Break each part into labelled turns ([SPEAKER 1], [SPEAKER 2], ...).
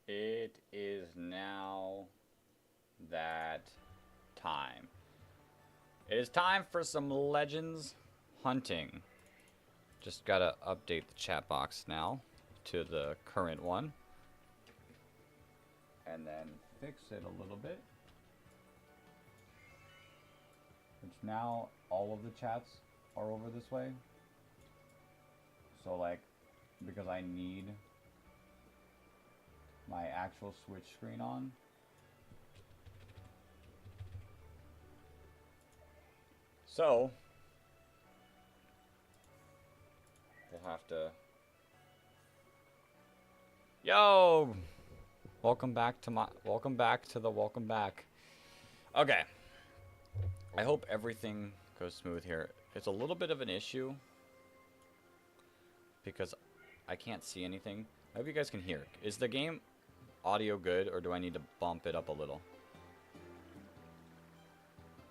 [SPEAKER 1] It is now that time. It is time for some Legends hunting. Just gotta update the chat box now to the current one. And then fix it a little bit. Which now all of the chats are over this way. So like, because I need my actual Switch screen on. So we'll have to. Yo, welcome back to the welcome back. Okay, I hope everything goes smooth here. It's a little bit of an issue because I can't see anything. I hope you guys can hear. Is the game audio good, or do I need to bump it up a little?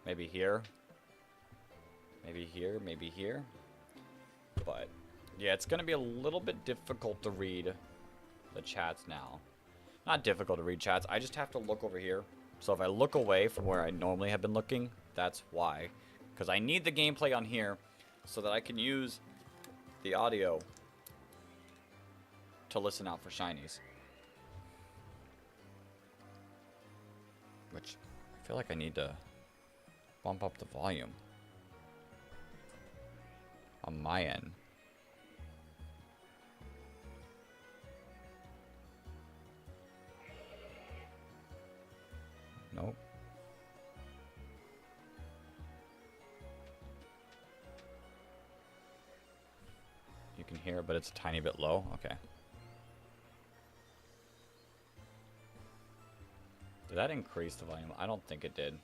[SPEAKER 1] Maybe here. Maybe here, maybe here. But yeah, it's gonna be a little bit difficult to read the chats now. Not difficult to read chats, I just have to look over here. So if I look away from where I normally have been looking, that's why. Because I need the gameplay on here so that I can use the audio to listen out for shinies. Which I feel like I need to bump up the volume on my end. Nope. You can hear it, but it's a tiny bit low. Okay. Did that increase the volume? I don't think it did.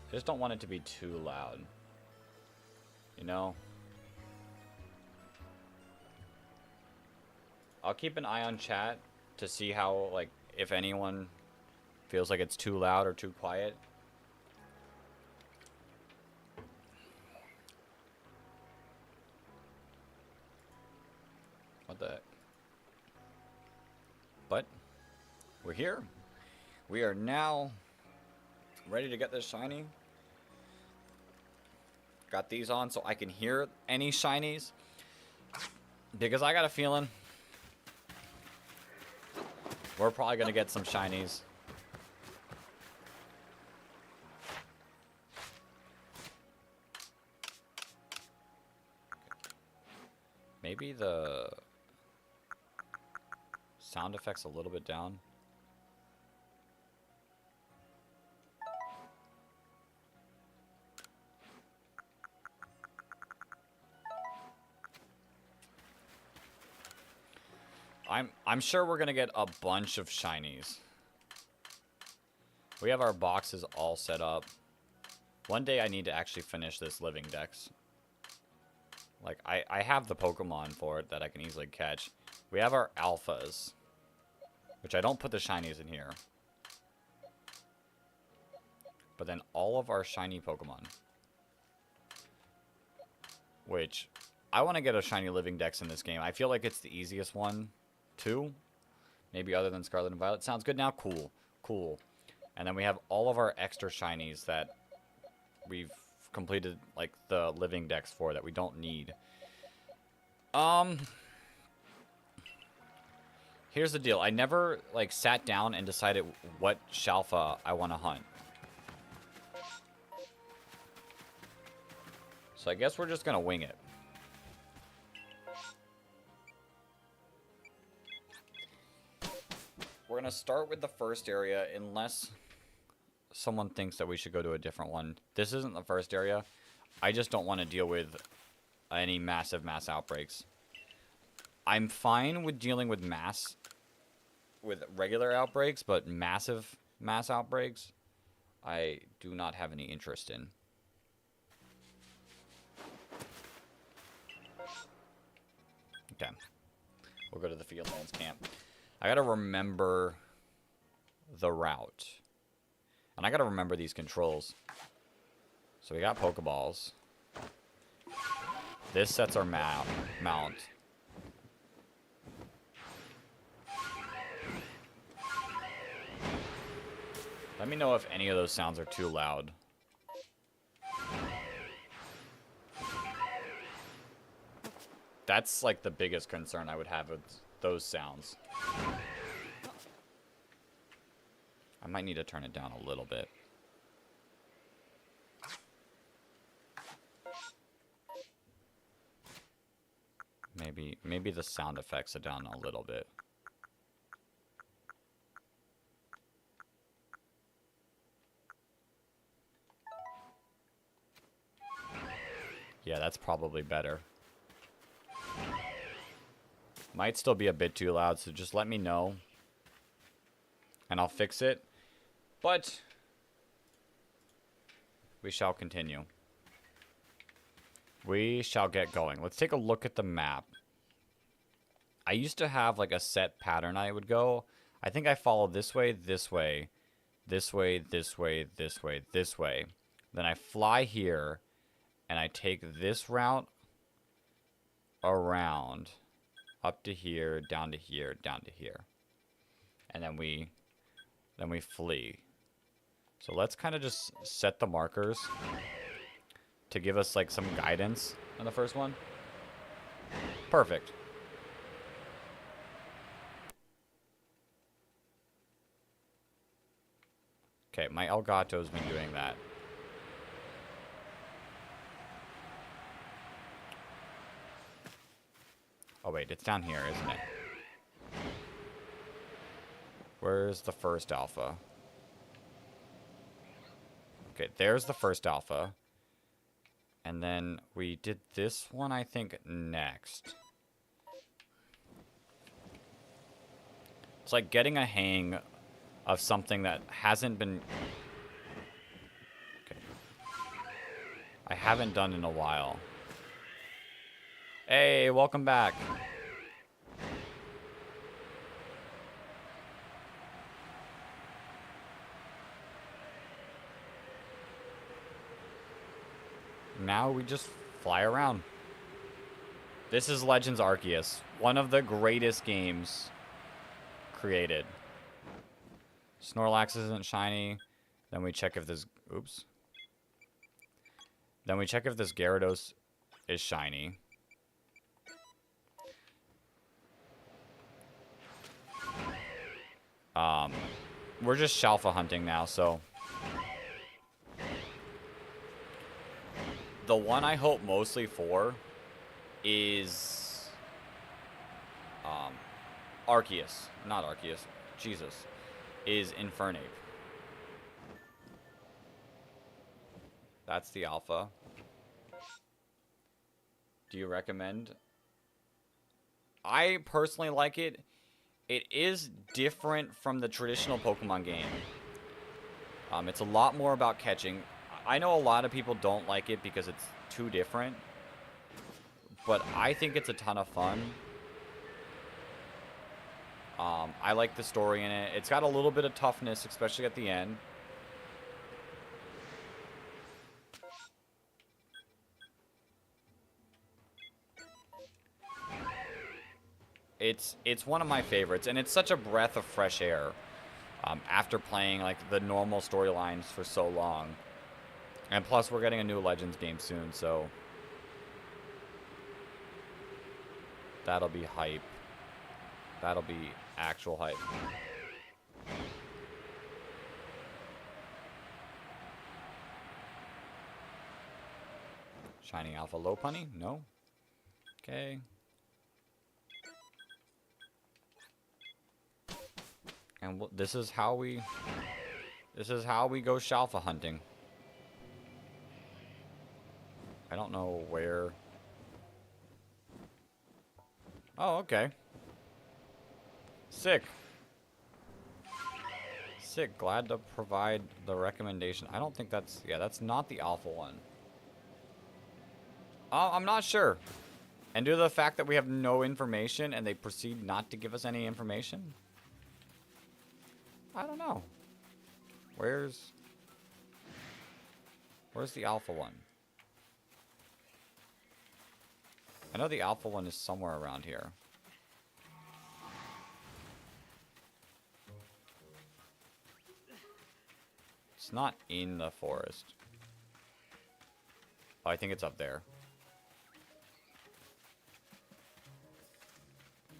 [SPEAKER 1] I just don't want it to be too loud. You know? I'll keep an eye on chat to see how, like, if anyone feels like it's too loud or too quiet. What the heck? But we're here. We are now ready to get this shiny. Got these on so I can hear any shinies, because I got a feeling we're probably gonna get some shinies. Maybe the sound effects a little bit down. I'm sure we're gonna get a bunch of shinies. We have our boxes all set up. One day I need to actually finish this living dex. Like, I have the Pokemon for it that I can easily catch. We have our alphas, which I don't put the shinies in here. But then all of our shiny Pokemon, which I want to get a shiny living dex in this game. I feel like it's the easiest one, too. Maybe other than Scarlet and Violet. Sounds good now? Cool. Cool. And then we have all of our extra shinies that we've completed, like, the living dex for that we don't need. Here's the deal. I never, like, sat down and decided what Shalfa I want to hunt. So I guess we're just gonna wing it. We're gonna start with the first area unless someone thinks that we should go to a different one. This isn't the first area. I just don't want to deal with any mass outbreaks. I'm fine with dealing with regular outbreaks, but mass outbreaks, I do not have any interest in. Okay. We'll go to the Fieldlands camp. I gotta remember the route. And I gotta remember these controls. So we got Pokeballs. This sets our mount. Let me know if any of those sounds are too loud. That's like the biggest concern I would have with those sounds. I might need to turn it down a little bit. Maybe the sound effects are down a little bit. Yeah, that's probably better. Might still be a bit too loud, so just let me know. And I'll fix it. But we shall continue. We shall get going. Let's take a look at the map. I used to have like a set pattern I would go. I think I follow this way, this way, this way, this way, this way, this way. Then I fly here, and I take this route around, up to here, down to here, down to here. And then we flee. So let's kind of just set the markers to give us like some guidance on the first one. Perfect. Okay, my Elgato's been doing that. Oh wait, it's down here, isn't it? Where's the first alpha? Okay, there's the first alpha. And then we did this one, I think, next. It's like getting a hang of something that hasn't been... Okay. I haven't done in a while. Hey, welcome back. Now we just fly around. This is Legends Arceus, one of the greatest games created. Snorlax isn't shiny. Then we check if this... Oops. Then we check if this Gyarados is shiny. We're just Shalfa hunting now, so... The one I hope mostly for is... Arceus. Not Arceus. Jesus. Is Infernape. That's the alpha. Do you recommend? I personally like it. It is different from the traditional Pokemon game. It's a lot more about catching. I know a lot of people don't like it because it's too different. But I think it's a ton of fun. I like the story in it. It's got a little bit of toughness, especially at the end. It's one of my favorites, and it's such a breath of fresh air after playing like the normal storylines for so long. And plus, we're getting a new Legends game soon, so that'll be hype. That'll be actual hype. Shiny Alpha Lopunny? No. Okay. And this is how we go Shalfa hunting. I don't know where. Oh, okay. Sick. Sick. Glad to provide the recommendation. I don't think that's... Yeah, that's not the alpha one. I'm not sure. And due to the fact that we have no information and they proceed not to give us any information... I don't know. Where's the alpha one? I know the alpha one is somewhere around here. not in the forest. Oh, I think it's up there.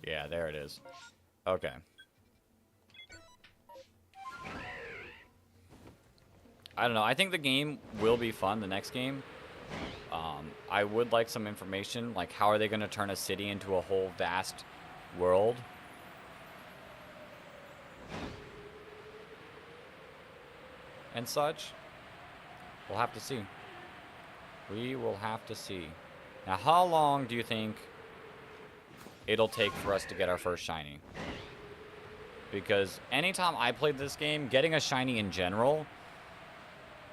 [SPEAKER 1] Yeah, there it is. Okay. I don't know. I think the game will be fun, the next game. I would like some information, like how are they going to turn a city into a whole vast world? And such. We'll have to see. We will have to see. Now, how long do you think it'll take for us to get our first shiny? Because anytime I played this game, getting a shiny in general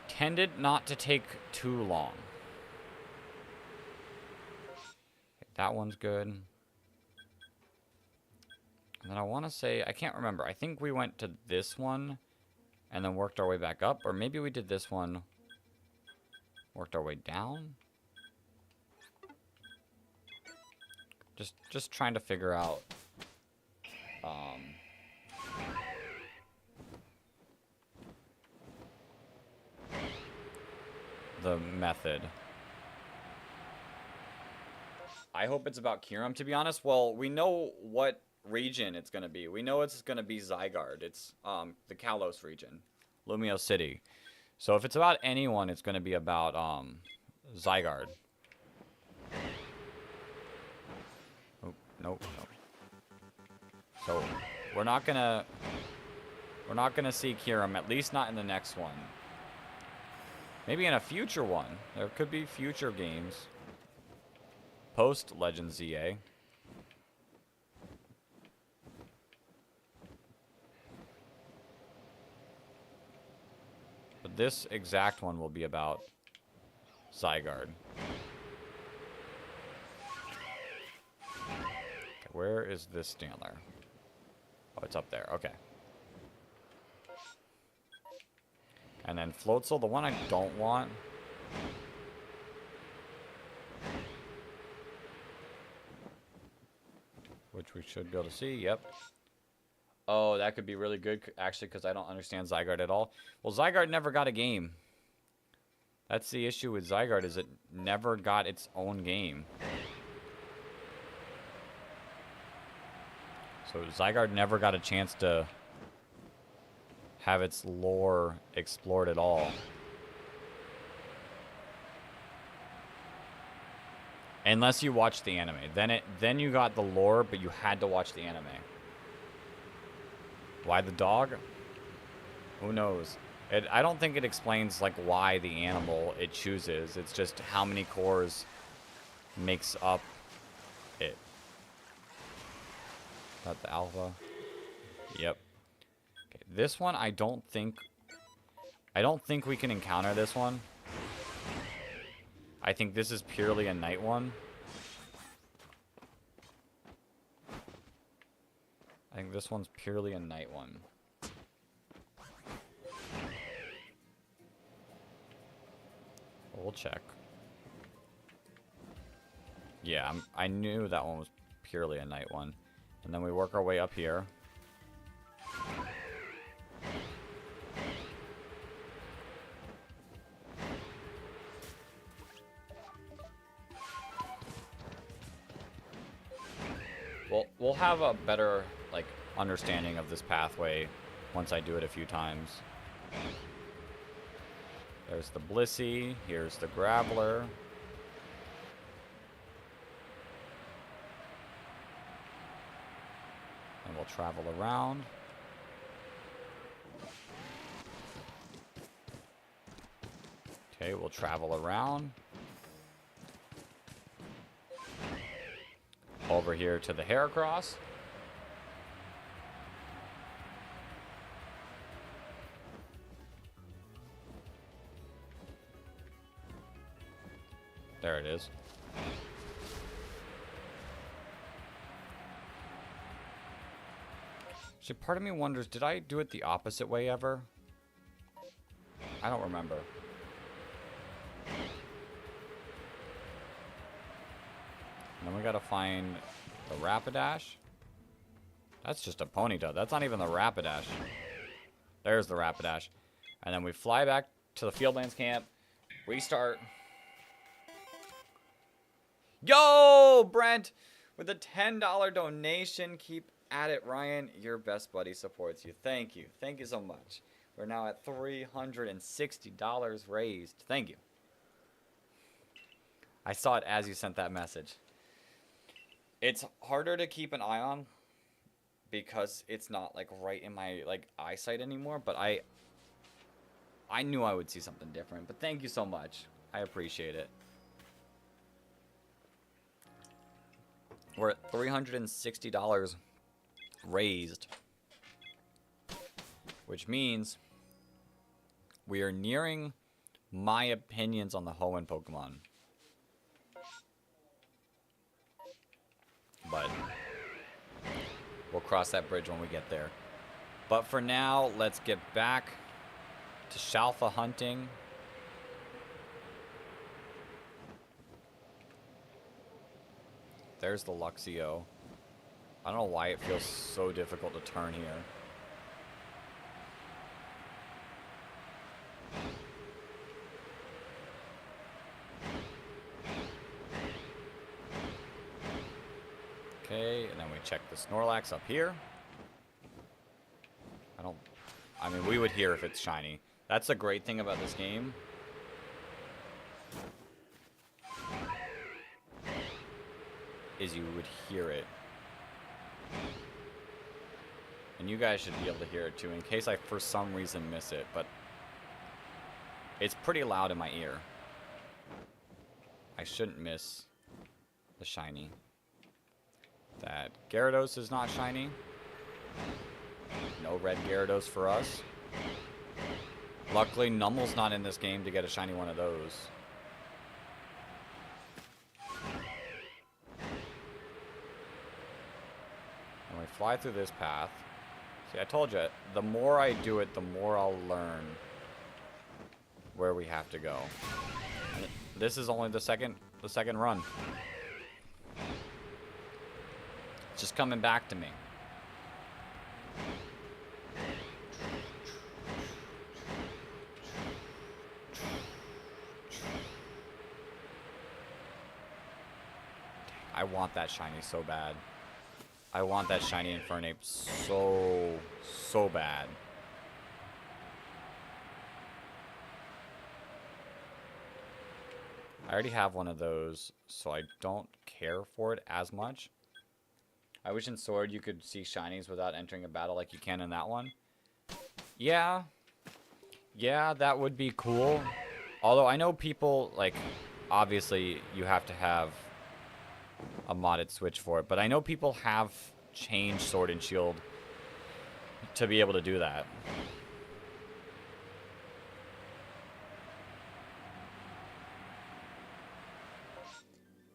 [SPEAKER 1] tended not to take too long. That one's good. And then I want to say, I can't remember. I think we went to this one and then worked our way back up. Or maybe we did this one, worked our way down. Just trying to figure out the method. I hope it's about Kyurem, to be honest. Well, we know what region it's going to be. We know it's going to be Zygarde. It's the Kalos region, Lumio City. So if it's about anyone, it's going to be about Zygarde. Oh, nope. So we're not gonna see Kyurem, at least not in the next one. Maybe in a future one. There could be future games. Post Legends ZA. But this exact one will be about Zygarde. Okay, where is this Standler? Oh, it's up there. Okay. And then Floatzel, the one I don't want. Which we should be able to see. Yep. Oh, that could be really good, actually, because I don't understand Zygarde at all. Well, Zygarde never got a game. That's the issue with Zygarde, is it never got its own game. So Zygarde never got a chance to have its lore explored at all. Unless you watched the anime. Then you got the lore, but you had to watch the anime. Why the dog? Who knows? I don't think it explains like why the animal it chooses. It's just how many cores makes up it. Not the alpha. Yep. Okay, this one I don't think we can encounter this one. I think this is purely a night one. I think this one's purely a night one. We'll check. Yeah, I knew that one was purely a night one. And then we work our way up here. We'll have a better like understanding of this pathway once I do it a few times. There's the Blissey, here's the Graveler. And we'll travel around. Okay, we'll travel around. Over here to the Heracross. There it is. Actually, part of me wonders, did I do it the opposite way ever? I don't remember. And then we gotta find the Rapidash. That's just a Ponyta. That's not even the Rapidash. There's the Rapidash. And then we fly back to the Fieldlands camp. Restart. Yo, Brent, with a $10 donation. Keep at it, Ryan. Your best buddy supports you. Thank you. Thank you so much. We're now at $360 raised. Thank you. I saw it as you sent that message. It's harder to keep an eye on because it's not like right in my like eyesight anymore, but I knew I would see something different. But thank you so much. I appreciate it. We're at $360 raised, which means we are nearing my opinions on the Hoenn Pokemon. But we'll cross that bridge when we get there. But for now, let's get back to Shalfa hunting. There's the Luxio. I don't know why it feels so difficult to turn here. Okay, and then we check the Snorlax up here. I mean, we would hear if it's shiny. That's the great thing about this game. Is you would hear it. And you guys should be able to hear it too, in case I for some reason miss it, but it's pretty loud in my ear. I shouldn't miss the shiny. That Gyarados is not shiny. No red Gyarados for us. Luckily, Nummel's not in this game to get a shiny one of those. And we fly through this path. See, I told you, the more I do it, the more I'll learn where we have to go. And this is only the second run. It's just coming back to me. I want that shiny so bad. I want that shiny Infernape so bad. I already have one of those, so I don't care for it as much. I wish in Sword you could see shinies without entering a battle like you can in that one. Yeah, that would be cool. Although I know people, like, obviously you have to have a modded Switch for it, but I know people have changed Sword and Shield to be able to do that.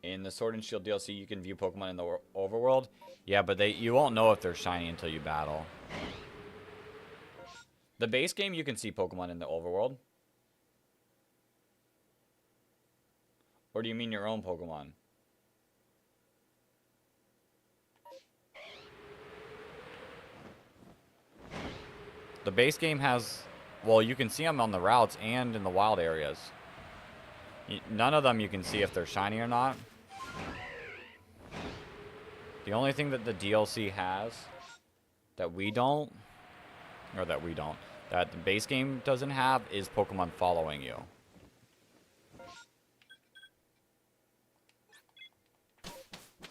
[SPEAKER 1] In the Sword and Shield DLC, you can view Pokemon in the overworld. Yeah, but you won't know if they're shiny until you battle. The base game, you can see Pokemon in the overworld. Or do you mean your own Pokemon? The base game has... Well, you can see them on the routes and in the wild areas. None of them you can see if they're shiny or not. The only thing that the DLC has that we don't, or that the base game doesn't have, is Pokemon following you.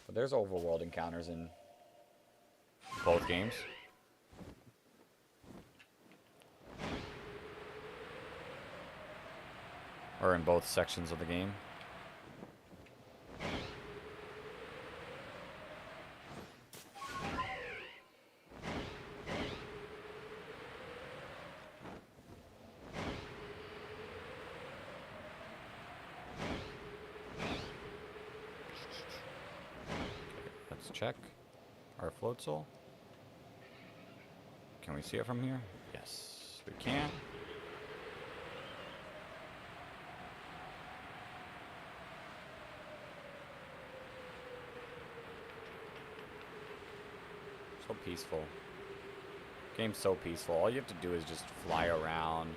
[SPEAKER 1] But there's overworld encounters in both games. Or in both sections of the game. Let's check our float soul. Can we see it from here? Yes, we can. So peaceful. Game's so peaceful. All you have to do is just fly around,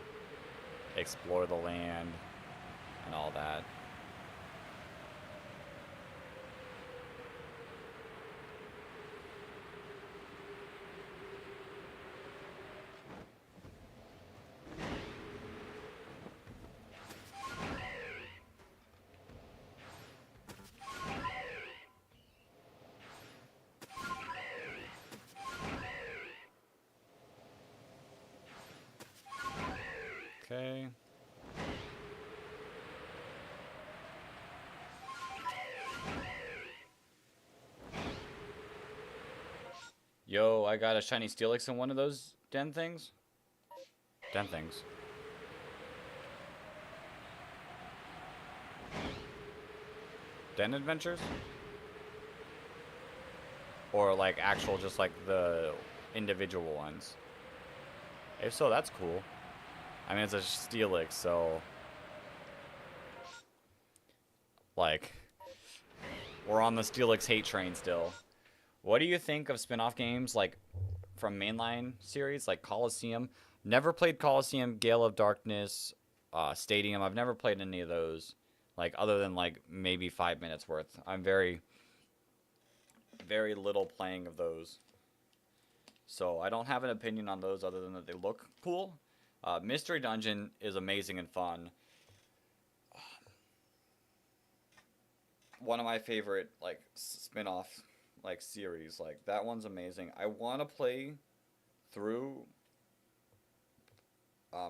[SPEAKER 1] explore the land and all that. Okay. Yo, I got a shiny Steelix in one of those den things. Den things. Den adventures? Or like actual, just like the individual ones? If so, that's cool. I mean, it's a Steelix, so... Like... We're on the Steelix hate train still. What do you think of spin-off games, like, from mainline series, like Coliseum? Never played Coliseum, Gale of Darkness, Stadium. I've never played any of those. Like, other than, like, maybe 5 minutes worth. I'm very, very little playing of those. So, I don't have an opinion on those other than that they look cool. Mystery Dungeon is amazing and fun. One of my favorite, like, spin-off, like, series. Like, that one's amazing. I want to play through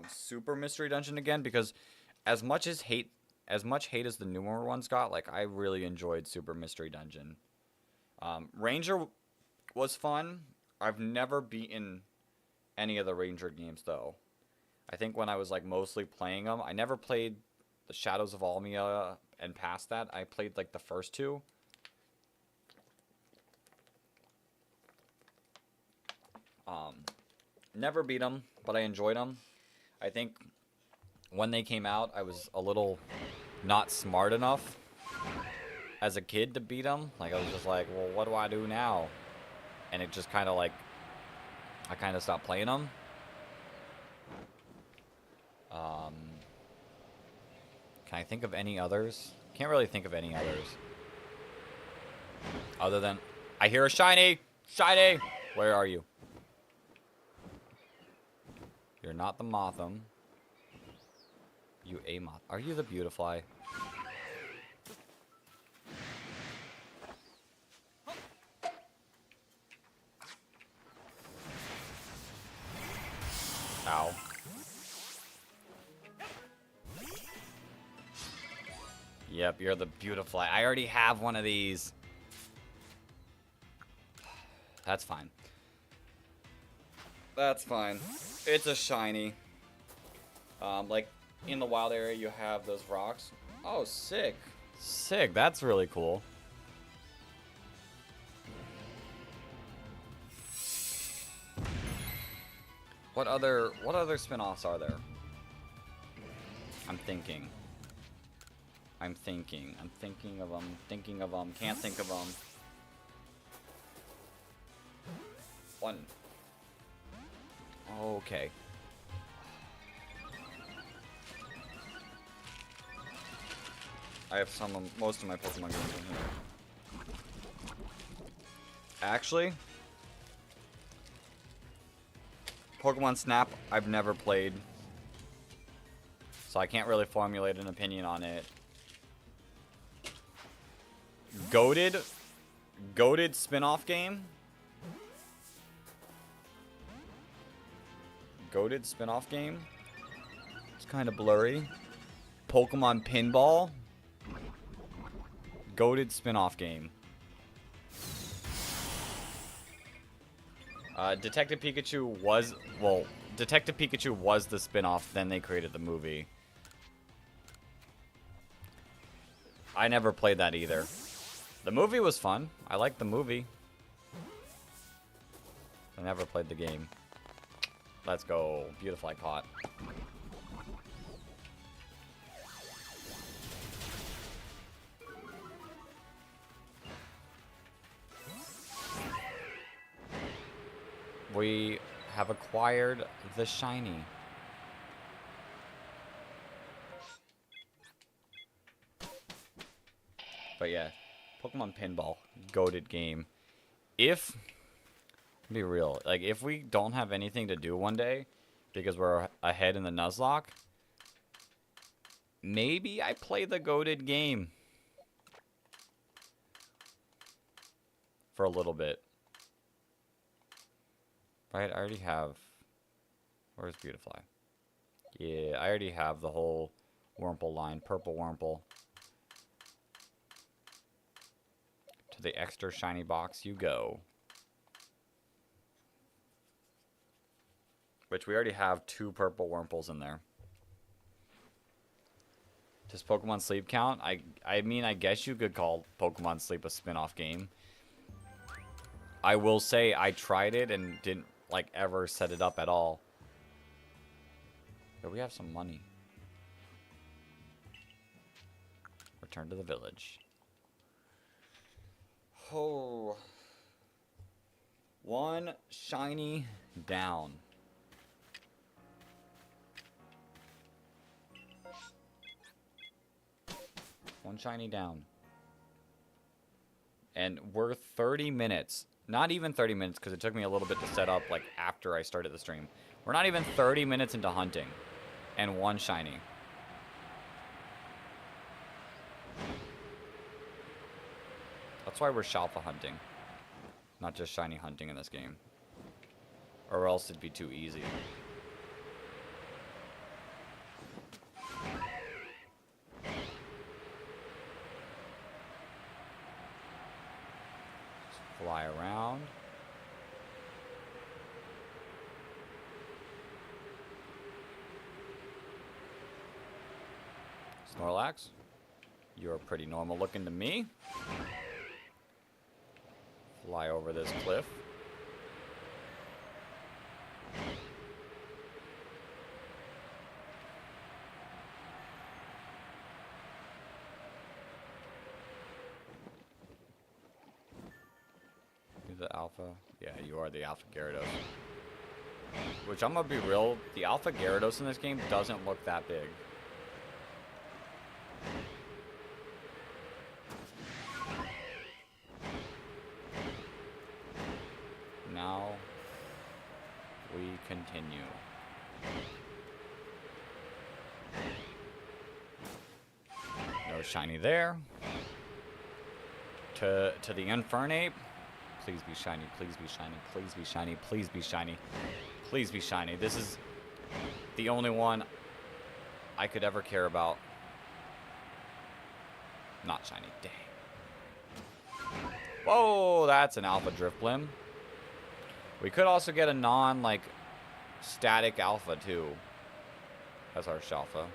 [SPEAKER 1] Super Mystery Dungeon again, because as much hate as the newer ones got, like, I really enjoyed Super Mystery Dungeon. Ranger was fun. I've never beaten any of the Ranger games, though. I think when I was, like, mostly playing them, I never played the Shadows of Almia and past that. I played, like, the first two. Never beat them, but I enjoyed them. I think when they came out, I was a little not smart enough as a kid to beat them. Like, I was just like, well, what do I do now? And it just kind of, like, I kind of stopped playing them. Can I think of any others? Can't really think of any others. Other than, I hear a shiny! Shiny! Where are you? You're not the Motham. You a Moth. Are you the Beautifly? Ow. Yep, you're the Beautifly. I already have one of these. That's fine. That's fine. It's a shiny. Like, in the wild area, you have those rocks. Oh, sick. Sick. That's really cool. What other spin-offs are there? I'm thinking of them. Can't think of them. One. Okay. I have most of my Pokemon games in here. Actually, Pokemon Snap, I've never played. So I can't really formulate an opinion on it. Goated spin-off game? Goated spin-off game? It's kind of blurry. Pokemon Pinball? Goated spin-off game. Detective Pikachu was... Well, Detective Pikachu was the spin-off, then they created the movie. I never played that either. The movie was fun. I liked the movie. I never played the game. Let's go. Beautiful caught. We have acquired the shiny. Pokemon Pinball, goated game. If, be real, like if we don't have anything to do one day because we're ahead in the Nuzlocke, maybe I play the goated game for a little bit. Right, I already have, where's Beautifly? Yeah, I already have the whole Wurmple line, purple Wurmple. To the extra shiny box you go. Which we already have 2 purple Wurmples in there. Does Pokemon Sleep count? I mean, I guess you could call Pokemon Sleep a spin-off game. I will say I tried it and didn't, like, ever set it up at all. But we have some money. Return to the village. Oh. 1 shiny down. One shiny down. And we're 30 minutes. Not even 30 minutes, because it took me a little bit to set up, like, after I started the stream. We're not even 30 minutes into hunting. And 1 shiny. That's why we're Shalfa hunting. Not just shiny hunting in this game. Or else it'd be too easy. Fly around. Snorlax, you're pretty normal looking to me. Fly over this cliff. The alpha? Yeah, you are the alpha Gyarados. Which, I'm gonna be real, the alpha Gyarados in this game doesn't look that big. Now, we continue. No shiny there. To the Infernape. Please be shiny, please be shiny, please be shiny, please be shiny, please be shiny. This is the only one I could ever care about. Not shiny, dang. Whoa, that's an alpha Drifblim. We could also get a non, static alpha, too. As our Shalfa.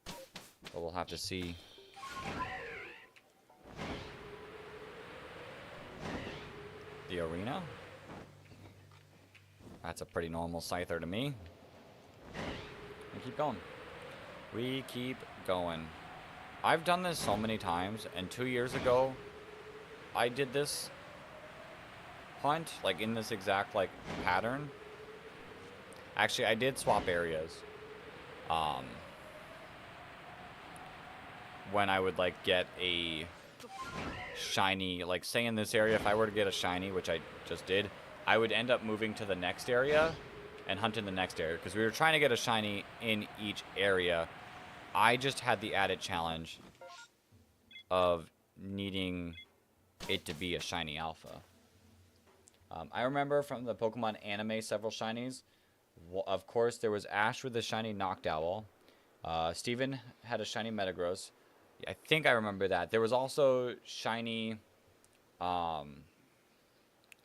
[SPEAKER 1] But we'll have to see. The arena. That's a pretty normal Scyther to me. We keep going. We keep going. I've done this so many times, and 2 years ago, I did this hunt, in this exact, pattern. Actually, I did swap areas. When I would, get a shiny, say in this area, if I were to get a shiny, which I just did, I would end up moving to the next area and hunt in the next area, because we were trying to get a shiny in each area. I just had the added challenge of needing it to be a shiny alpha. I remember from the Pokemon anime several shinies. Of course, there was Ash with a shiny Noctowl. Steven had a shiny Metagross. I think I remember that. There was also shiny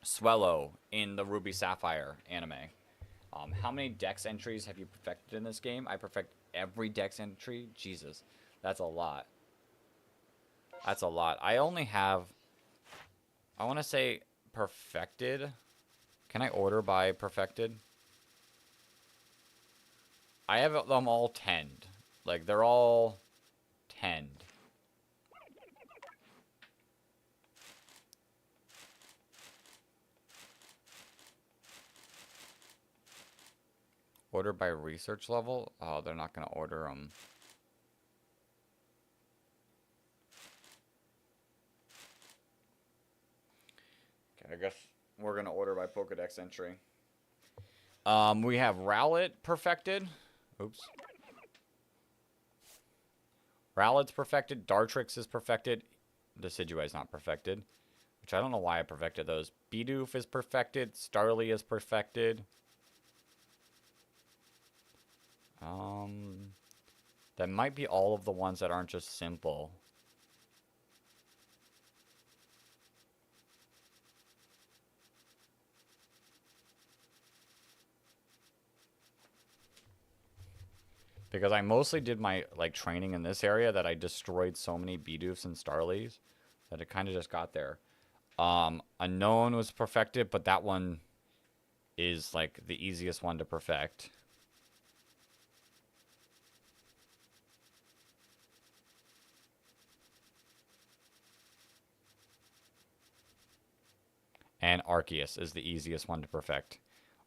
[SPEAKER 1] Swellow in the Ruby Sapphire anime. How many Dex entries have you perfected in this game? I perfect every Dex entry? Jesus, that's a lot. That's a lot. I only have, I want to say perfected. Can I order by perfected? I have them all 10'd. They're all 10'd. Order by research level? Oh, they're not going to order them. guess we're going to order by Pokedex entry. We have Rowlet perfected. Oops. Rowlet's perfected. Dartrix is perfected. Decidueye is not perfected. Which I don't know why I perfected those. Bidoof is perfected. Starly is perfected. That might be all of the ones that aren't just simple. Because I mostly did my training in this area that I destroyed so many Bidoofs and Starlies that it kind of just got there. Unknown was perfected, but that one is like the easiest one to perfect. And Arceus is the easiest one to perfect.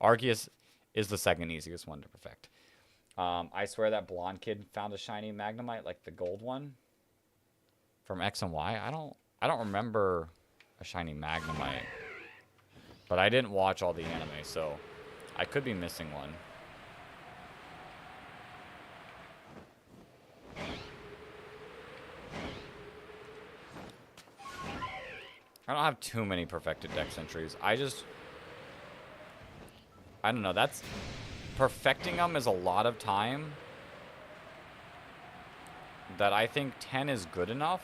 [SPEAKER 1] Arceus is the second easiest one to perfect. I swear that blonde kid found a shiny Magnemite, like the gold one from X and Y. I don't remember a shiny Magnemite, but I didn't watch all the anime, so I could be missing one. I don't have too many perfected dex entries. I don't know. That's perfecting them is a lot of time. That I think 10 is good enough.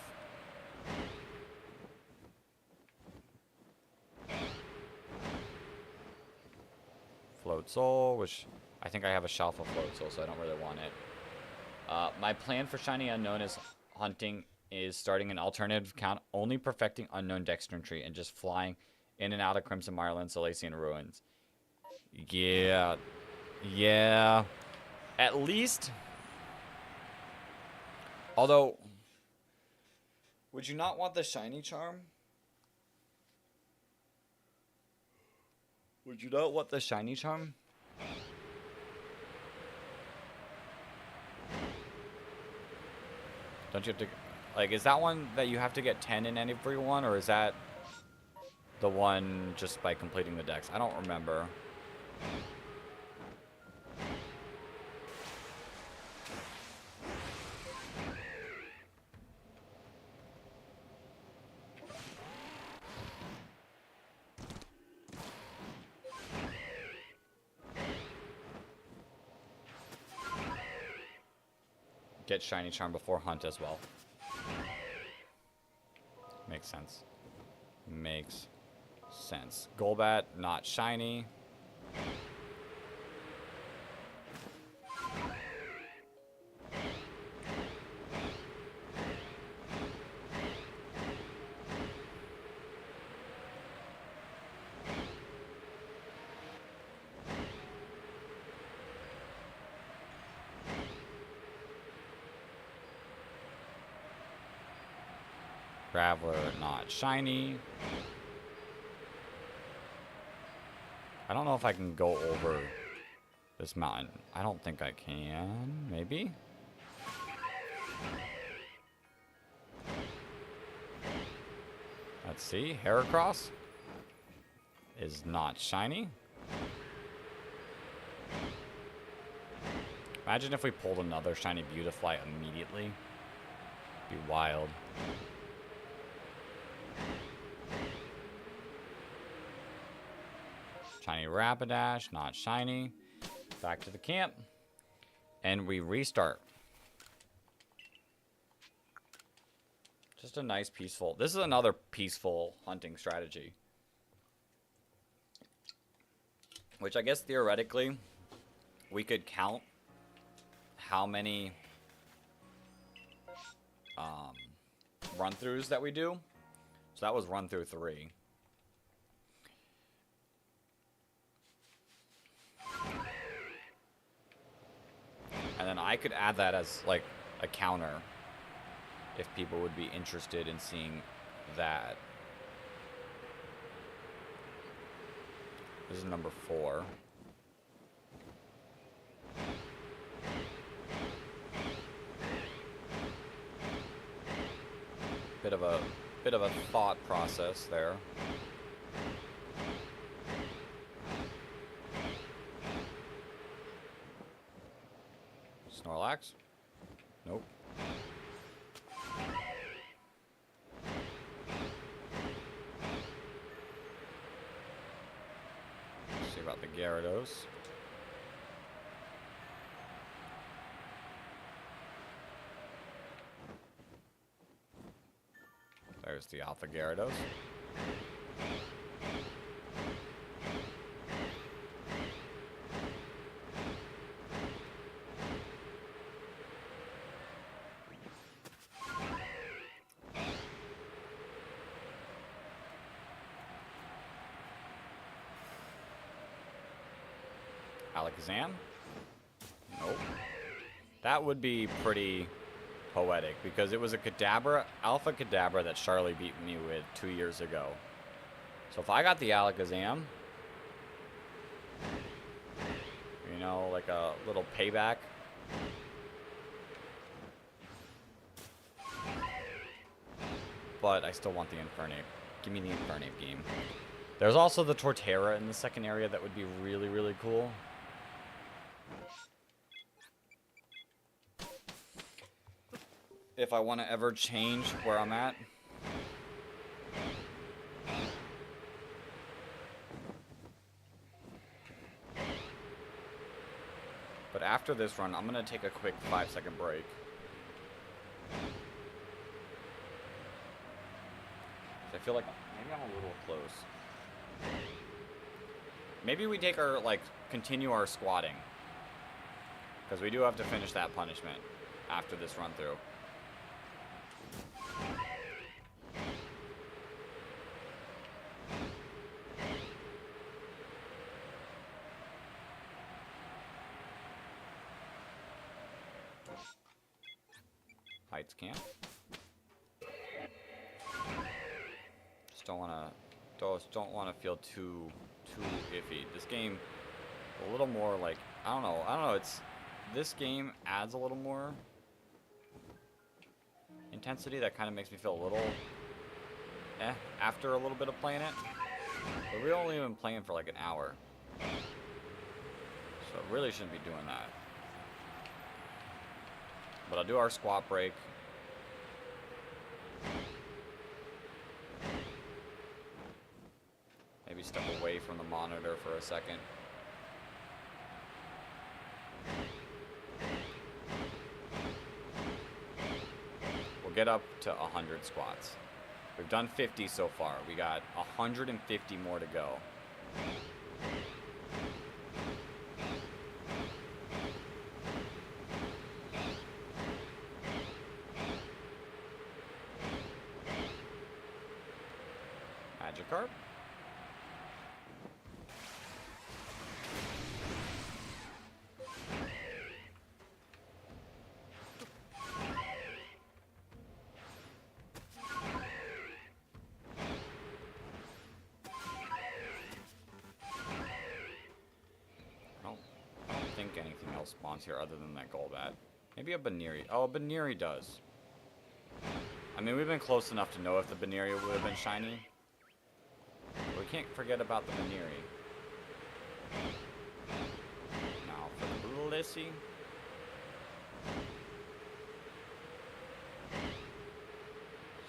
[SPEAKER 1] Float Soul, which I think I have a shelf of Float Soul, so I don't really want it. My plan for Shiny Unknown is hunting is starting an alternative account, only perfecting Unknown Dex entry and just flying in and out of Crimson Mireland, Salacian Ruins. Yeah. Yeah. At least. Although, would you not want the shiny charm? Would you not want the shiny charm? Don't you have to... Like, is that one that you have to get 10 in every one, or is that the one just by completing the dex? I don't remember. Get shiny charm before hunt as well. Makes sense. Makes sense. Golbat, not shiny. Graveler, not shiny. I don't know if I can go over this mountain. I don't think I can. Maybe? Let's see. Heracross is not shiny. Imagine if we pulled another shiny Beautifly immediately. Be wild. Shiny Rapidash, not shiny. Back to the camp. And we restart. Just a nice peaceful... This is another peaceful hunting strategy. Which I guess theoretically, we could count how many run-throughs that we do. So that was run-through 3. And then I could add that as, like, a counter if people would be interested in seeing that. This is number 4. Bit of a thought process there. Snorlax? Nope. Let's see about the Gyarados. There's the Alpha Gyarados. Alakazam? Nope. That would be pretty poetic because it was a Kadabra, Alpha Kadabra that Charli beat me with 2 years ago. So if I got the Alakazam, you know, like a little payback. But I still want the Infernape. Give me the Infernape game. There's also the Torterra in the second area that would be really, really cool. If I want to ever change where I'm at. But after this run, I'm going to take a quick 5-second break. I feel like maybe I'm a little close. Maybe we take our, like, continue our squatting. Because we do have to finish that punishment after this run through. Heights camp. Just don't want to feel too iffy. This game a little more like I don't know, it's this game adds a little more intensity that kind of makes me feel a little after a little bit of playing it. But we only been playing for like an hour. So really shouldn't be doing that. But I'll do our squat break. Maybe step away from the monitor for a second. We'll get up to 100 squats. We've done 50 so far. We got 150 more to go. Magikarp. I don't think anything else spawns here other than that Golbat. Maybe a Baneri. Oh, a Baneri does. I mean, we've been close enough to know if the Baneri would have been shiny. But we can't forget about the Baneri. Now for the Blissey.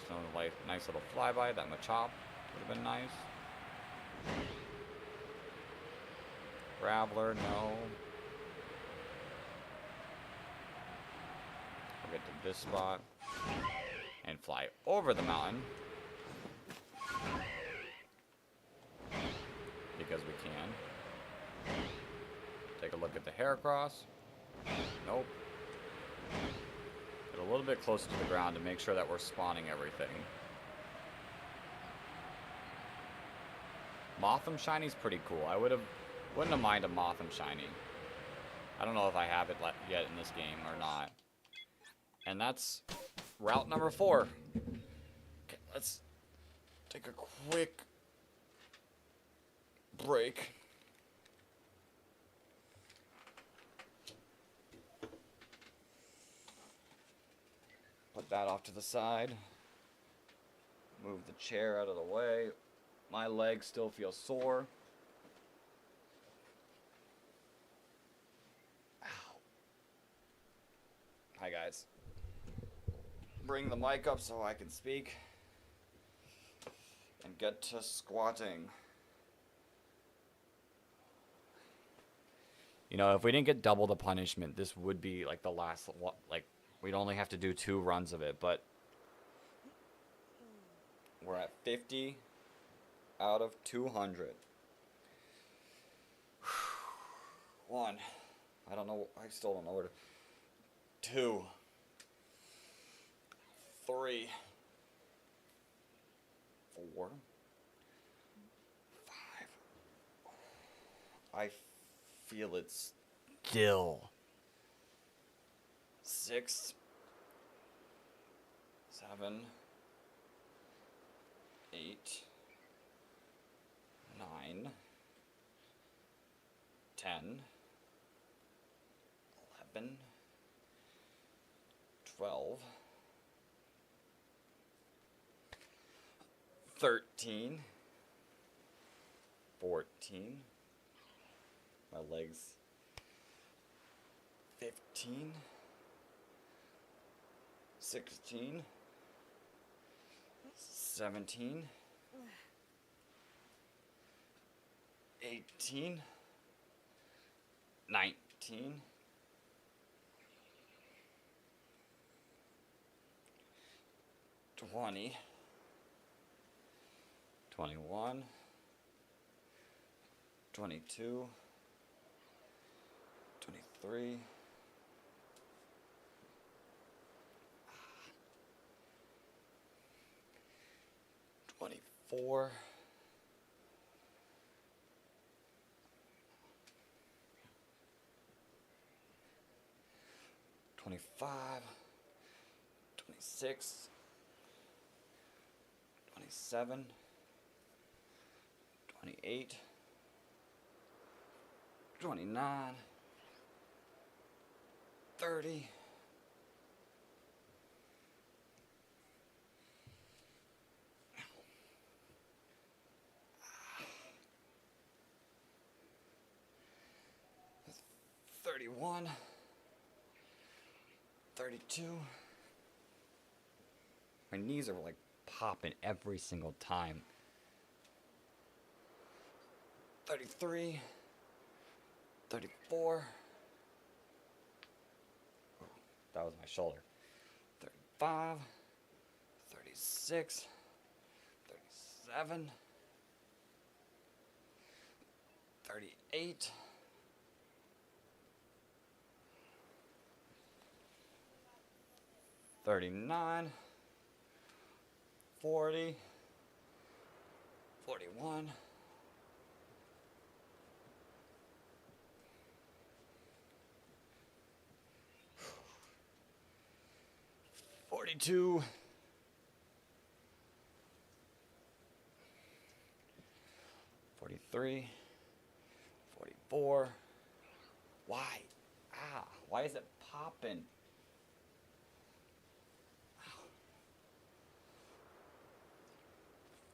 [SPEAKER 1] So like nice little flyby. That Machop would have been nice. Graveler, no. We'll get to this spot and fly over the mountain because we can. Take a look at the Heracross. Nope. Get a little bit closer to the ground to make sure that we're spawning everything. Mothim Shiny's pretty cool. I wouldn't have minded a Mothim Shiny. I don't know if I have it yet in this game or not. And that's route number 4. Okay, let's take a quick break. Put that off to the side. Move the chair out of the way. My legs still feel sore. Ow. Hi guys. Bring the mic up so I can speak. And get to squatting. You know, if we didn't get double the punishment, this would be like the last, like, we'd only have to do 2 runs of it, but we're at 50 out of 200. 1. I don't know, I still don't know where to. 2. 3. 4. 5. I feel it still. 6. 7. 8. 9. 10. 11. 12. 13. 14. My legs. 15. 16. 17. 18. 19. 20. 21. 22. 23. 24. 25. 26. 27. 28. 29. 30. 31. 32. My knees are like popping every single time. 33. 34. Oh, that was my shoulder. 35. 36. 37. 38. 39, 40, 41, 42, 43, 44. Why? Ah, why is it popping?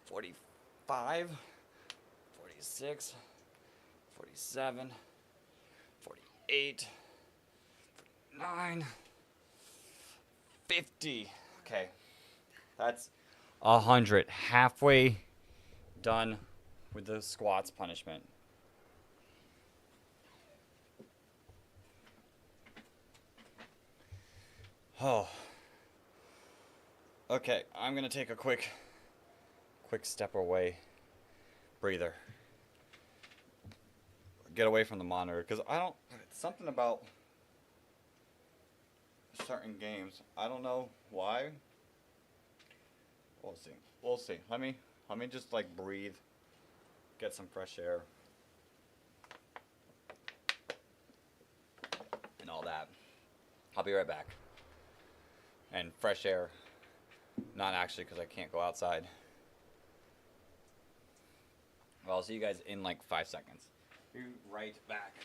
[SPEAKER 1] 45, 46, 47, 48, 49, 50. Okay, that's 100. Halfway done with the squats punishment. Oh. Okay, I'm gonna take a quick step away, breather, get away from the monitor, because it's something about certain games, I don't know why. We'll see. Let me just like breathe, get some fresh air and all that. I'll be right back. And fresh air, not actually because I can't go outside. Well, I'll see you guys in like 5 seconds. Be right back.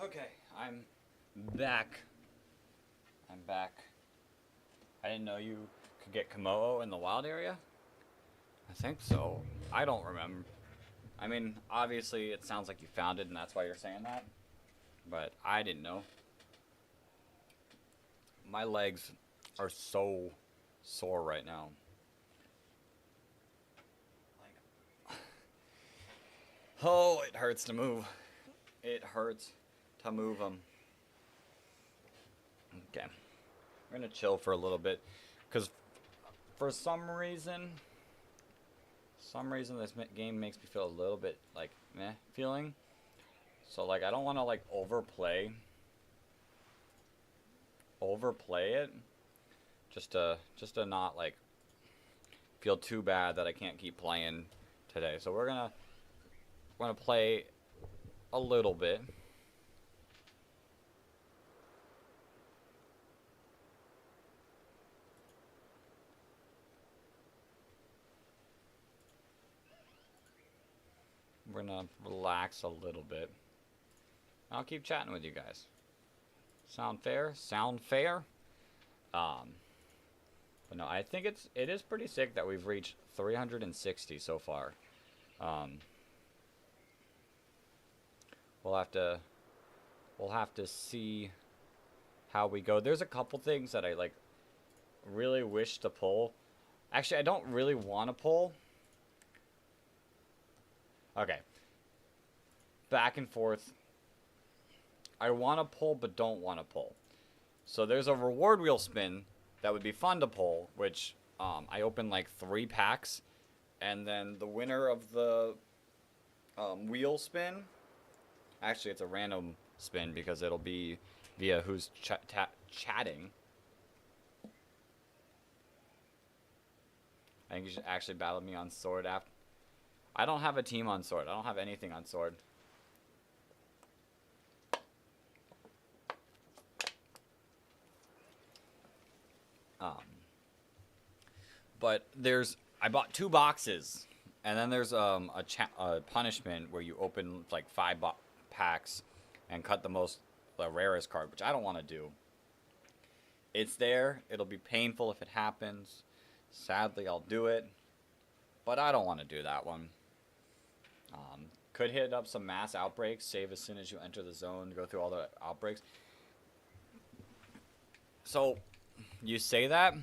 [SPEAKER 1] Okay, I'm back. I'm back. I didn't know you could get Komodo in the wild area. I think so. I don't remember. I mean, obviously it sounds like you found it and that's why you're saying that. But I didn't know. My legs are so sore right now. Oh, it hurts to move. It hurts to move them. Okay. We're going to chill for a little bit. Because for some reason this game makes me feel a little bit like meh feeling. So like I don't want to like overplay it just to not like feel too bad that I can't keep playing today. So we're going to play a little bit. We're gonna relax a little bit. I'll keep chatting with you guys. Sound fair? Sound fair? But no, I think it is pretty sick that we've reached 360 so far. We'll have to see how we go. There's a couple things that I like really wish to pull. Actually, I don't really want to pull. Okay. Back and forth. I want to pull, but don't want to pull. So there's a reward wheel spin that would be fun to pull, which I opened like 3 packs. And then the winner of the wheel spin, actually it's a random spin because it'll be via who's chatting. I think you should actually battle me on Sword after. I don't have a team on Sword. I don't have anything on Sword. But I bought 2 boxes, and then there's a punishment where you open like 5 packs and cut the rarest card, which I don't want to do. It's there. It'll be painful if it happens. Sadly, I'll do it, but I don't want to do that one. Could hit up some mass outbreaks, save as soon as you enter the zone, go through all the outbreaks. So, you say that,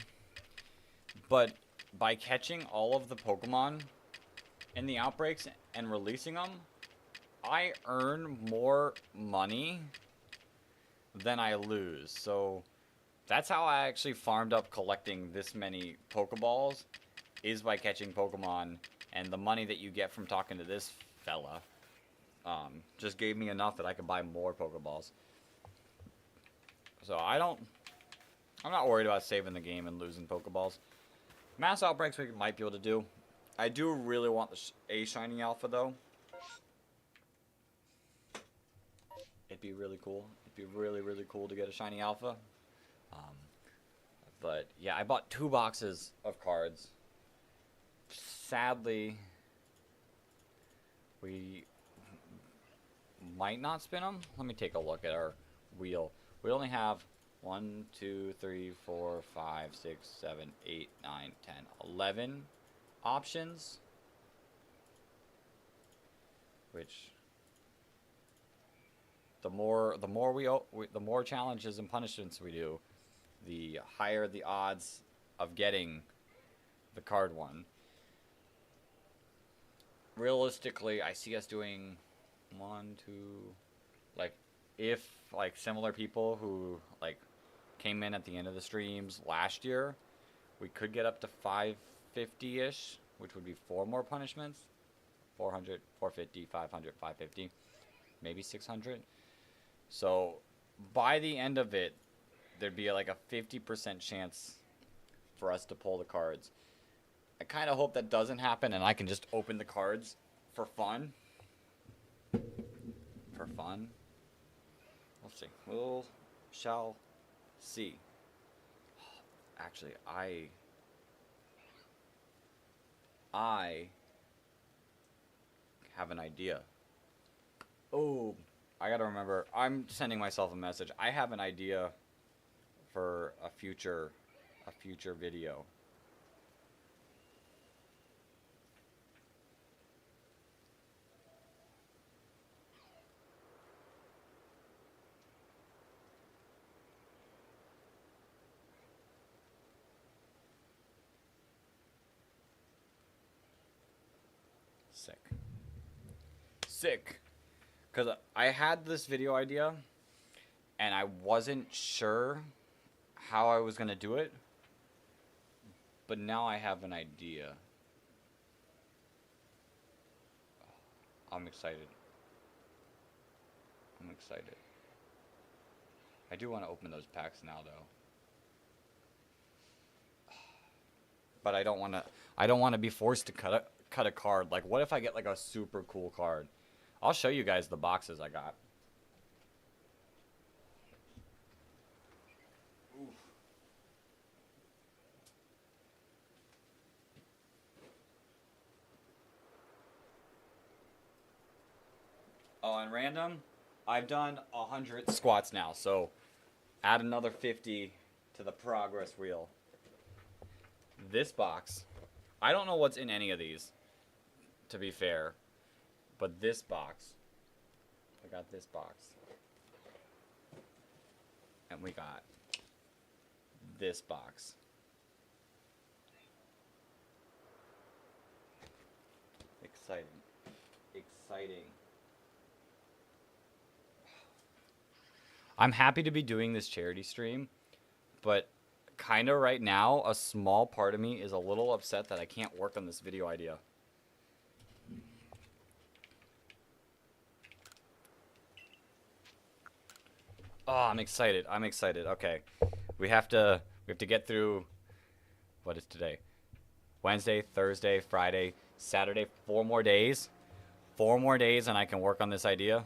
[SPEAKER 1] but by catching all of the Pokemon in the outbreaks and releasing them, I earn more money than I lose. So, that's how I actually farmed up collecting this many Pokeballs, is by catching Pokemon, and the money that you get from talking to this fella just gave me enough that I could buy more Pokeballs. So I'm not worried about saving the game and losing Pokeballs. Mass outbreaks we might be able to do. I do really want a shiny alpha though. It'd be really cool. It'd be really, really cool to get a shiny alpha. But yeah, I bought 2 boxes of cards. Sadly, we might not spin them. Let me take a look at our wheel. We only have 1, 2, 3, 4, 5, 6, 7, 8, 9, 10, 11 options. Which the more challenges and punishments we do, the higher the odds of getting the card one. Realistically, I see us doing 1, 2, like, if, like, similar people who, like, came in at the end of the streams last year, we could get up to 550-ish, which would be 4 more punishments. 400, 450, 500, 550, maybe 600. So, by the end of it, there'd be, like, a 50% chance for us to pull the cards. I kind of hope that doesn't happen and I can just open the cards for fun. For fun. We'll see. We shall see. Actually, I have an idea. Oh, I gotta remember. I'm sending myself a message. I have an idea for a future video. Sick. Because I had this video idea, and I wasn't sure how I was going to do it. But now I have an idea. I'm excited. I'm excited. I do want to open those packs now, though. But I don't want to be forced to cut a card. Like, what if I get like a super cool card? I'll show you guys the boxes I got. Oof. Oh, and random, I've done 100 squats now, so add another 50 to the progress wheel. This box, I don't know what's in any of these, to be fair. But this box, I got this box. And we got this box. Exciting. Exciting. I'm happy to be doing this charity stream, but kind of right now, a small part of me is a little upset that I can't work on this video idea. Oh, I'm excited. I'm excited. Okay. We have to get through, what is today? Wednesday, Thursday, Friday, Saturday, 4 more days. 4 more days and I can work on this idea.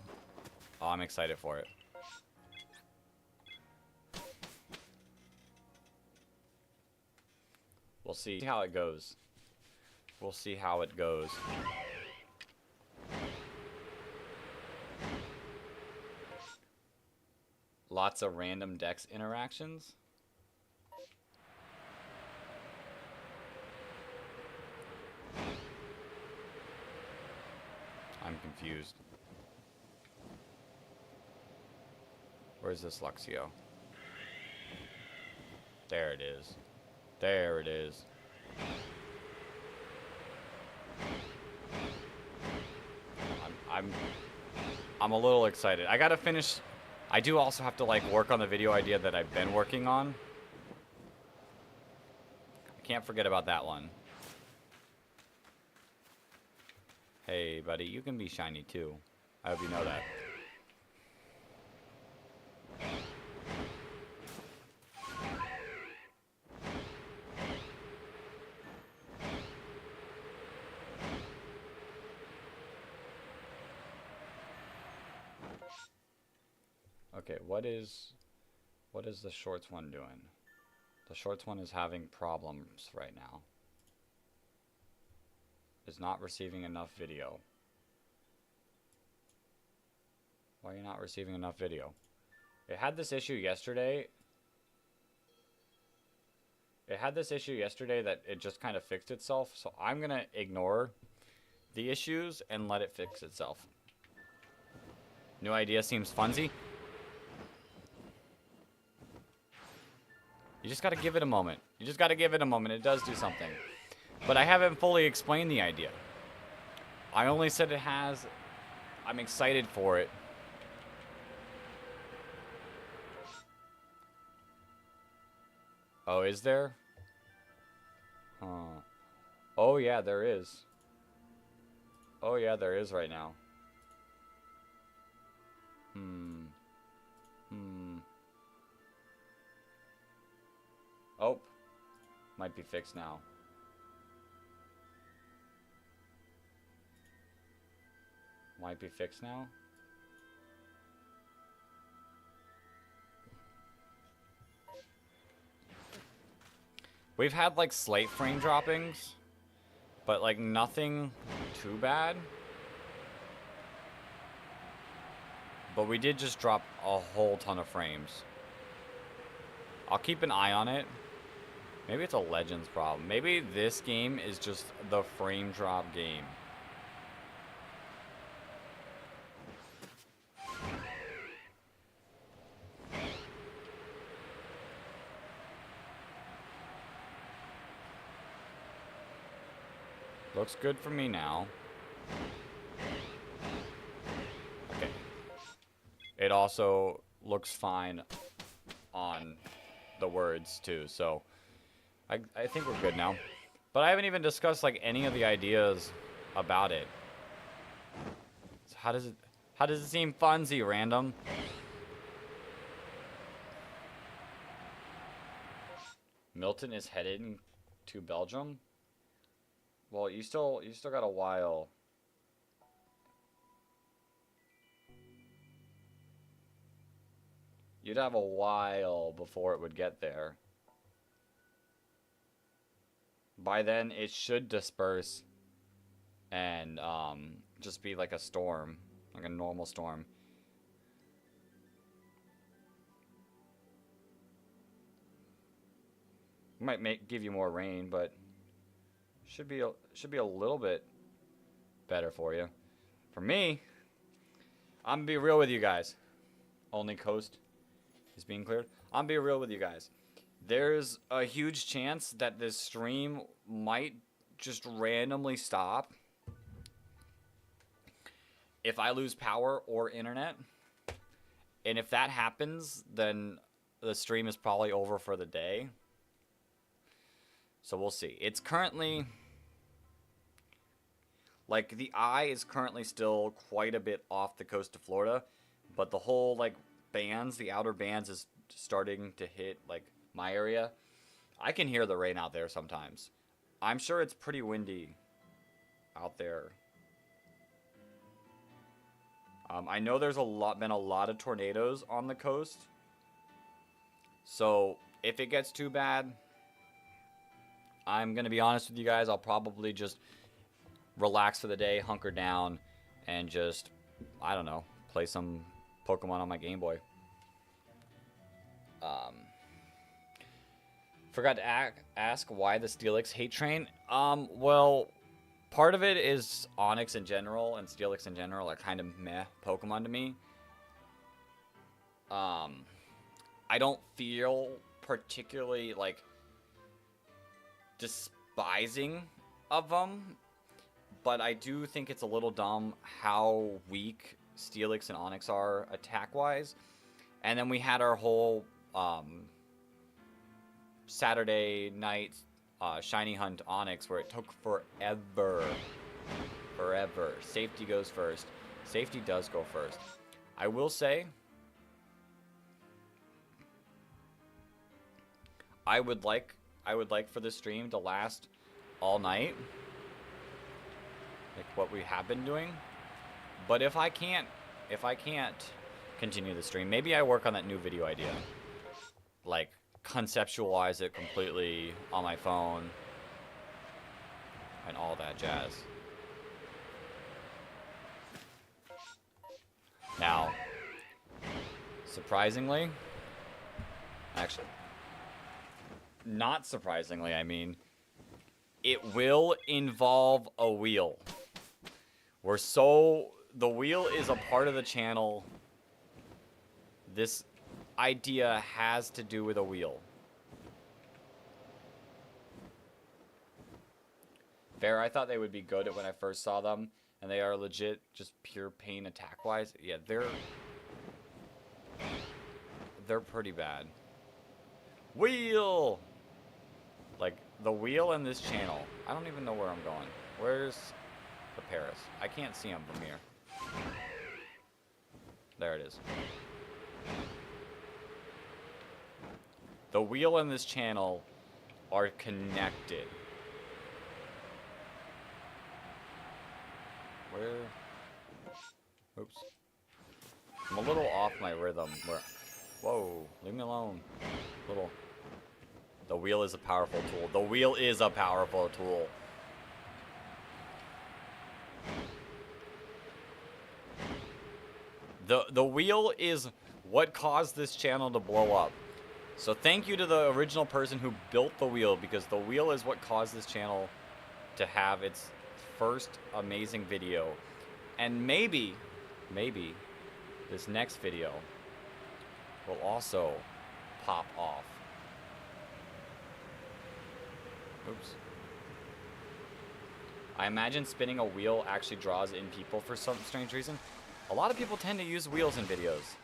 [SPEAKER 1] Oh, I'm excited for it. We'll see how it goes. We'll see how it goes. Lots of random dex interactions. I'm confused. Where's this Luxio? There it is. There it is. I'm a little excited. I gotta finish. I do also have to like work on the video idea that I've been working on. I can't forget about that one. Hey, buddy, you can be shiny too. I hope you know that. Okay, what is the shorts one doing? The shorts one is having problems right now. Is not receiving enough video. Why are you not receiving enough video? It had this issue yesterday. It had this issue yesterday that it just kind of fixed itself, so I'm gonna ignore the issues and let it fix itself. New idea seems funsy. You just gotta give it a moment. You just gotta give it a moment. It does do something. But I haven't fully explained the idea. I only said it has. I'm excited for it. Oh, is there? Huh. Oh, yeah, there is. Oh, yeah, there is right now. Oh. Might be fixed now. Might be fixed now. We've had like slight frame droppings, but like nothing too bad. But we did just drop a whole ton of frames. I'll keep an eye on it. Maybe it's a Legends problem. Maybe this game is just the frame drop game. Looks good for me now. Okay. It also looks fine on the words too, so I think we're good now. But I haven't even discussed like any of the ideas about it. So how does it seem funsy, random? Milton is headed to Belgium. Well, you still got a while. You'd have a while before it would get there. By then, it should disperse and just be like a storm, like a normal storm. Might give you more rain, but should be a little bit better for you. For me, I'm gonna be real with you guys. Only coast is being cleared. I'm gonna be real with you guys. There's a huge chance that this stream might just randomly stop if I lose power or internet. And if that happens, then the stream is probably over for the day. So we'll see. It's currently, like, the eye is currently still quite a bit off the coast of Florida, but the whole, like, bands, the outer bands is starting to hit, like, my area. I can hear the rain out there sometimes. I'm sure it's pretty windy out there. I know there's been a lot of tornadoes on the coast. So if it gets too bad, I'm going to be honest with you guys, I'll probably just relax for the day, hunker down, and just, I don't know, play some Pokemon on my Game Boy. Forgot to ask why the Steelix hate train. Well, part of it is Onix in general and Steelix in general are kind of meh Pokemon to me. I don't feel particularly, like, despising of them, but I do think it's a little dumb how weak Steelix and Onix are attack-wise. And then we had our whole Saturday night shiny hunt Onix where it took forever. Safety goes first. Safety does go first. I will say, I would like for this stream to last all night, like what we have been doing. But if I can't continue the stream, maybe I work on that new video idea, like conceptualize it completely on my phone and all that jazz. Now, surprisingly, actually, not surprisingly, I mean, it will involve a wheel. The wheel is a part of the channel. This idea has to do with a wheel. Fair, I thought they would be good when I first saw them, and they are legit just pure pain attack-wise. Yeah, they're pretty bad. Wheel! Like, the wheel in this channel. I don't even know where I'm going. Where's the Paris? I can't see him from here. There it is. The wheel and this channel are connected. Where? Oops. I'm a little off my rhythm. Whoa, leave me alone. The wheel is a powerful tool. The wheel is a powerful tool. The wheel is what caused this channel to blow up. So thank you to the original person who built the wheel, because the wheel is what caused this channel to have its first amazing video. And maybe this next video will also pop off. Oops. I imagine spinning a wheel actually draws in people for some strange reason. A lot of people tend to use wheels in videos.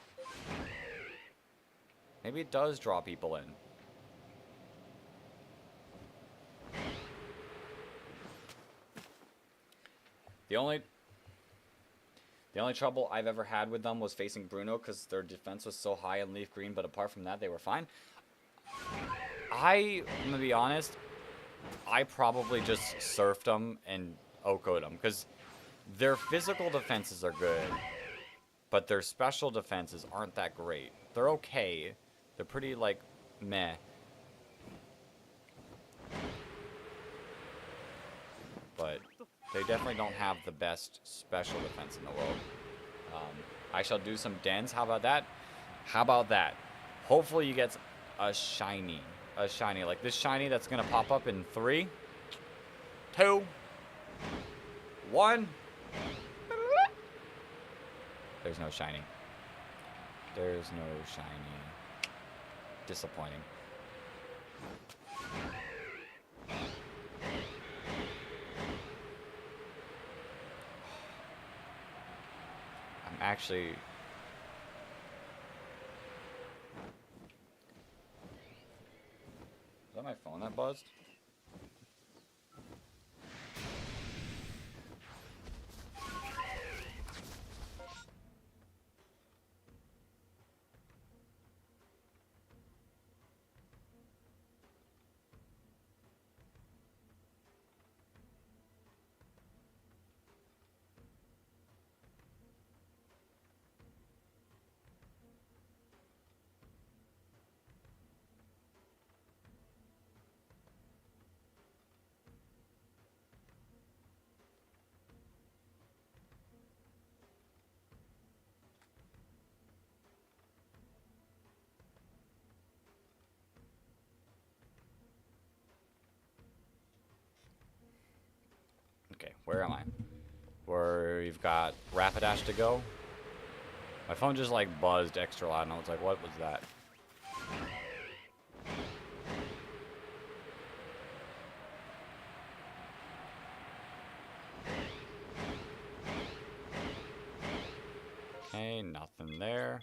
[SPEAKER 1] Maybe it does draw people in. The only trouble I've ever had with them was facing Bruno, because their defense was so high in Leaf Green, but apart from that, they were fine. I'm gonna be honest, I probably just surfed them and OHKO'd them, because their physical defenses are good, but their special defenses aren't that great. They're okay. They're pretty, like, meh. But they definitely don't have the best special defense in the world. I shall do some dens. How about that? How about that? Hopefully you get a shiny. A shiny. Like this shiny that's going to pop up in 3, 2, 1. There's no shiny. There's no shiny. Disappointing. I'm actually... Is that my phone that buzzed? Okay, where am I? Where you've got Rapidash to go. My phone just like buzzed extra loud and I was like, what was that? Okay, nothing there.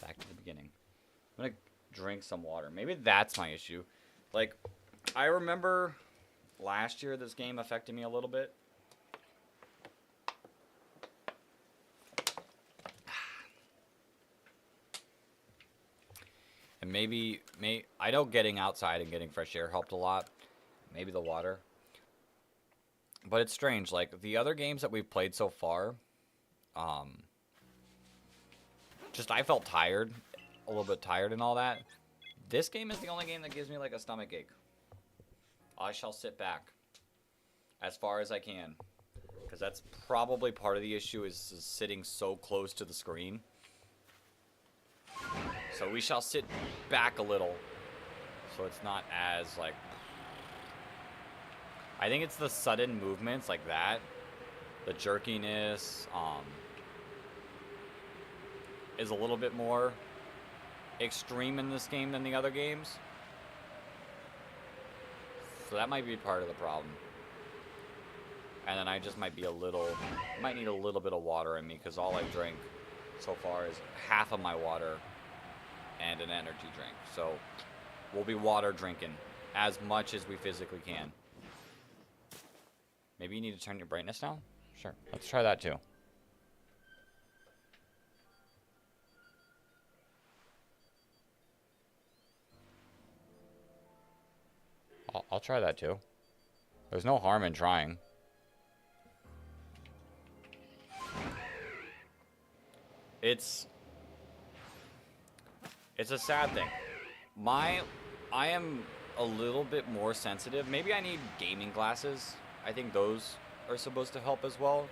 [SPEAKER 1] Back to the beginning. I'm gonna drink some water. Maybe that's my issue. Like, I remember last year this game affected me a little bit. And maybe I know getting outside and getting fresh air helped a lot. Maybe the water. But it's strange, like the other games that we've played so far, just I felt tired, a little bit tired and all that. This game is the only game that gives me like a stomach ache. I shall sit back as far as I can, because that's probably part of the issue, is sitting so close to the screen. So we shall sit back a little, so it's not as like... I think it's the sudden movements like that, the jerkiness, is a little bit more extreme in this game than the other games. So that might be part of the problem. And then I just might be might need a little bit of water in me, because all I drink so far is half of my water and an energy drink. So we'll be water drinking as much as we physically can. Maybe you need to turn your brightness down? Sure, let's try that too. I'll try that too. There's no harm in trying. It's a sad thing. I am a little bit more sensitive. Maybe I need gaming glasses. I think those are supposed to help as well.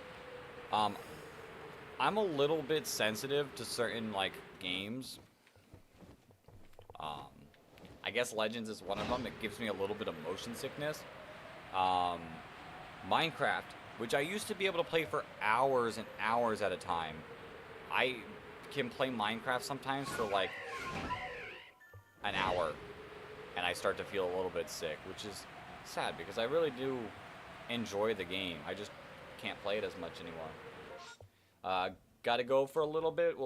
[SPEAKER 1] I'm a little bit sensitive to certain, like, games. I guess Legends is one of them. It gives me a little bit of motion sickness. Minecraft, which I used to be able to play for hours and hours at a time. I can play Minecraft sometimes for, like, an hour. And I start to feel a little bit sick, which is sad because I really do enjoy the game. I just can't play it as much anymore. Gotta go for a little bit,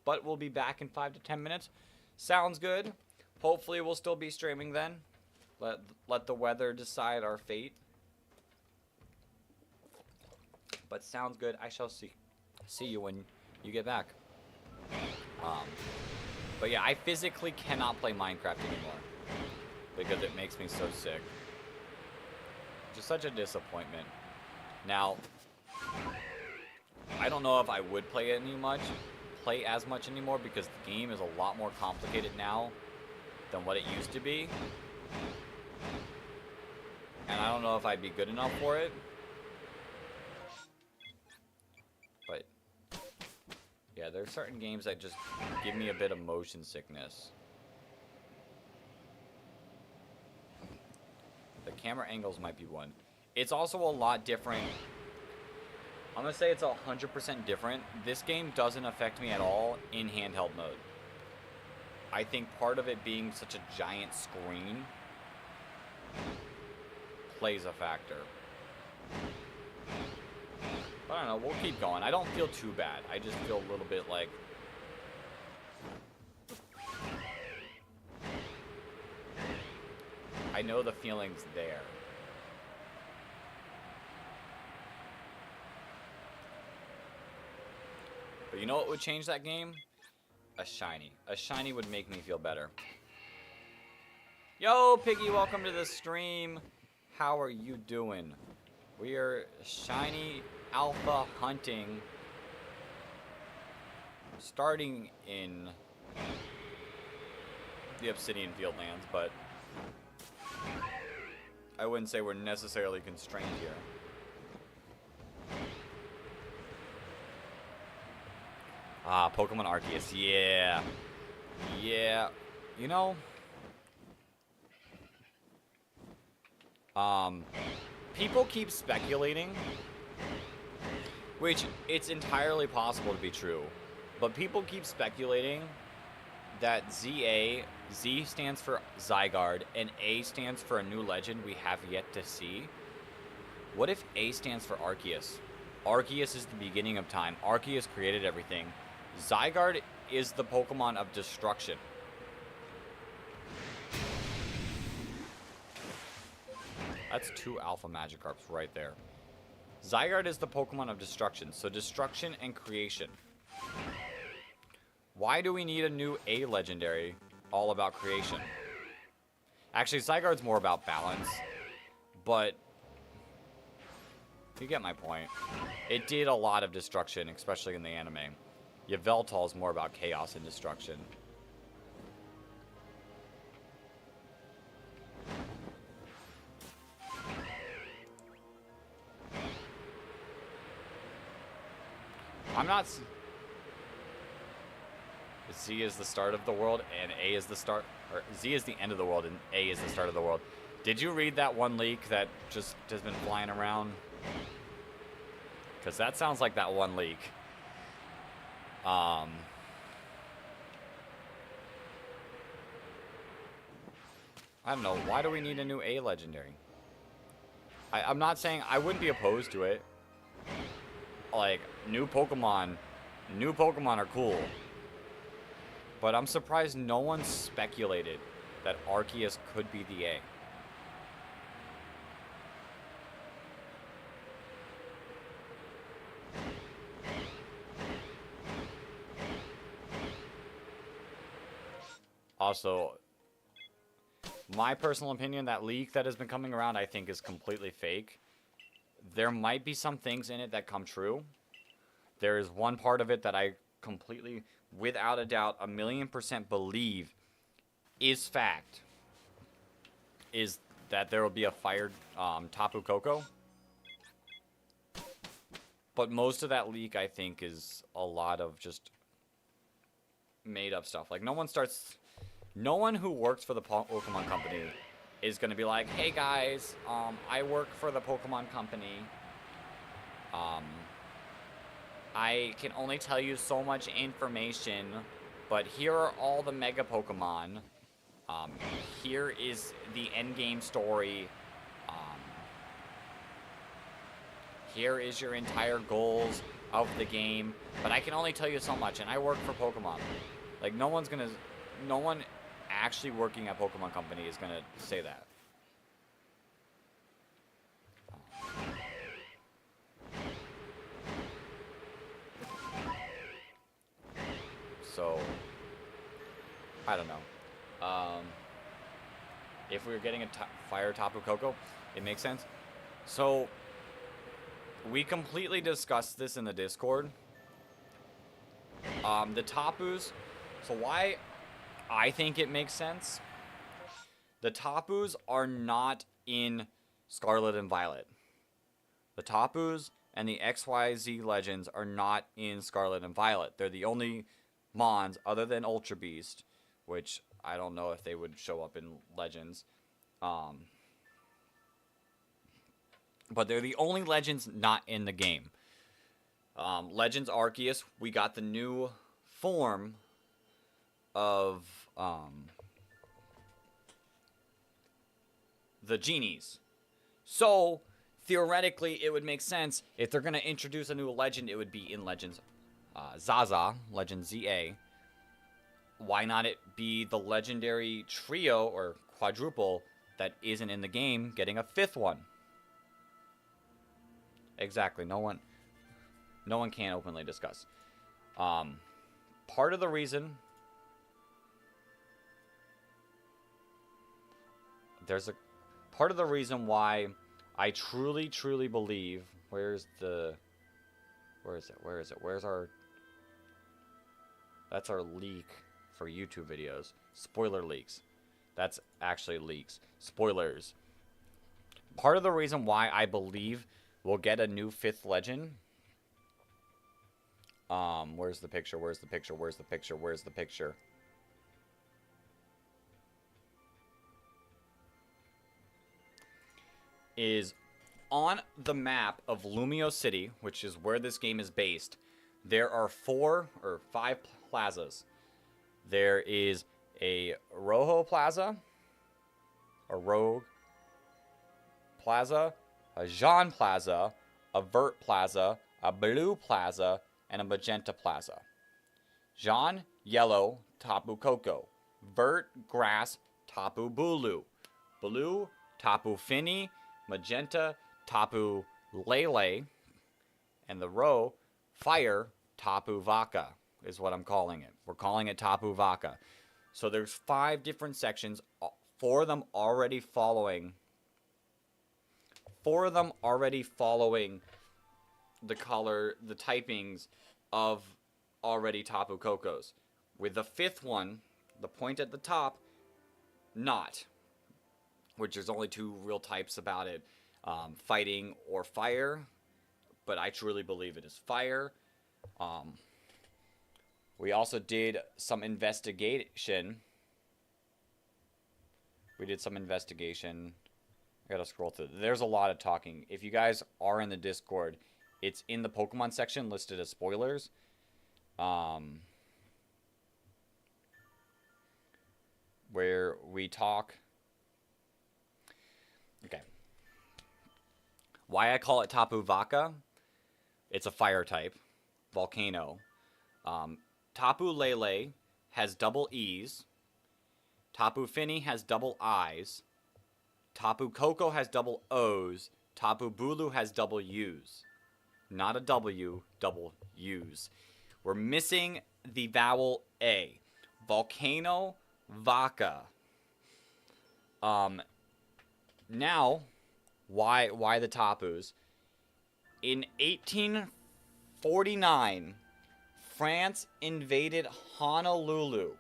[SPEAKER 1] but we'll be back in 5 to 10 minutes. Sounds good. Hopefully we'll still be streaming then. Let the weather decide our fate. But sounds good. I shall see you when you get back. But yeah, I physically cannot play Minecraft anymore because it makes me so sick. Just such a disappointment. Now, I don't know if I would play as much anymore because the game is a lot more complicated now than what it used to be. And I don't know if I'd be good enough for it. But yeah, there are certain games that just give me a bit of motion sickness. The camera angles might be one. It's also a lot different. I'm gonna say it's 100% different. This game doesn't affect me at all in handheld mode. I think part of it being such a giant screen plays a factor. But I don't know, we'll keep going. I don't feel too bad. I just feel a little bit like... I know the feeling's there. But you know what would change that game? A shiny. A shiny would make me feel better. Yo, Piggy, welcome to the stream. How are you doing? We are shiny alpha hunting. Starting in the Obsidian Fieldlands, but I wouldn't say we're necessarily constrained here. Ah, Pokemon Arceus. Yeah. Yeah. You know, people keep speculating, which it's entirely possible to be true, but people keep speculating that Z stands for Zygarde, and A stands for a new legend we have yet to see. What if A stands for Arceus? Arceus is the beginning of time. Arceus created everything. Zygarde is the Pokemon of destruction. That's 2 Alpha Magikarps right there. Zygarde is the Pokemon of destruction. So destruction and creation. Why do we need a new A legendary all about creation? Actually, Zygarde's more about balance. But you get my point. It did a lot of destruction, especially in the anime. Yveltal is more about chaos and destruction. I'm not... Z is the start of the world, and A is the start... Or Z is the end of the world, and A is the start of the world. Did you read that one leak that just has been flying around? Because that sounds like that one leak. I don't know. Why do we need a new A legendary? I'm not saying... I wouldn't be opposed to it. Like, new Pokemon are cool. But I'm surprised no one speculated that Arceus could be the A. Also, my personal opinion, that leak that has been coming around, I think is completely fake. There might be some things in it that come true. There is one part of it that I completely, without a doubt, 1,000,000% believe is fact. Is that there will be a fired Tapu Koko. But most of that leak, I think, is a lot of just made up stuff. Like, no one who works for the Pokemon company is going to be like, hey guys, I work for the Pokemon company. I can only tell you so much information, but here are all the Mega Pokemon. Here is the endgame story. Here is your entire goals of the game, but I can only tell you so much, and I work for Pokemon. Like, no one actually working at Pokemon Company is gonna say that. So, I don't know. If we were getting a Fire Tapu Koko, it makes sense. So, we completely discussed this in the Discord. The Tapus, so why I think it makes sense. The Tapus are not in Scarlet and Violet. The Tapus and the XYZ Legends are not in Scarlet and Violet. They're the only Mons other than Ultra Beast, which I don't know if they would show up in Legends. But they're the only Legends not in the game. Legends Arceus, we got the new form of the genies. So, theoretically, it would make sense if they're going to introduce a new legend, it would be in Legends Zaza, Legend ZA. Why not it be the legendary trio or quadruple that isn't in the game getting a fifth one? Exactly. No one can openly discuss. Part of the reason why I truly believe, where's our, that's our leak for YouTube videos. Spoiler leaks. That's actually leaks. Spoilers. Part of the reason why I believe we'll get a new fifth legend. Where's the picture? Is on the map of Lumio City, which is where this game is based, there are 4 or 5 plazas. There is a Rojo Plaza, a Rogue Plaza, a Jean Plaza, a Vert Plaza, a Blue Plaza, and a Magenta Plaza. Jean, Yellow, Tapu Koko. Vert, Grass, Tapu Bulu. Blue, Tapu Fini. Magenta, Tapu Lele. And the row, Fire, Tapu Vaca is what I'm calling it. We're calling it Tapu Vaca. So there's 5 different sections, 4 of them already following the color, the typings of already Tapu Kokos. With the 5th one, the point at the top, not. Which there's only 2 real types about it. Fighting or fire. But I truly believe it is fire. We also did some investigation. I gotta scroll through. There's a lot of talking. If you guys are in the Discord, it's in the Pokemon section listed as spoilers. Where we talk. Okay. Why I call it Tapu Vaca? It's a fire type. Volcano. Tapu Lele has double E's. Tapu Fini has double I's. Tapu Koko has double O's. Tapu Bulu has double U's. Not a W, double U's. We're missing the vowel A. Volcano, Vaca. Now, why the Tapus? In 1849, France invaded Honolulu.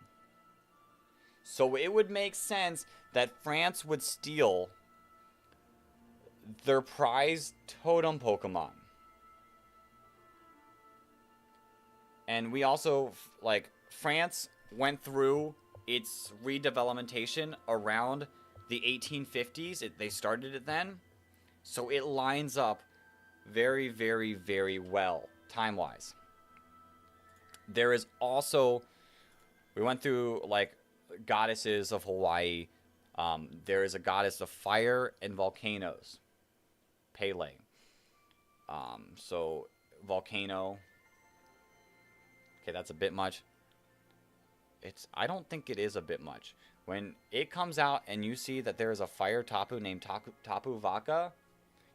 [SPEAKER 1] So it would make sense that France would steal their prized totem Pokemon. And we also, like, France went through its redevelopmentation around the 1850s. They started it then. So it lines up very, very, very well, time-wise. There is also, we went through, like, goddesses of Hawaii. There is a goddess of fire and volcanoes. Pele. So, volcano. Okay, that's a bit much. I don't think it is a bit much. When it comes out and you see that there is a fire tapu named Tapu Vaka,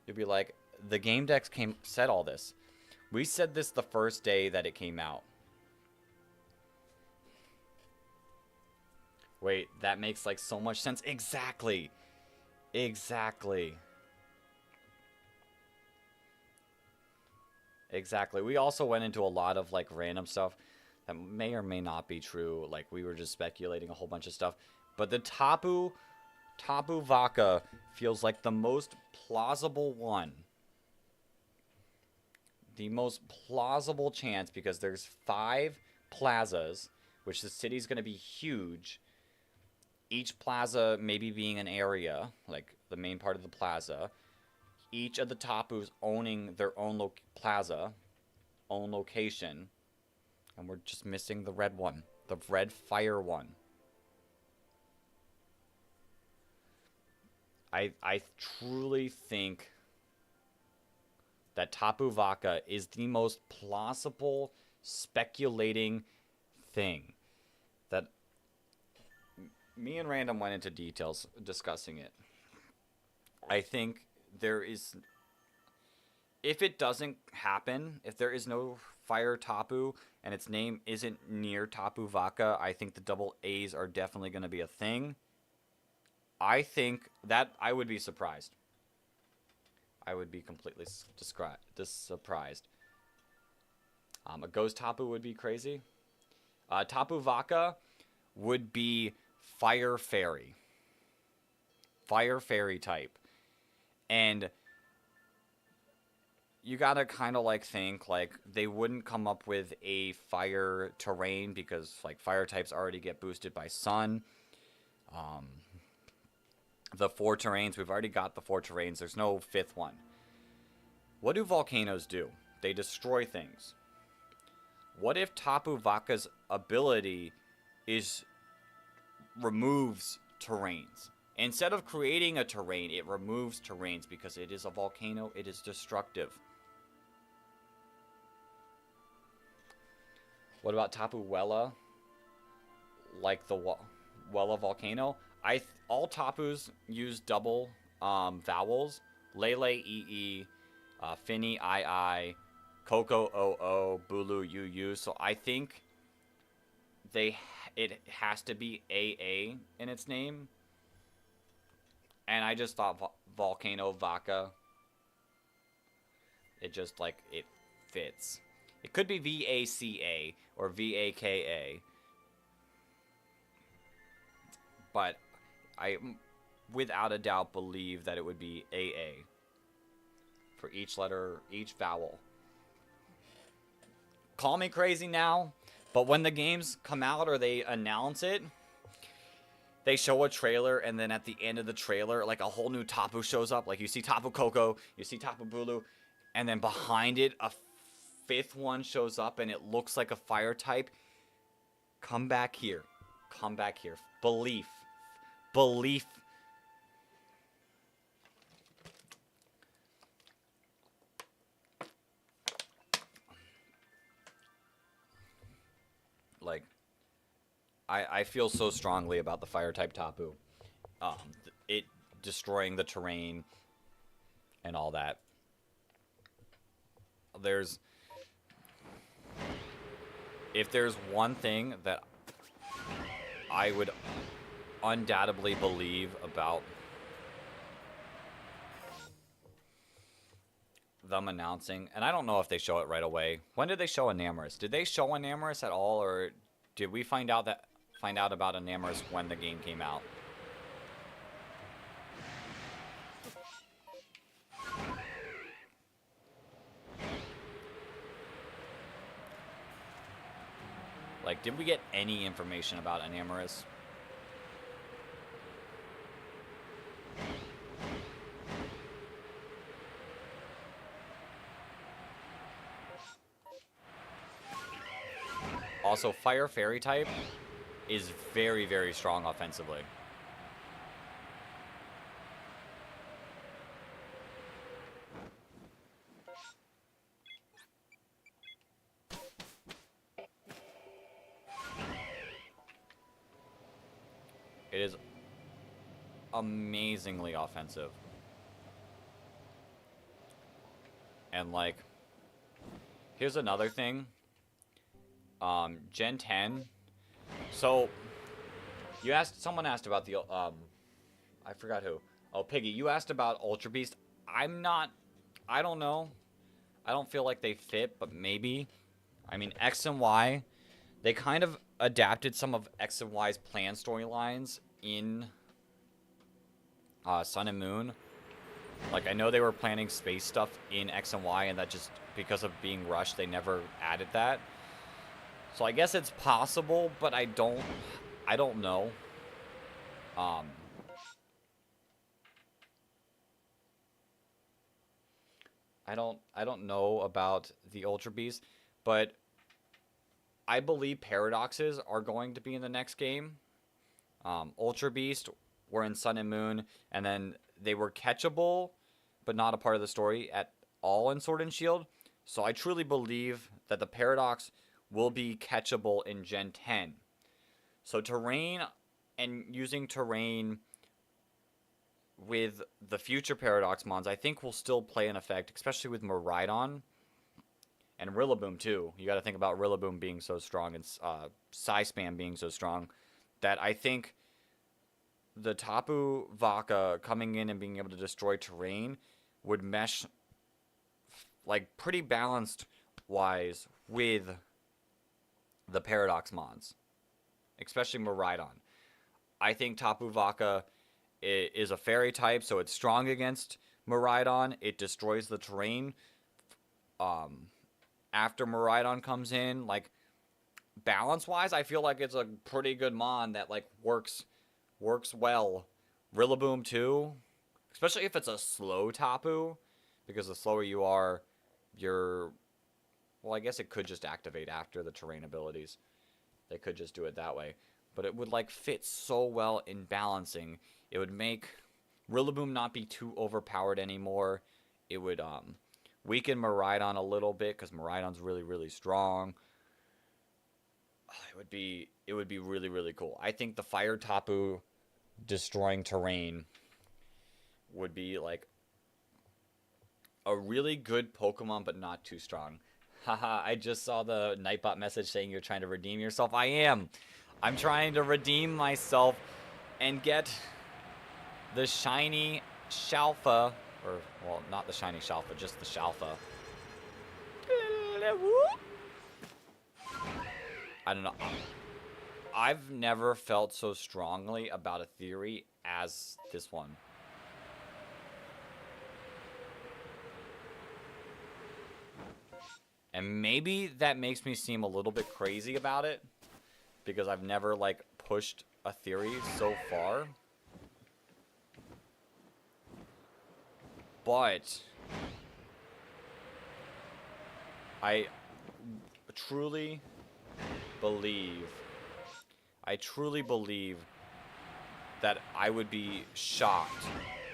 [SPEAKER 1] you'll be like, the game decks said all this. We said this the first day that it came out. Wait, that makes like so much sense. Exactly. Exactly. Exactly. We also went into a lot of like random stuff that may or may not be true. Like we were just speculating a whole bunch of stuff. But the Tapu Vaka feels like the most plausible one. The most plausible chance, because there's 5 plazas, which the city's going to be huge. Each plaza maybe being an area, like the main part of the plaza. Each of the Tapus owning their own plaza, own location. And we're just missing the red one. The red fire one. I truly think that Tapu Vaka is the most plausible speculating thing. That me and Random went into details discussing it. I think there is, if it doesn't happen, if there is no fire Tapu and its name isn't near Tapu Vaka, I think the double A's are definitely going to be a thing. I think that I would be surprised. I would be completely surprised. A ghost Tapu would be crazy. Tapu Vaka would be Fire Fairy. Fire Fairy type. And you gotta kind of like think like they wouldn't come up with a fire terrain because like fire types already get boosted by sun. The 4 terrains, we've already got the 4 terrains. There's no 5th one. What do volcanoes do? They destroy things. What if Tapu Vaka's ability removes terrains? Instead of creating a terrain, it removes terrains because it is a volcano. It is destructive. What about Tapu Wela? Like the Wela volcano? All Tapus use double vowels. Lele, EE, Finny, II, Coco, OO, Bulu, UU. So I think it has to be AA in its name. And I just thought Volcano Vaka. It just like it fits. It could be VACA or VAKA. But I, without a doubt, believe that it would be AA for each letter, each vowel. Call me crazy now, but when the games come out or they announce it, they show a trailer, and then at the end of the trailer, like a whole new Tapu shows up. Like you see Tapu Koko, you see Tapu Bulu, and then behind it, a 5th one shows up, and it looks like a fire type. Come back here. Come back here. Belief. Belief. Like, I feel so strongly about the fire type Tapu. It destroying the terrain and all that. If there's one thing that I would undoubtedly believe about them announcing, and I don't know if they show it right away. When did they show Enamorus? Did they show Enamorus at all, or did we find out about Enamorus when the game came out? Like, did we get any information about Enamorus? Also, Fire Fairy type is very, very strong offensively. It is amazingly offensive. And, like, here's another thing. Gen 10. So, someone asked about the, I forgot who. Oh, Piggy, you asked about Ultra Beast. I don't know. I don't feel like they fit, but maybe. I mean, X and Y, they kind of adapted some of X and Y's planned storylines in Sun and Moon. Like, I know they were planning space stuff in X and Y, and that just, because of being rushed, they never added that. So I guess it's possible, but I don't know. I don't know about the Ultra Beast, but I believe paradoxes are going to be in the next game. Ultra Beast were in Sun and Moon, and then they were catchable, but not a part of the story at all in Sword and Shield. So I truly believe that the paradox will be catchable in Gen 10. So terrain and using terrain with the future Paradox mons, I think will still play an effect, especially with Miraidon and Rillaboom too. You got to think about Rillaboom being so strong and Psyspam being so strong that I think the Tapu Vaka coming in and being able to destroy terrain would mesh like pretty balanced wise with the Paradox mons, especially Miraidon. I think Tapu Vaka is a fairy type, so it's strong against Miraidon. It destroys the terrain. After Miraidon comes in, like, balance-wise, I feel like it's a pretty good mon that, like, works well. Rillaboom, too. Especially if it's a slow Tapu. Because the slower you are, you're... Well, I guess it could just activate after the terrain abilities. They could just do it that way. But it would, like, fit so well in balancing. It would make Rillaboom not be too overpowered anymore. It would weaken Miraidon a little bit because Miraidon's really, really strong. It would be really, really cool. I think the Fire Tapu destroying terrain would be like a really good Pokemon, but not too strong. Haha, I just saw the Nightbot message saying you're trying to redeem yourself. I am. I'm trying to redeem myself and get the shiny Shalfa, or, well, not the shiny Shalfa, just the Shalfa. I don't know. I've never felt so strongly about a theory as this one. And maybe that makes me seem a little bit crazy about it, because I've never, like, pushed a theory so far. But I truly believe that I would be shocked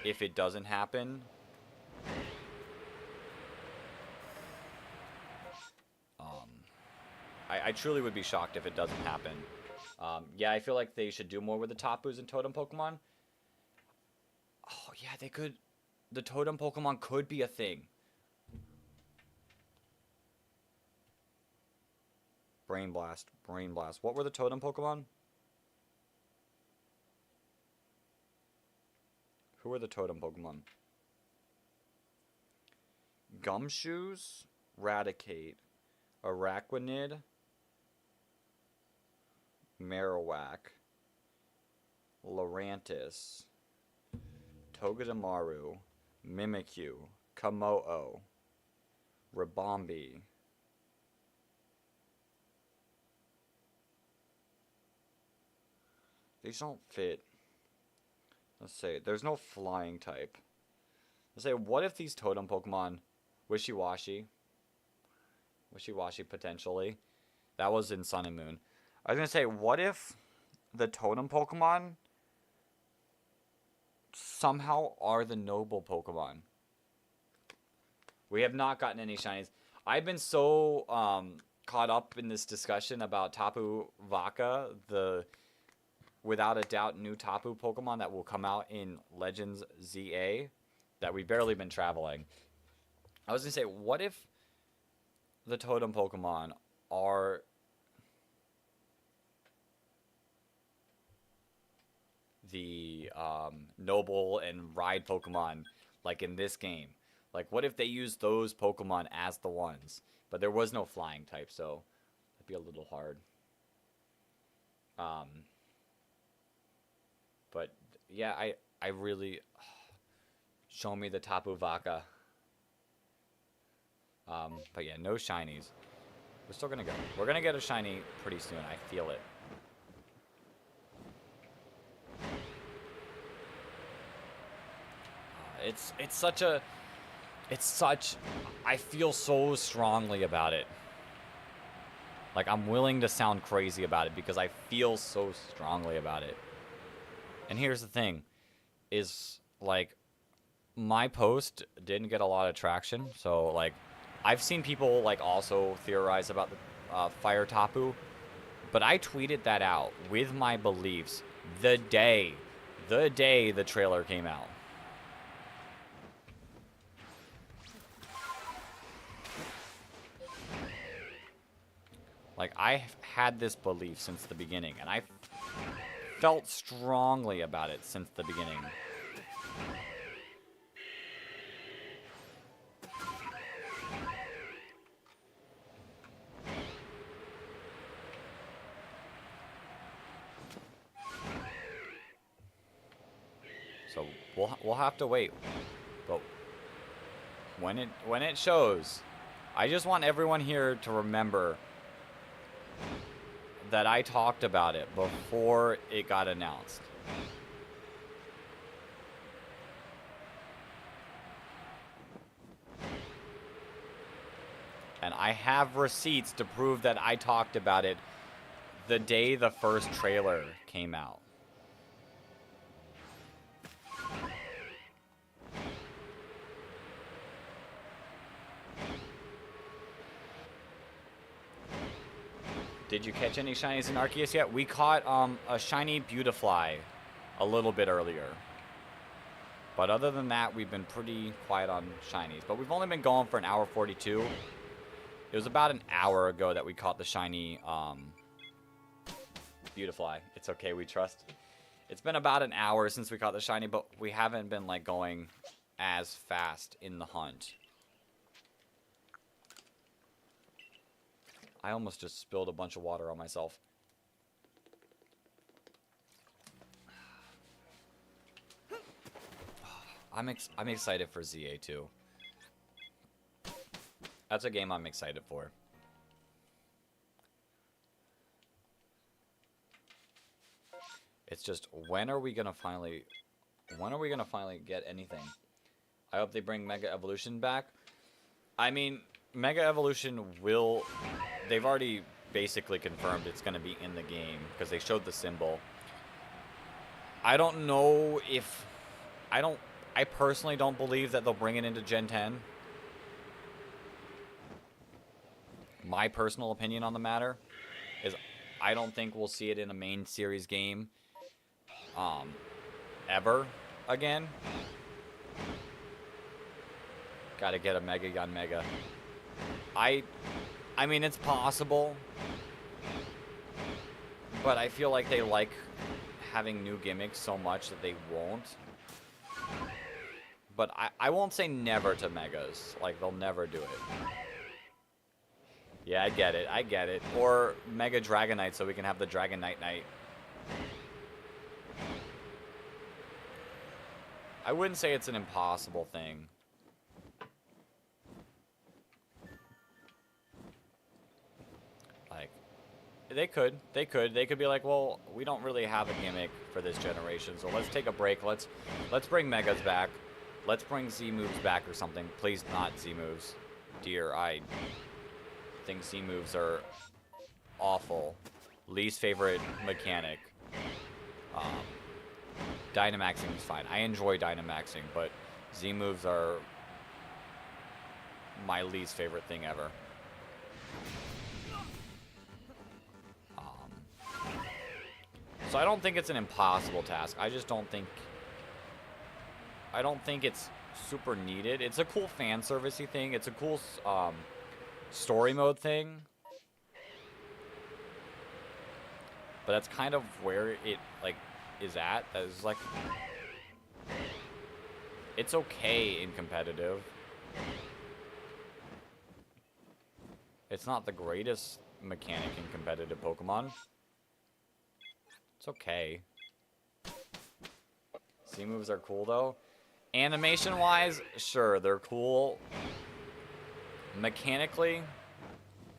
[SPEAKER 1] if it doesn't happen. I truly would be shocked if it doesn't happen. Yeah, I feel like they should do more with the Tapus and Totem Pokemon. Oh, yeah, they could. The Totem Pokemon could be a thing. Brain Blast. Brain Blast. What were the Totem Pokemon? Who were the Totem Pokemon? Gumshoes? Raticate. Araquanid. Marowak. Lurantis. Togedemaru. Mimikyu. Kamoo. Ribombee. These don't fit. Let's say there's no flying type. Let's say, what if these totem Pokemon, Wishy-Washy potentially, that was in Sun and Moon. I was gonna say, what if the totem Pokemon somehow are the noble Pokemon? We have not gotten any shinies. I've been so caught up in this discussion about Tapu Vaka, the without a doubt new Tapu Pokemon that will come out in Legends ZA, that we've barely been traveling. I was gonna say, what if the totem Pokemon are the noble and ride Pokemon, like in this game? Like, what if they use those Pokemon as the ones? But there was no flying type, so that'd be a little hard. But yeah, I really show me the Tapu Vaka. But yeah, no shinies. We're still gonna go. We're gonna get a shiny pretty soon. I feel it. It's such. I feel so strongly about it. Like, I'm willing to sound crazy about it because I feel so strongly about it. And here's the thing, is like, my post didn't get a lot of traction, so like, I've seen people like also theorize about the Fire Tapu, but I tweeted that out with my beliefs the day the trailer came out. Like, I've had this belief since the beginning, and I felt strongly about it since the beginning. So we'll have to wait. But when it shows, I just want everyone here to remember that I talked about it before it got announced. And I have receipts to prove that I talked about it the day the first trailer came out. Did you catch any shinies in Arceus yet? We caught a shiny Beautifly a little bit earlier. But other than that, we've been pretty quiet on shinies. But we've only been going for an hour 42. It was about an hour ago that we caught the shiny Beautifly. It's okay, we trust. It's been about an hour since we caught the shiny, but we haven't been like going as fast in the hunt. I almost just spilled a bunch of water on myself. I'm excited for ZA too. That's a game I'm excited for. It's just, when are we gonna finally get anything? I hope they bring Mega Evolution back. I mean, Mega Evolution will... They've already basically confirmed it's going to be in the game because they showed the symbol. I don't know if... I personally don't believe that they'll bring it into Gen 10. My personal opinion on the matter is I don't think we'll see it in a main series game ever again. Gotta get a Mega Gun Mega. I mean, it's possible, but I feel like they like having new gimmicks so much that they won't. But I won't say never to Megas. Like, they'll never do it. Yeah, I get it. Or Mega Dragonite so we can have the Dragonite Night. I wouldn't say it's an impossible thing. They could be like, well, we don't really have a gimmick for this generation, so let's take a break. Let's bring Megas back. Let's bring Z moves back or something. Please not Z moves. Dear, I think Z moves are awful. Least favorite mechanic. Dynamaxing is fine. I enjoy Dynamaxing, but Z moves are my least favorite thing ever. So I don't think it's an impossible task. I just don't think... I don't think it's super needed. It's a cool fan servicey thing. It's a cool story mode thing. But that's kind of where it, like, is at. It's like... It's okay in competitive. It's not the greatest mechanic in competitive Pokemon. It's okay. Z moves are cool though. Animation wise, sure, they're cool. Mechanically,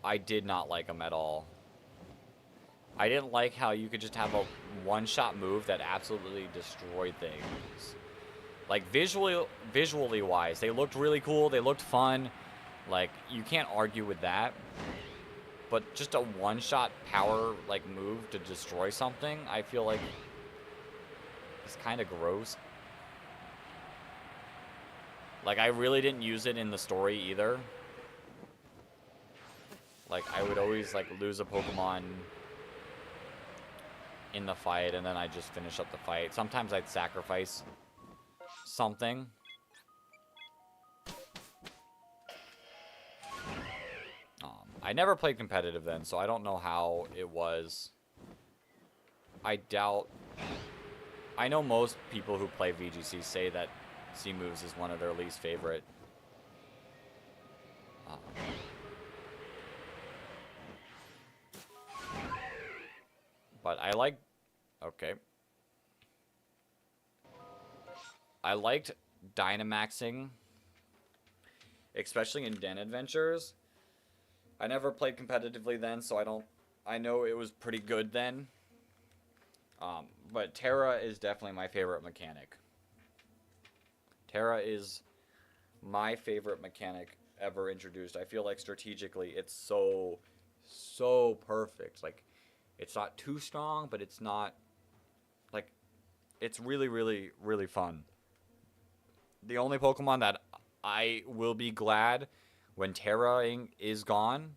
[SPEAKER 1] I did not like them at all. I didn't like how you could just have a one-shot move that absolutely destroyed things. Like visually wise, they looked really cool, they looked fun. Like, you can't argue with that. But just a one-shot power, like, move to destroy something, I feel like it's kind of gross. Like, I really didn't use it in the story either. Like, I would always, like, lose a Pokemon in the fight, and then I'd just finish up the fight. Sometimes I'd sacrifice something. I never played competitive then, so I don't know how it was. I doubt... I know most people who play VGC say that Z moves is one of their least favorite. But I like... Okay. I liked Dynamaxing, especially in Den Adventures. I never played competitively then, so I know it was pretty good then. But Terra is definitely my favorite mechanic. Terra is my favorite mechanic ever introduced. I feel like strategically it's so perfect. Like, it's not too strong, but it's not, like, it's really, really, really fun. The only Pokemon that I will be glad when Terra is gone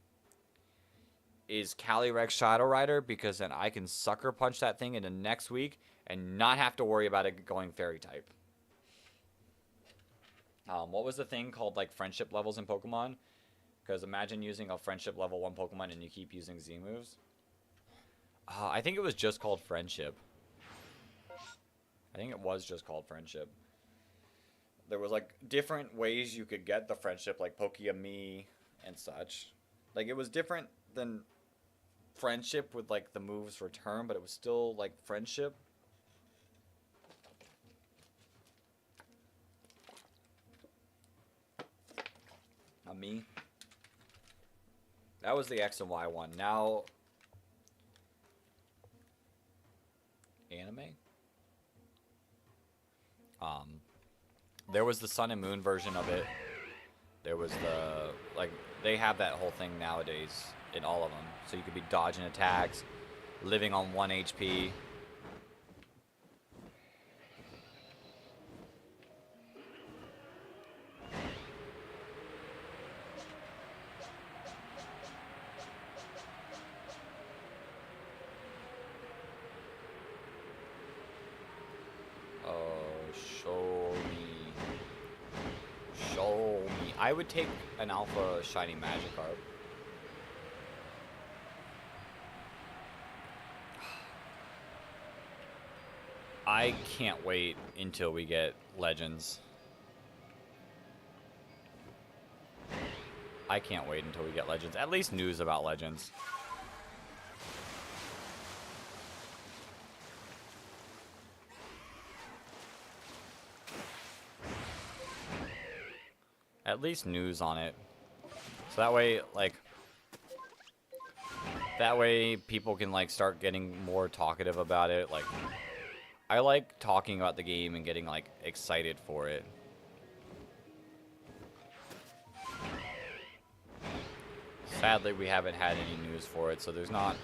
[SPEAKER 1] is Calyrex Shadow Rider, because then I can Sucker Punch that thing into next week and not have to worry about it going Fairy type. What was the thing called, like, friendship levels in Pokemon? Because imagine using a friendship level 1 Pokemon and you keep using Z moves. I think it was just called friendship. I think it was just called friendship. There was, like, different ways you could get the friendship, like Poke-a-Me and such. Like, it was different than friendship with, like, the moves return, but it was still, like, friendship. Me. That was the X and Y one. Now, anime? There was the Sun and Moon version of it. There was the, like, they have that whole thing nowadays in all of them. So you could be dodging attacks, living on 1 HP. I would take an Alpha Shiny Magikarp. I can't wait until we get Legends. I can't wait until we get Legends. At least news about Legends. At least news on it. So that way, like, That way people can like start getting more talkative about it. Like, I like talking about the game and getting like excited for it. Sadly, we haven't had any news for it, so there's not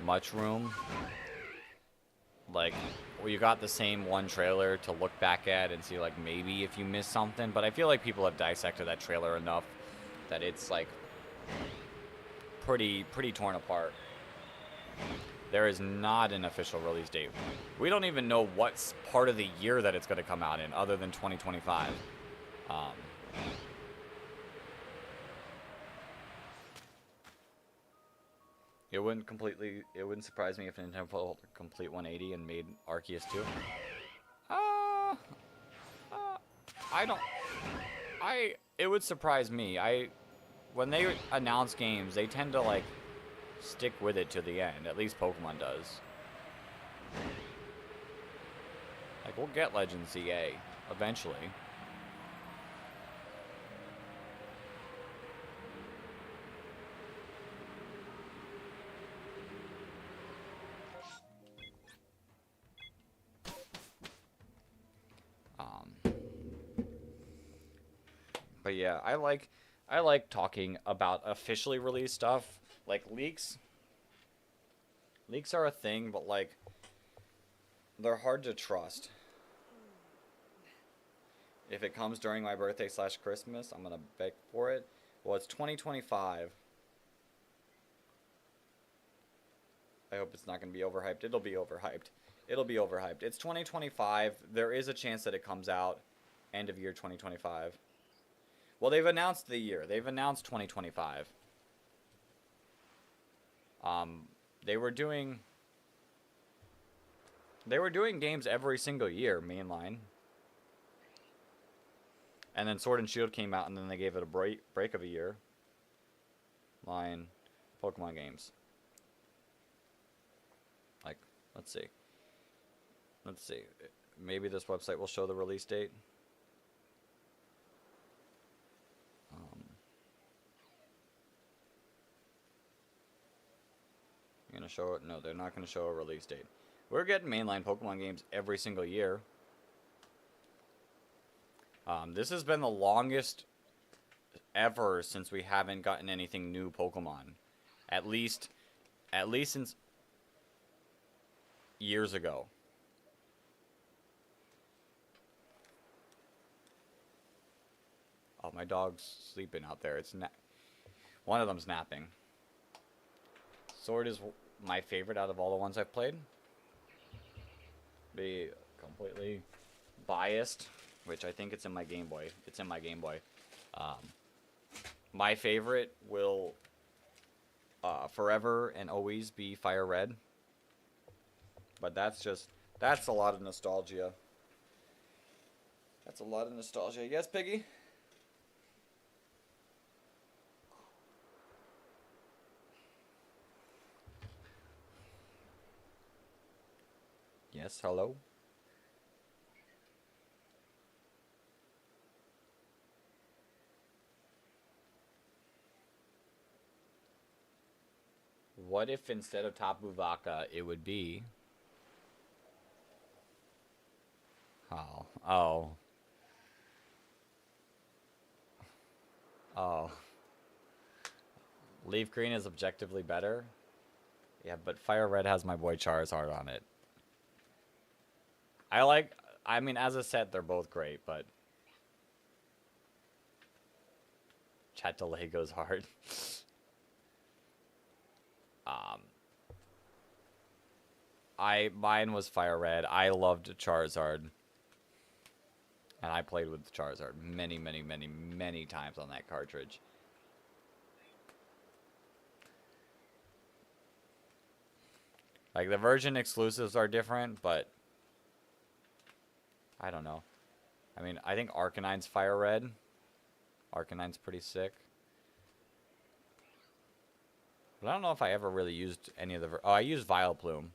[SPEAKER 1] much room. Like, well, you got the same one trailer to look back at and see, like, maybe if you missed something. But I feel like people have dissected that trailer enough that it's, like, pretty torn apart. There is not an official release date. We don't even know what part of the year that it's going to come out in, other than 2025. It wouldn't surprise me if Nintendo pulled a complete 180 and made Arceus 2. It would surprise me. When they announce games, they tend to, like, stick with it to the end. At least Pokemon does. Like, we'll get Legends CA eventually. But yeah, I like talking about officially released stuff. Like, leaks. Leaks are a thing, but, like, they're hard to trust. If it comes during my birthday / Christmas, I'm gonna beg for it. Well, it's 2025. I hope it's not gonna be overhyped. It'll be overhyped. It'll be overhyped. It's 2025. There is a chance that it comes out end of year 2025. Well, they've announced the year. They've announced 2025. They were doing games every single year, mainline. And then Sword and Shield came out, and then they gave it a break of a year. Line, Pokemon games. Like, let's see. Maybe this website will show the release date. Gonna show it? No, they're not gonna show a release date. We're getting mainline Pokemon games every single year. This has been the longest ever since we haven't gotten anything new Pokemon. At least since years ago. Oh, my dog's sleeping out there. One of them's napping. Sword is my favorite out of all the ones I've played. Be completely biased, which I think it's in my Game Boy. It's in my Game Boy. My favorite will forever and always be Fire Red. But that's a lot of nostalgia. That's a lot of nostalgia. Yes, Piggy? Yes, hello? What if instead of Tapu Vaka, it would be... Oh. Leaf Green is objectively better. Yeah, but Fire Red has my boy Charizard on it. I mean, as a set, they're both great, but... Chat delay goes hard. Mine was Fire Red. I loved Charizard. And I played with Charizard many times on that cartridge. Like, the version exclusives are different, but... I don't know. I mean, I think Arcanine's Fire Red. Arcanine's pretty sick. But I don't know if I ever really used any of the... I used Vileplume.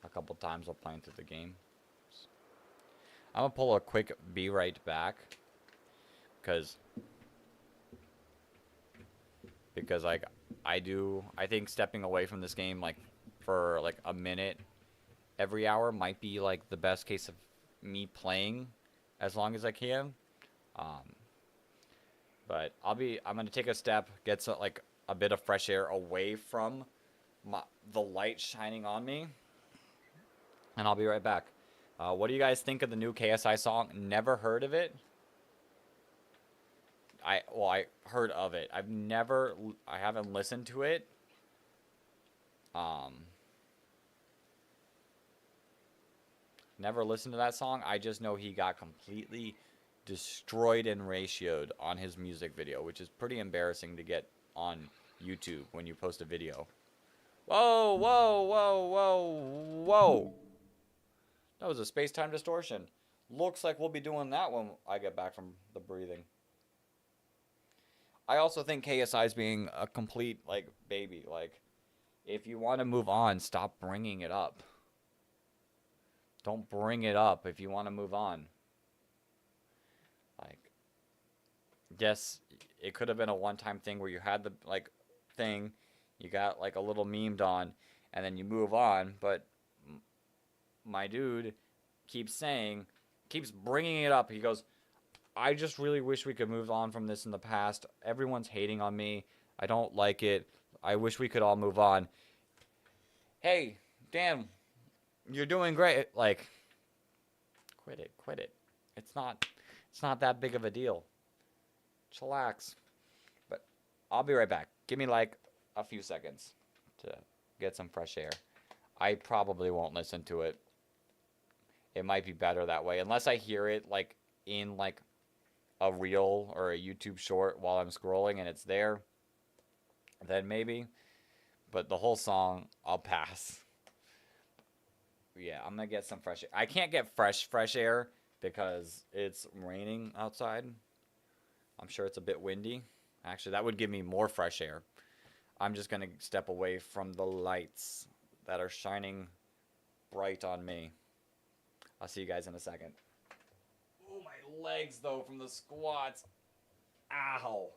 [SPEAKER 1] A couple times while playing through the game. I'm gonna pull a quick be right back. Because like, I think stepping away from this game like for like a minute every hour might be like the best case of me playing as long as I can. Um, but I'm gonna take a step, get some, like a bit of fresh air away from the light shining on me, and I'll be right back. What do you guys think of the new KSI song? Never heard of it. I heard of it. I haven't listened to it. Um, Never listened to that song. I just know he got completely destroyed and ratioed on his music video, which is pretty embarrassing to get on YouTube when you post a video. Whoa, whoa, whoa, whoa, whoa. That was a space-time distortion. Looks like we'll be doing that when I get back from the breathing. I also think KSI is being a complete, like, baby. Like, if you want to move on, stop bringing it up. Don't bring it up if you want to move on. Like, yes, it could have been a one-time thing where you had the, like, thing, you got, like, a little memed on, and then you move on, but my dude keeps bringing it up. He goes, I just really wish we could move on from this in the past. Everyone's hating on me. I don't like it. I wish we could all move on. Hey, Dan, you're doing great. Like, quit it. It's not that big of a deal. Chillax. But I'll be right back. Give me like a few seconds to get some fresh air. I probably won't listen to it. It might be better that way. Unless I hear it like in like a reel or a YouTube short while I'm scrolling and it's there, then maybe. But the whole song, I'll pass. Yeah, I'm gonna get some fresh air. I can't get fresh air because it's raining outside. I'm sure it's a bit windy. Actually, that would give me more fresh air. I'm just gonna step away from the lights that are shining bright on me. I'll see you guys in a second. Oh, my legs, though, from the squats. Ow.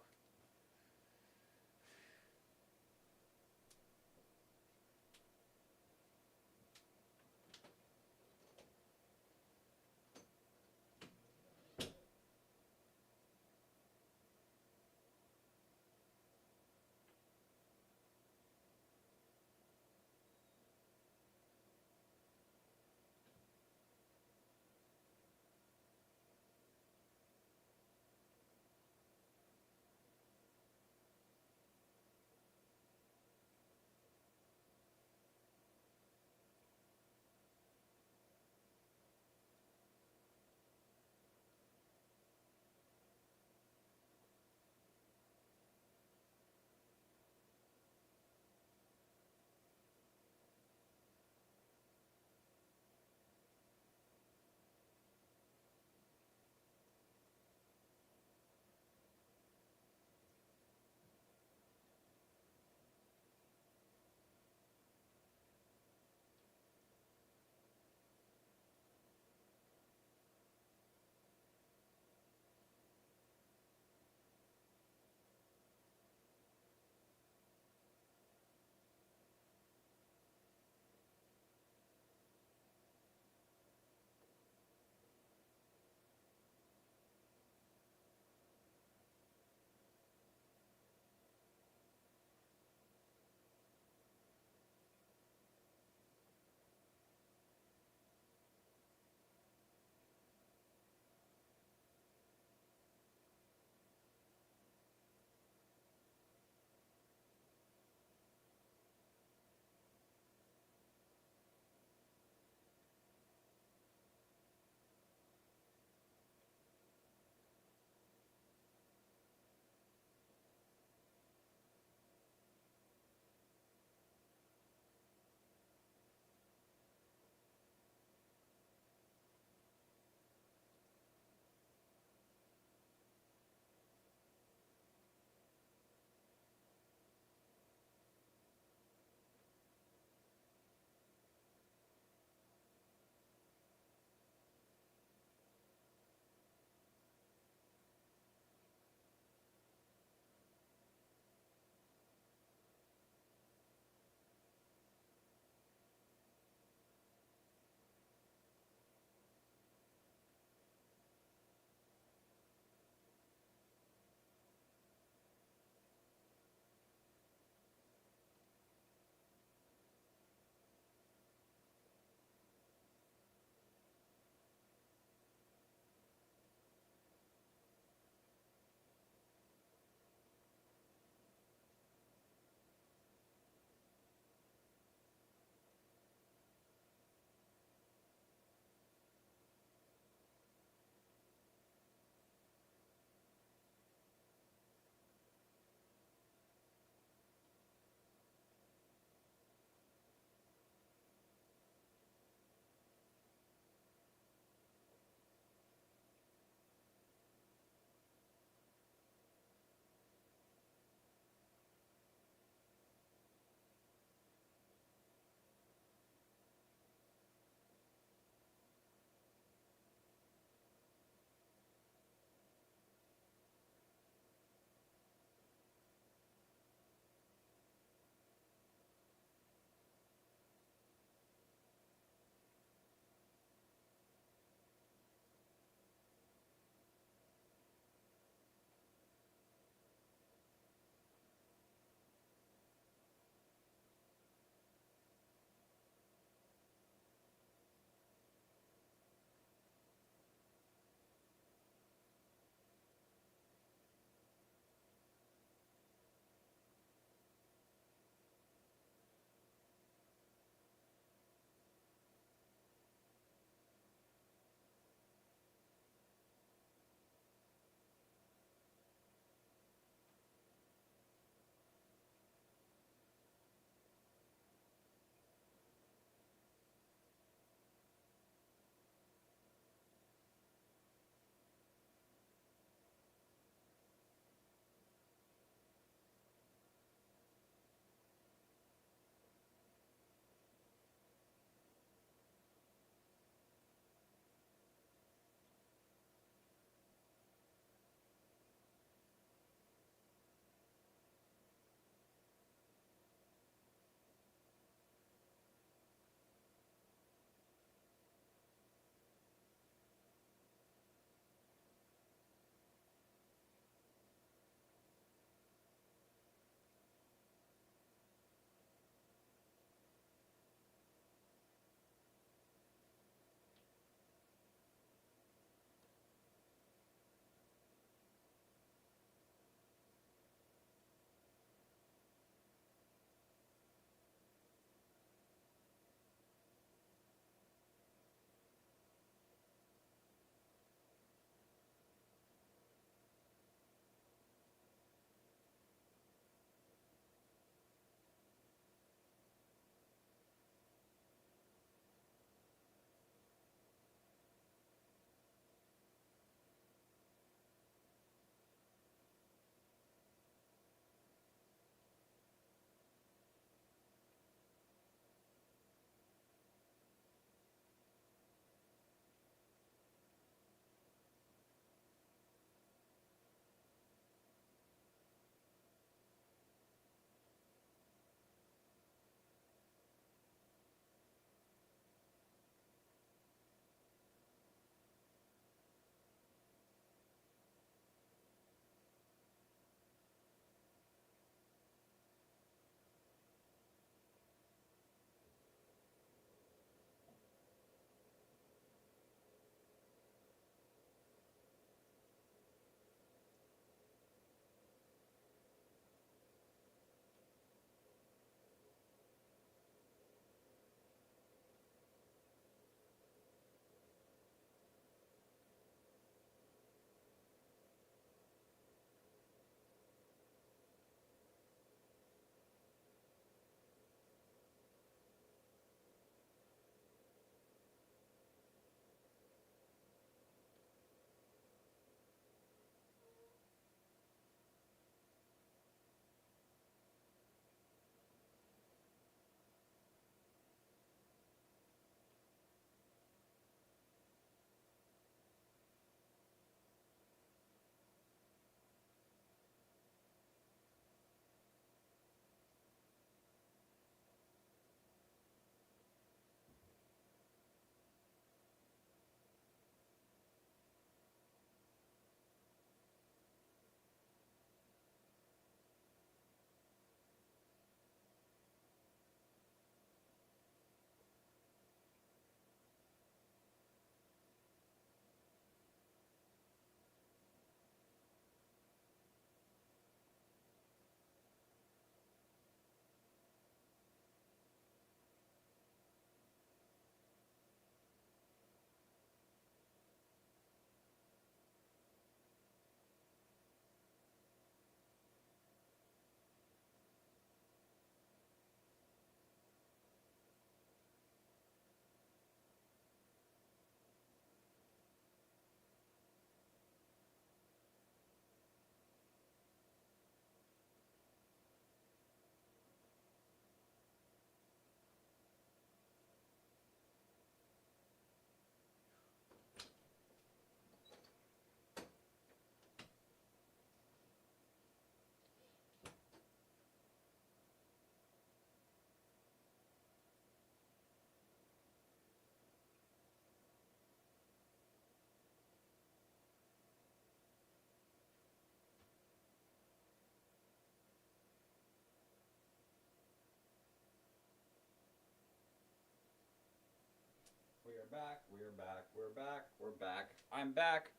[SPEAKER 1] We're back. We're back. We're back. We're back. I'm back.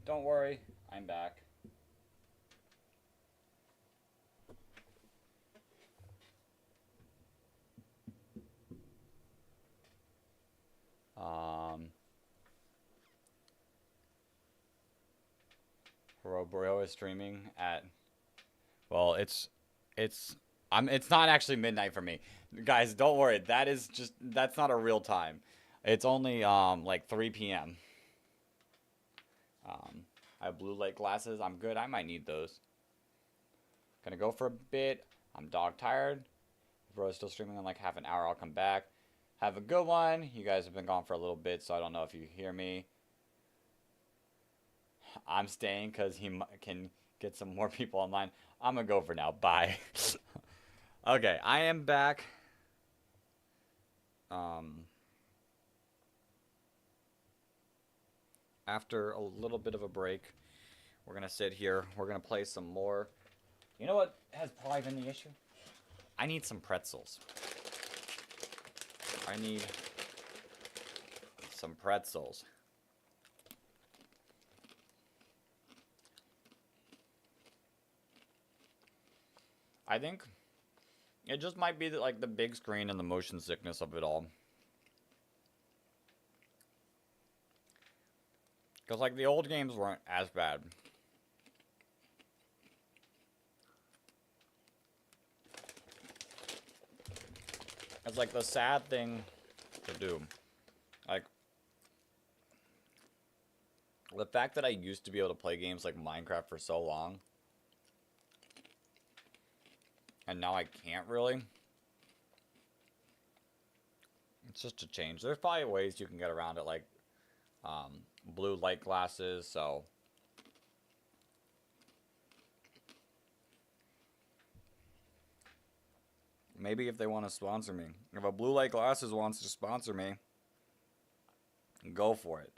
[SPEAKER 1] Don't worry. I'm back. Bro is streaming at. Well, it's not actually midnight for me. Guys, don't worry. That's not a real time. It's only like 3 p.m. I have blue light glasses. I'm good. I might need those. Gonna go for a bit. I'm dog tired. Bro is still streaming in like half an hour. I'll come back. Have a good one. You guys have been gone for a little bit, so I don't know if you hear me. I'm staying because he can get some more people online. I'm gonna go for now. Bye. Okay, I am back. After a little bit of a break, we're gonna sit here. We're gonna play some more. You know what has probably been the issue? I need some pretzels. I need some pretzels. I think it just might be like the big screen and the motion sickness of it all. Because like the old games weren't as bad. It's like the sad thing to do. Like, the fact that I used to be able to play games like Minecraft for so long, and now I can't really. It's just a change. There's probably ways you can get around it, like blue light glasses, so. Maybe if they want to sponsor me. If a blue light glasses wants to sponsor me, go for it.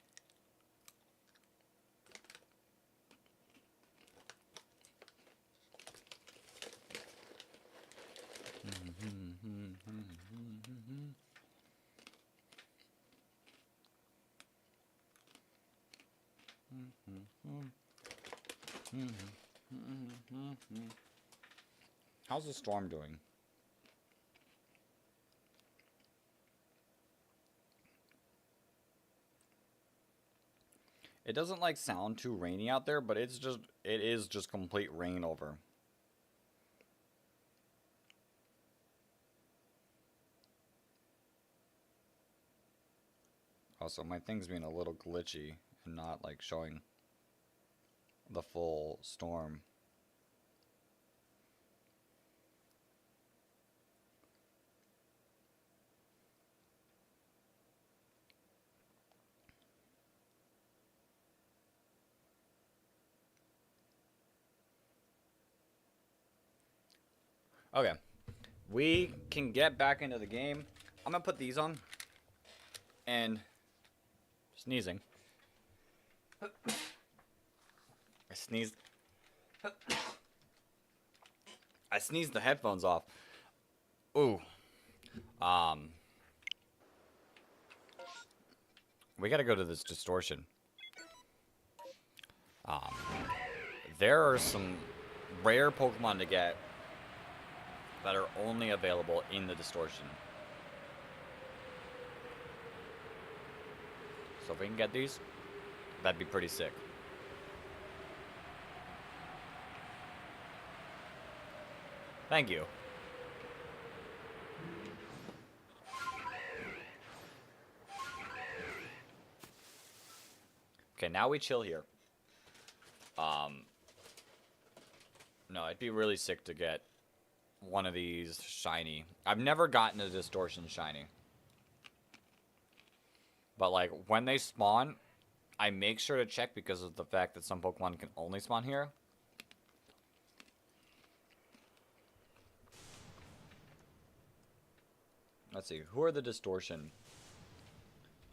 [SPEAKER 1] How's the storm doing? It doesn't like sound too rainy out there, but it is just complete rain over. Also, my thing's being a little glitchy and not like showing the full storm. Okay, we can get back into the game. I'm gonna put these on. And sneezing. I sneezed. I sneezed the headphones off. Ooh. We gotta go to this distortion. There are some rare Pokemon to get that are only available in the distortion. So if we can get these, that'd be pretty sick. Thank you. Okay, now we chill here. No, it'd be really sick to get one of these shiny. I've never gotten a distortion shiny. But, like, when they spawn, I make sure to check because of the fact that some Pokemon can only spawn here. Let's see. Who are the distortion?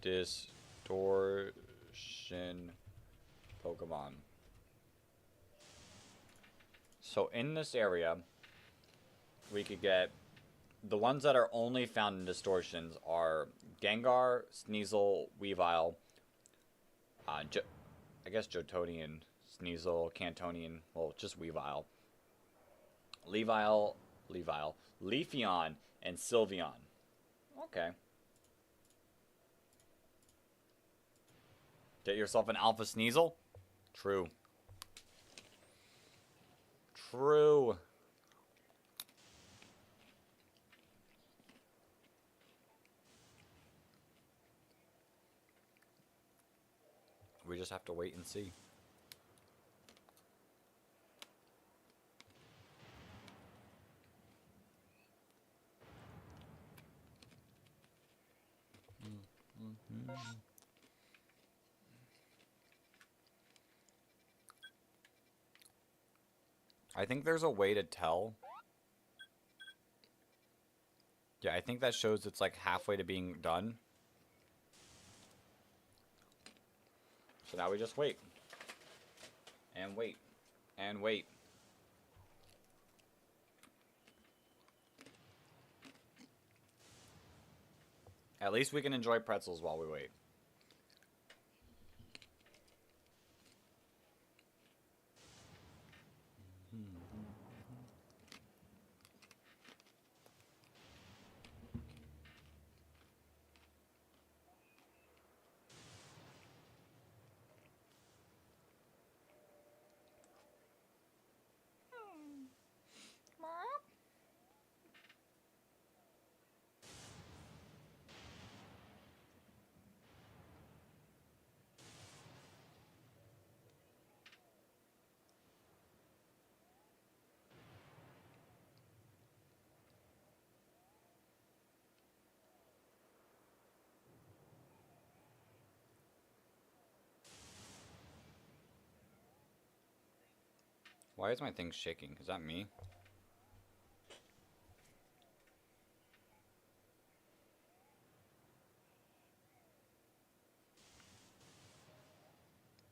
[SPEAKER 1] Distortion Pokemon. So, in this area, we could get the ones that are only found in distortions are Gengar, Sneasel, Weavile, I guess Jotonian, Sneasel, Cantonian, well, just Weavile, Leafeon, and Sylveon. Okay. Get yourself an Alpha Sneasel? True. True. We just have to wait and see. I think there's a way to tell. Yeah, I think that shows it's like halfway to being done. So now we just wait. And wait. And wait. At least we can enjoy pretzels while we wait. Why is my thing shaking? Is that me?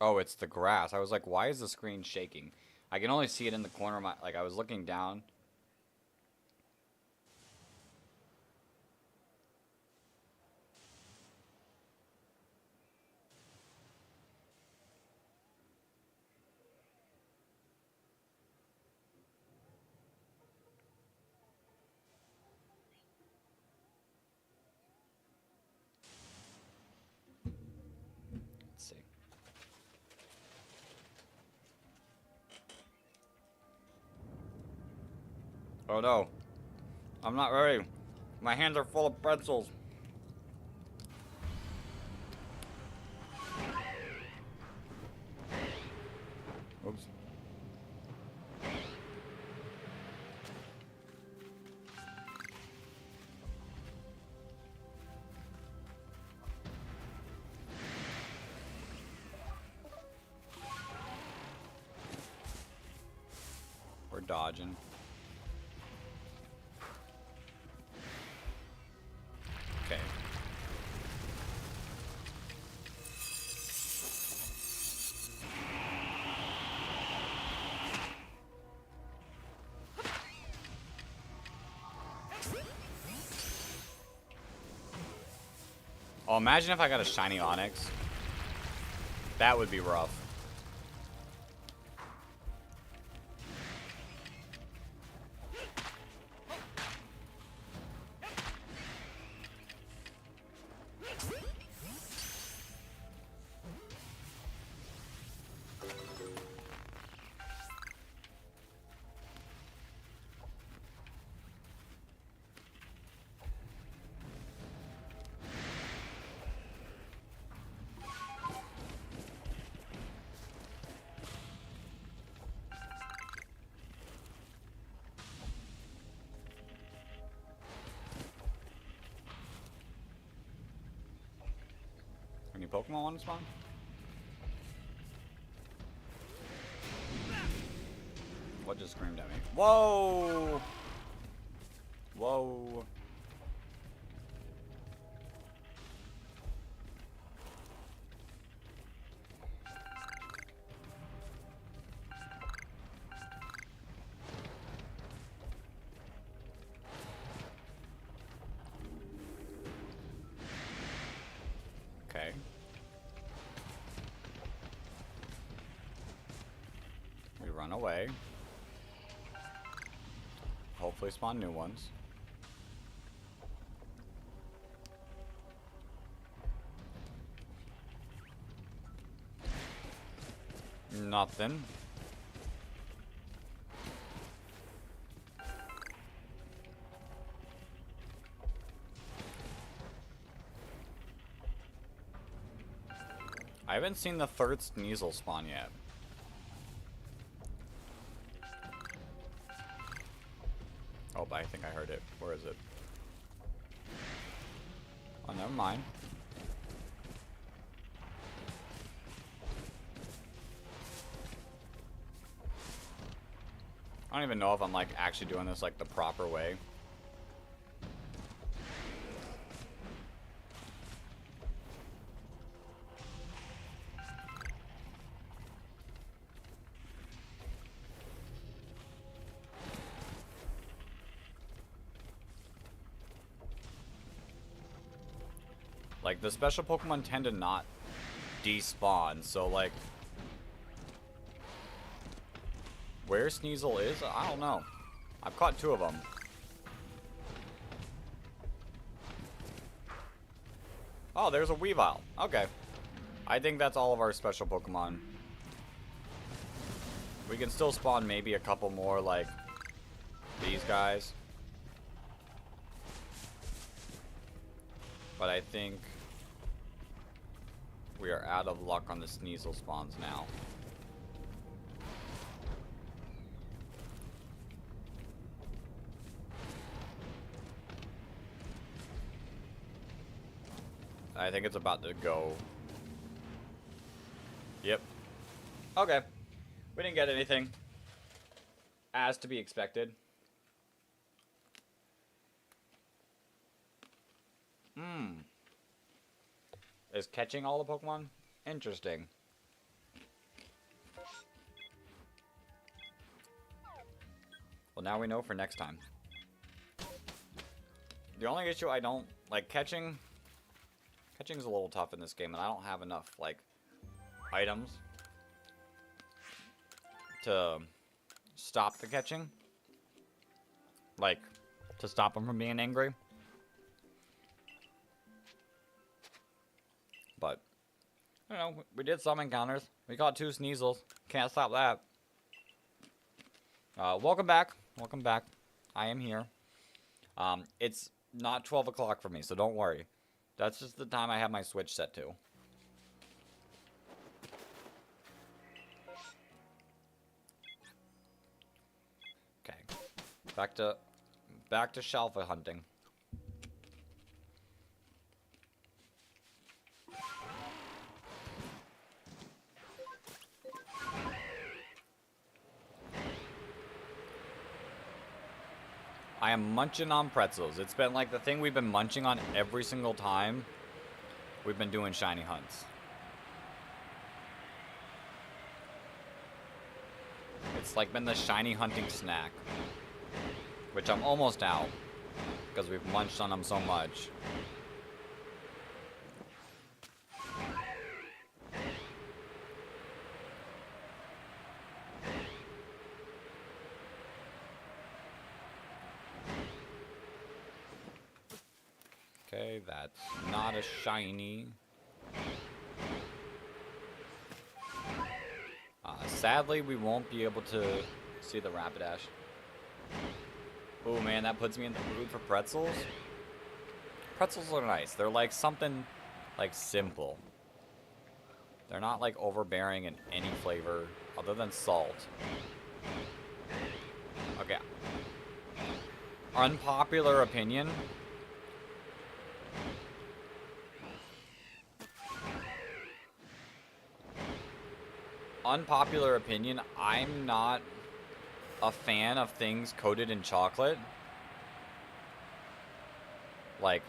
[SPEAKER 1] Oh, it's the grass. I was like, why is the screen shaking? I can only see it in the corner of my... Like, I was looking down. Let's see. Oh no. I'm not ready. My hands are full of pretzels. Oops. We're dodging. Okay. Oh, imagine if I got a shiny Onyx. That would be rough. Any Pokemon want to spawn? What just screamed at me? Whoa! Whoa! away. Hopefully spawn new ones. Nothing. I haven't seen the third Sneasel spawn yet. Oh, but I think I heard it. Where is it? Oh, never mind. I don't even know if I'm like actually doing this like the proper way. Like, the special Pokemon tend to not despawn, so, like... Where Sneasel is? I don't know. I've caught 2 of them. Oh, there's a Weavile. Okay. I think that's all of our special Pokemon. We can still spawn maybe a couple more, like, these guys. But I think we are out of luck on the Sneasel spawns now. I think it's about to go. Yep. Okay. We didn't get anything. As to be expected. Is catching all the Pokemon? Interesting. Well, now we know for next time. The only issue I don't like catching is a little tough in this game, and I don't have enough like items to stop the catching. Like to stop them from being angry. But I don't know, we did some encounters. We got 2 Sneasels. Can't stop that. Welcome back. Welcome back. I am here. It's not 12 o'clock for me, so don't worry. That's just the time I have my Switch set to. Okay. Back to Shalfa hunting. I am munching on pretzels. It's been like the thing we've been munching on every single time we've been doing shiny hunts. It's like been the shiny hunting snack. Which I'm almost out. Because we've munched on them so much. Okay, that's not a shiny. Sadly, we won't be able to see the Rapidash. Oh man, that puts me in the mood for pretzels. Pretzels are nice. They're like something like simple. They're not like overbearing in any flavor other than salt. Okay. Unpopular opinion. Unpopular opinion, I'm not a fan of things coated in chocolate. Like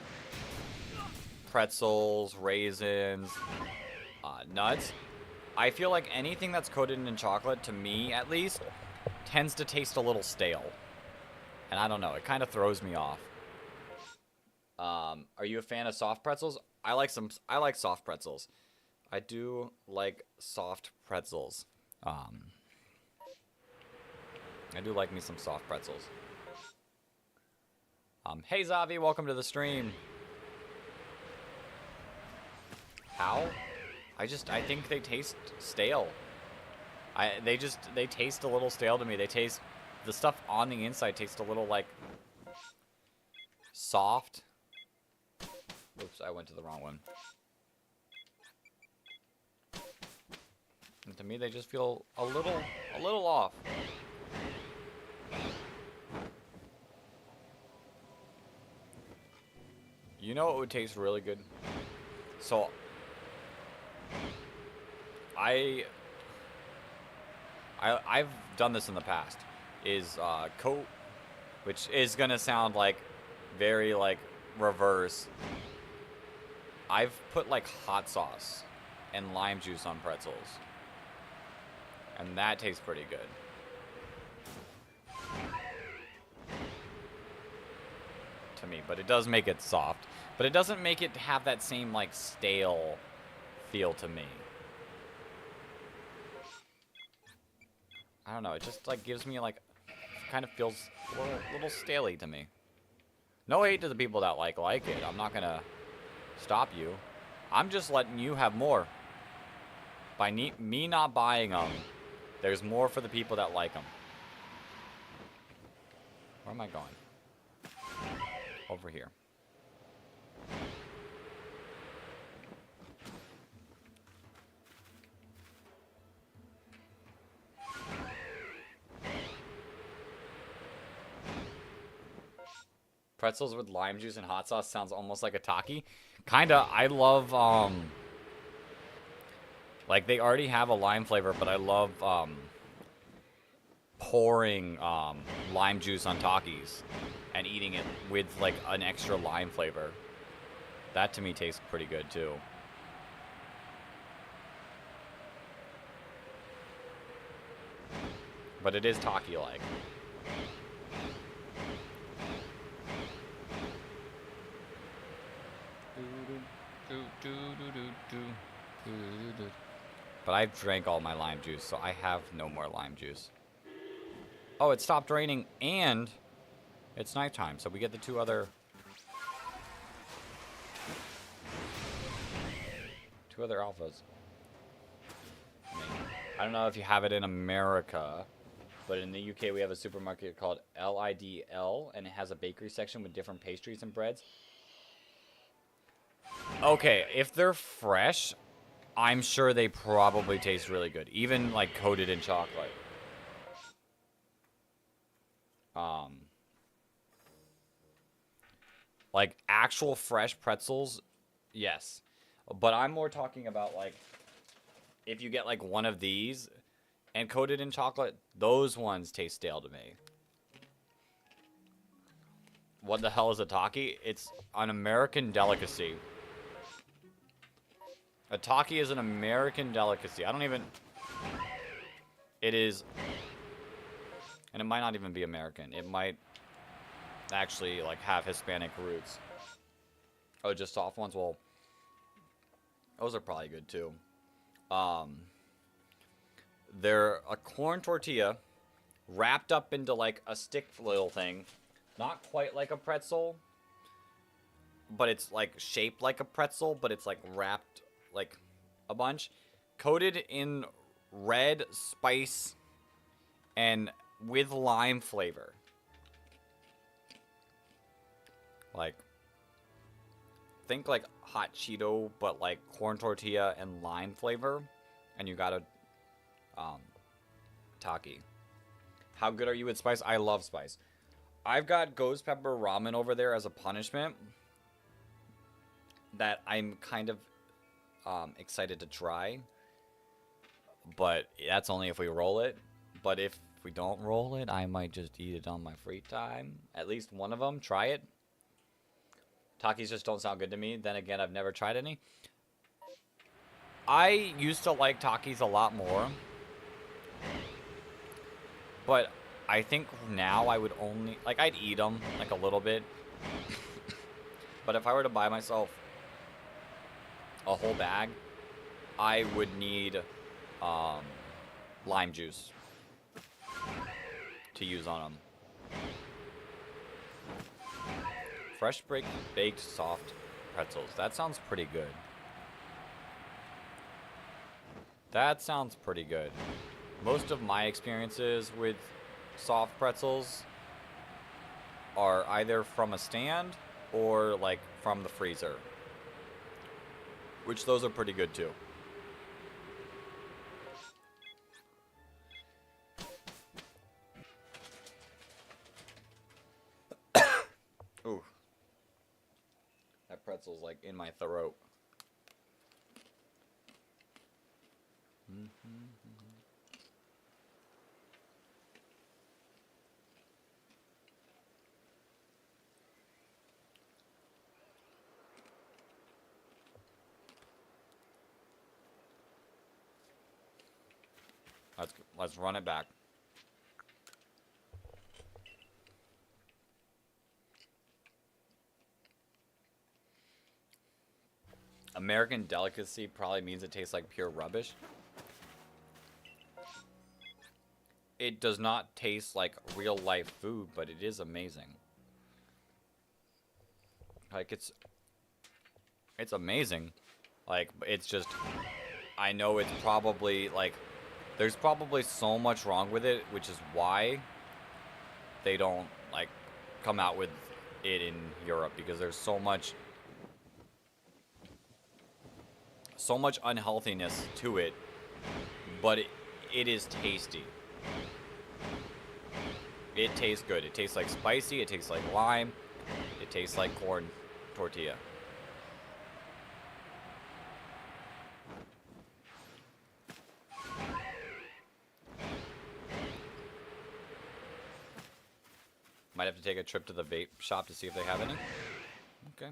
[SPEAKER 1] pretzels, raisins, nuts. I feel like anything that's coated in chocolate, to me at least, tends to taste a little stale. And I don't know, it kind of throws me off. Are you a fan of soft pretzels? I like soft pretzels. I do like soft pretzels. I do like me some soft pretzels. Hey Zavi, welcome to the stream. How? I think they taste stale. They taste a little stale to me. The stuff on the inside tastes a little like soft. Oops, I went to the wrong one. And to me, they just feel a little off. You know what would taste really good? So, I've done this in the past. Is coat, which is gonna sound like very like reverse. I've put like hot sauce and lime juice on pretzels, and that tastes pretty good. To me, but it does make it soft. But it doesn't make it have that same like stale feel to me. I don't know, it just like gives me like, kind of feels a little staley to me. No hate to the people that like it. I'm not gonna stop you. I'm just letting you have more. By me not buying them, there's more for the people that like them. Where am I going? Over here. Pretzels with lime juice and hot sauce sounds almost like a Taki. Kinda. I love, like, they already have a lime flavor, but I love, pouring, lime juice on Takis and eating it with, like, an extra lime flavor. That, to me, tastes pretty good, too. But it is Taki-like. But I've drank all my lime juice, so I have no more lime juice. Oh, it stopped raining, and it's nighttime, so we get the two other alphas. I don't know if you have it in America, but in the UK we have a supermarket called LIDL, and it has a bakery section with different pastries and breads. Okay, if they're fresh, I'm sure they probably taste really good. Even, like, coated in chocolate. Like, actual fresh pretzels, yes. But I'm more talking about, like, if you get, like, one of these and coated in chocolate, those ones taste stale to me. What the hell is a Taki? It's an American delicacy. A Taki is an American delicacy. I don't even... It is... And it might not even be American. It might actually, like, have Hispanic roots. Oh, just soft ones? Well, those are probably good, too. They're a corn tortilla wrapped up into, like, a stick little thing. Not quite like a pretzel, but it's, like, shaped like a pretzel, but it's, like, wrapped... like a bunch, coated in red spice and with lime flavor. Like, think like hot Cheeto, but like corn tortilla and lime flavor, and you got a Taki. How good are you with spice? I love spice. I've got ghost pepper ramen over there as a punishment that I'm kind of excited to try, but that's only if we roll it. But if we don't roll it, I might just eat it on my free time. At least one of them. Try it. Takis just don't sound good to me. Then again, I've never tried any. I used to like Takis a lot more, but I think now I would only, like, I'd eat them like a little bit. But if I were to buy myself a whole bag, I would need lime juice. to use on them. Fresh baked soft pretzels. That sounds pretty good. That sounds pretty good. Most of my experiences with soft pretzels are either from a stand or like from the freezer, which those are pretty good too. Ooh. That pretzel's like in my throat. Let's run it back. American delicacy probably means it tastes like pure rubbish. It does not taste like real life food, but it is amazing. Like it's amazing. Like it's just, I know it's probably like, there's probably so much wrong with it, which is why they don't like come out with it in Europe, because there's so much unhealthiness to it, but it is tasty. It tastes good. It tastes like spicy, it tastes like lime, it tastes like corn tortilla. Might have to take a trip to the vape shop to see if they have any. Okay.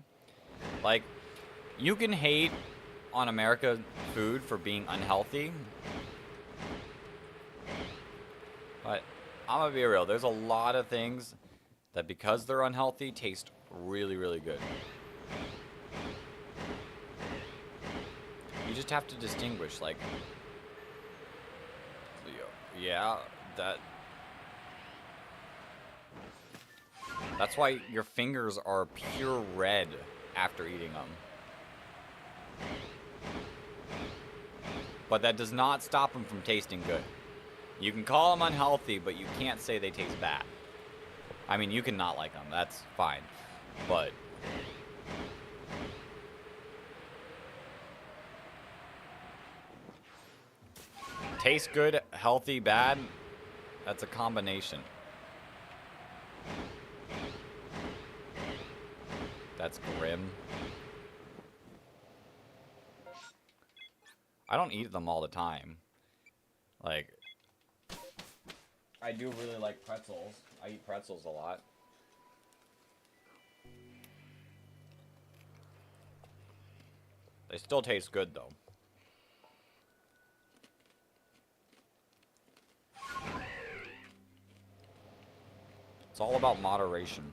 [SPEAKER 1] Like, you can hate on American food for being unhealthy, but I'm gonna be real. There's a lot of things that, because they're unhealthy, taste really, really good. You just have to distinguish, like, yeah, that's why your fingers are pure red after eating them. But that does not stop them from tasting good. You can call them unhealthy, but you can't say they taste bad. I mean, you can not like them. That's fine. But taste good, healthy, bad, that's a combination. That's grim. I don't eat them all the time. Like, I do really like pretzels. I eat pretzels a lot. They still taste good, though. It's all about moderation.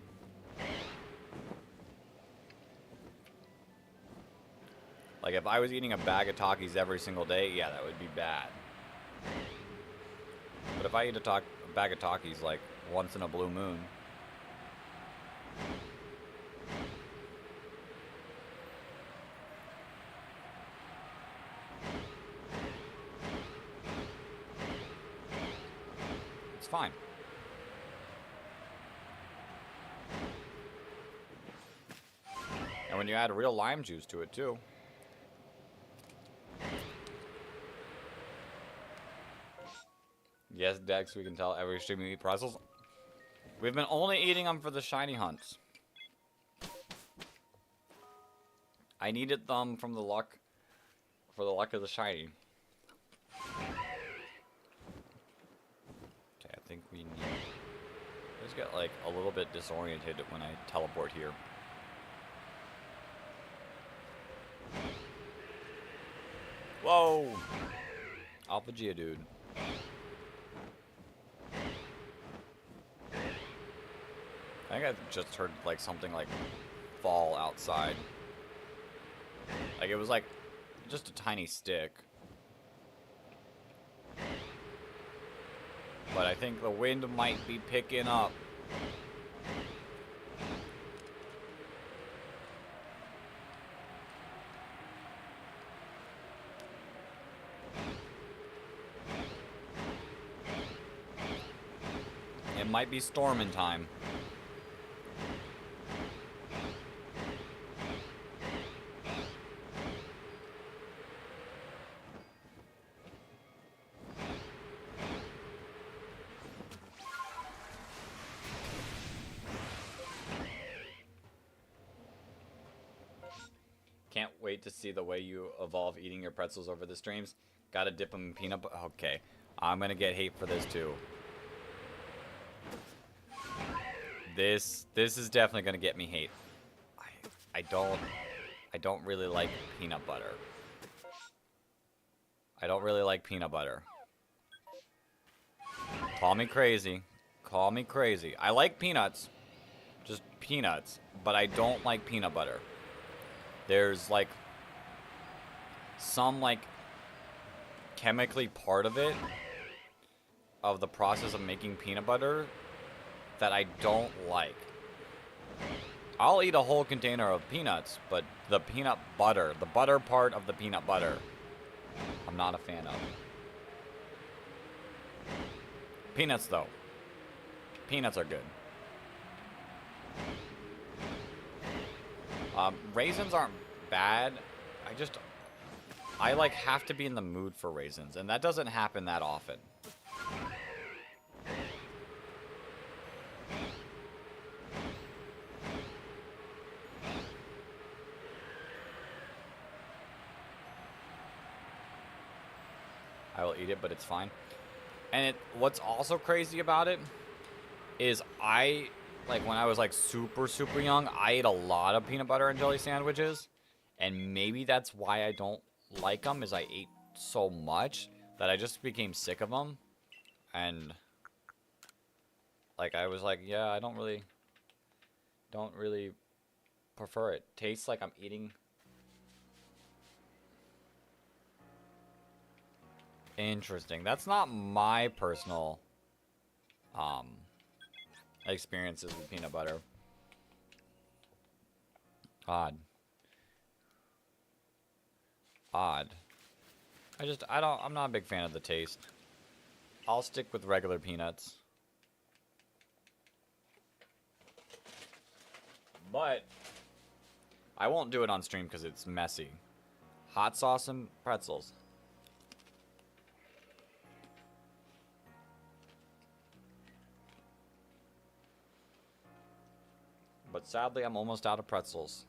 [SPEAKER 1] Like, if I was eating a bag of Takis every single day, yeah, that would be bad. But if I eat a bag of Takis, like, once in a blue moon, it's fine. And when you add real lime juice to it, too. Yes, Dex, we can tell every stream you eat pretzels. We've been only eating them for the shiny hunts. I needed them from the luck, for the luck of the shiny. Okay, I think we need... I just get, like, a little bit disoriented when I teleport here. Whoa! Alpha Geodude. I think I just heard, like, something, like, fall outside. Like, it was, like, just a tiny stick. But I think the wind might be picking up. It might be storming time. Can't wait to see the way you evolve eating your pretzels over the streams. Gotta dip them in peanut butter. Okay, I'm gonna get hate for this too. This is definitely gonna get me hate. I don't really like peanut butter. I don't really like peanut butter. Call me crazy. Call me crazy. I like peanuts. Just peanuts. But I don't like peanut butter. There's like some like chemically part of it, of the process of making peanut butter, that I don't like. I'll eat a whole container of peanuts, but the peanut butter, the butter part of the peanut butter, I'm not a fan of. Peanuts though. Peanuts are good. Raisins aren't bad. I like have to be in the mood for raisins, and that doesn't happen that often. I will eat it, but it's fine. And what's also crazy about it is like when I was like super young, I ate a lot of peanut butter and jelly sandwiches, and maybe that's why I don't like them, is I ate so much that I just became sick of them. And like I was like, yeah, I don't really prefer it. Tastes like I'm eating. Interesting. That's not my personal experiences with peanut butter. Odd. I'm not a big fan of the taste. I'll stick with regular peanuts. But I won't do it on stream because it's messy. Hot sauce and pretzels. But sadly, I'm almost out of pretzels.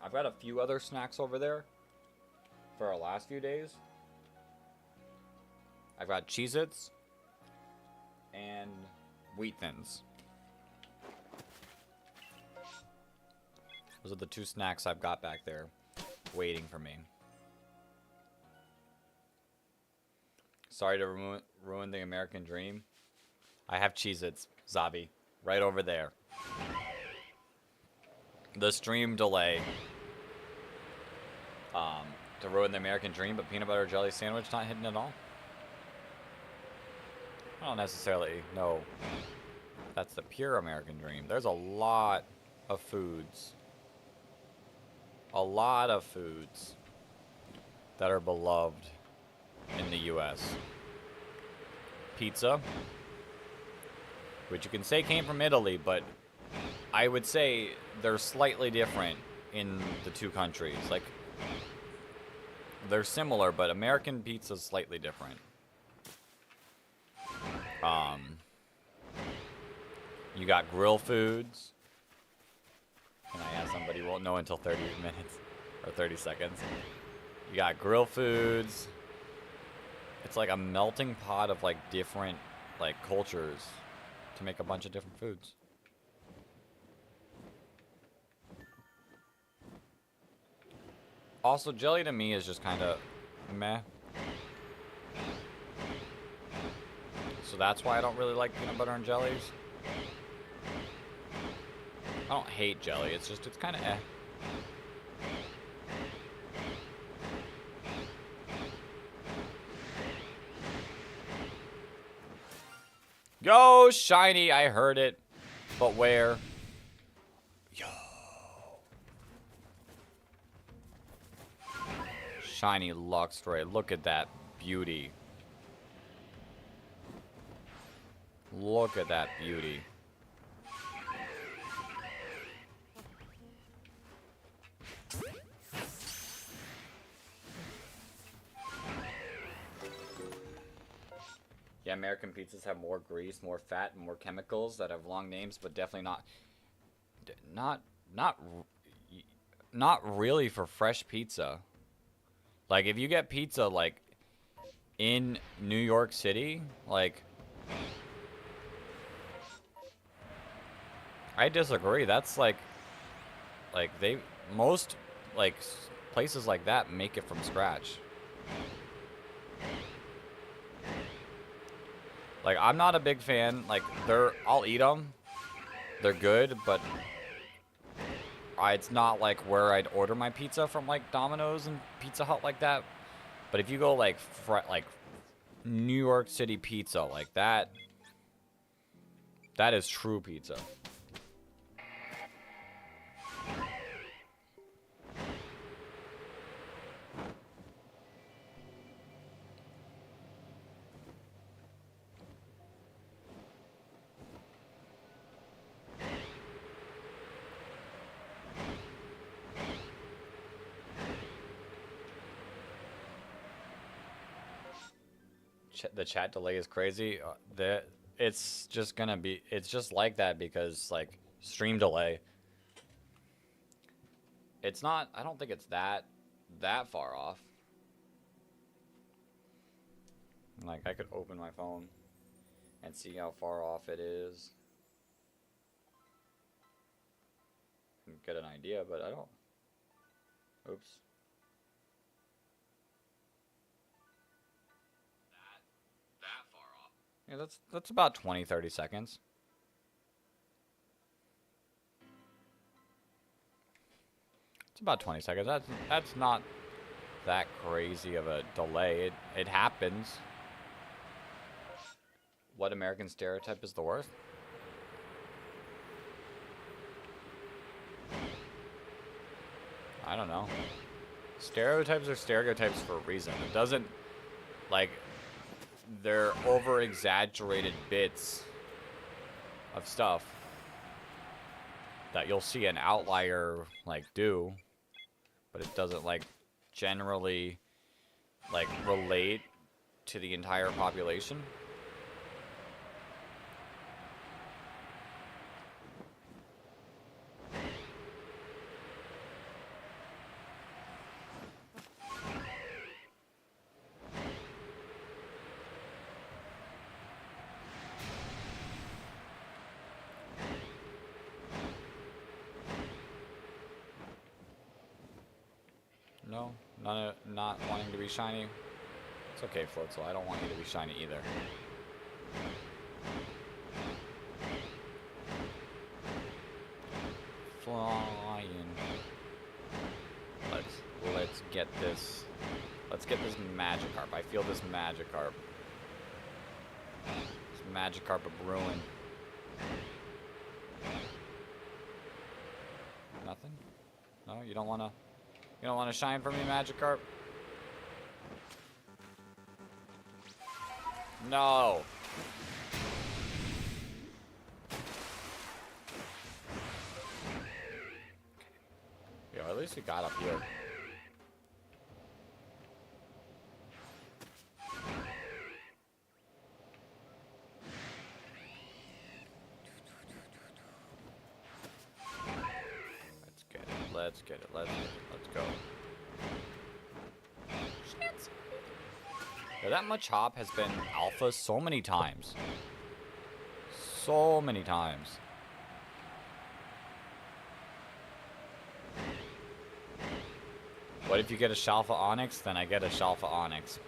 [SPEAKER 1] I've got a few other snacks over there for our last few days. I've got Cheez-Its and Wheat Thins. Those are the two snacks I've got back there waiting for me. Sorry to ruin the American dream. I have Cheez-Its, Zabi, right over there. The stream delay to ruin the American dream, but peanut butter jelly sandwich not hitting at all. I don't necessarily know that's the pure American dream. There's a lot of foods. A lot of foods that are beloved in the US. Pizza, which you can say came from Italy, but I would say they're slightly different in the two countries. Like, they're similar, but American pizza is slightly different. You got grill foods. Can I ask somebody? Won't know until 30 minutes or 30 seconds. You got grill foods. It's like a melting pot of like different like cultures to make a bunch of different foods. Also, jelly to me is just kind of meh. So that's why I don't really like peanut butter and jellies. I don't hate jelly, it's just, it's kind of eh. Go, shiny. I heard it. But where? Yo. Shiny Luxray. Look at that beauty. Look at that beauty. Yeah, American pizzas have more grease, more fat, and more chemicals that have long names, but definitely not really for fresh pizza. Like, if you get pizza, like, in New York City, like, I disagree. That's, like, most, like, places like that make it from scratch. Like, I'm not a big fan. Like, I'll eat them. They're good, but it's not, like, where I'd order my pizza from, like, Domino's and Pizza Hut like that. But if you go, like, New York City pizza, like, that is true pizza. The chat delay is crazy. It's just like that because, like, stream delay. It's not, I don't think it's that far off. Like, I could open my phone and see how far off it is and get an idea, but I don't. Oops. That far off. Yeah, that's about 20-30 seconds. It's about 20 seconds. That's not that crazy of a delay. It happens. What American stereotype is the worst? I don't know. Stereotypes are stereotypes for a reason. It doesn't, like, they're over-exaggerated bits of stuff that you'll see an outlier, like, do, but it doesn't, like, generally, like, relate to the entire population. No, not wanting to be shiny. It's okay, Floatzel. I don't want you to be shiny either. Flying. Let's get this. Let's get this Magikarp. I feel this Magikarp. This Magikarp a brewing. Nothing? No, you don't wanna. You don't want to shine for me, Magikarp? No. Yo, at least we got up here. Let's get it. Let's go. Yeah, that Machop has been alpha so many times. So many times. What if you get a Shalfa Onyx? Then I get a Shalfa Onyx.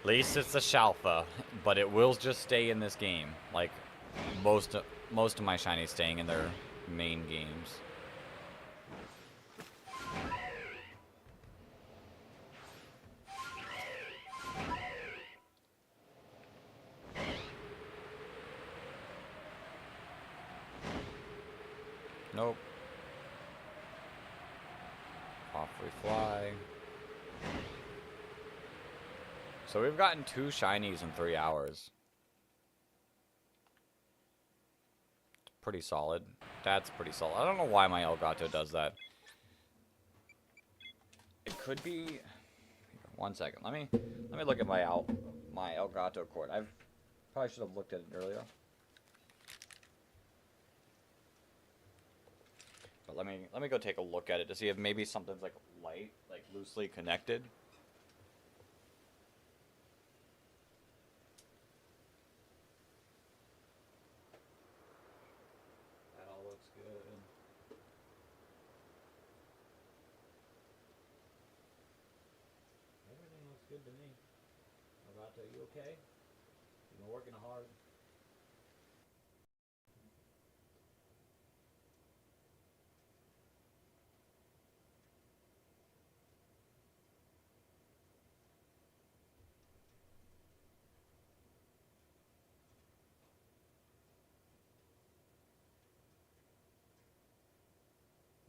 [SPEAKER 1] At least it's a Shalfa, but it will just stay in this game. Like most of my shinies staying in their main games. Nope. Off we fly. So we've gotten 2 shinies in 3 hours. Pretty solid. That's pretty solid. I don't know why my Elgato does that. It could be... 1 second. Let me look at my Elgato cord. I probably should have looked at it earlier. But let me go take a look at it to see if maybe something's like light, like loosely connected. That all looks good. Everything looks good to me. Elgato, you okay? You've been working hard.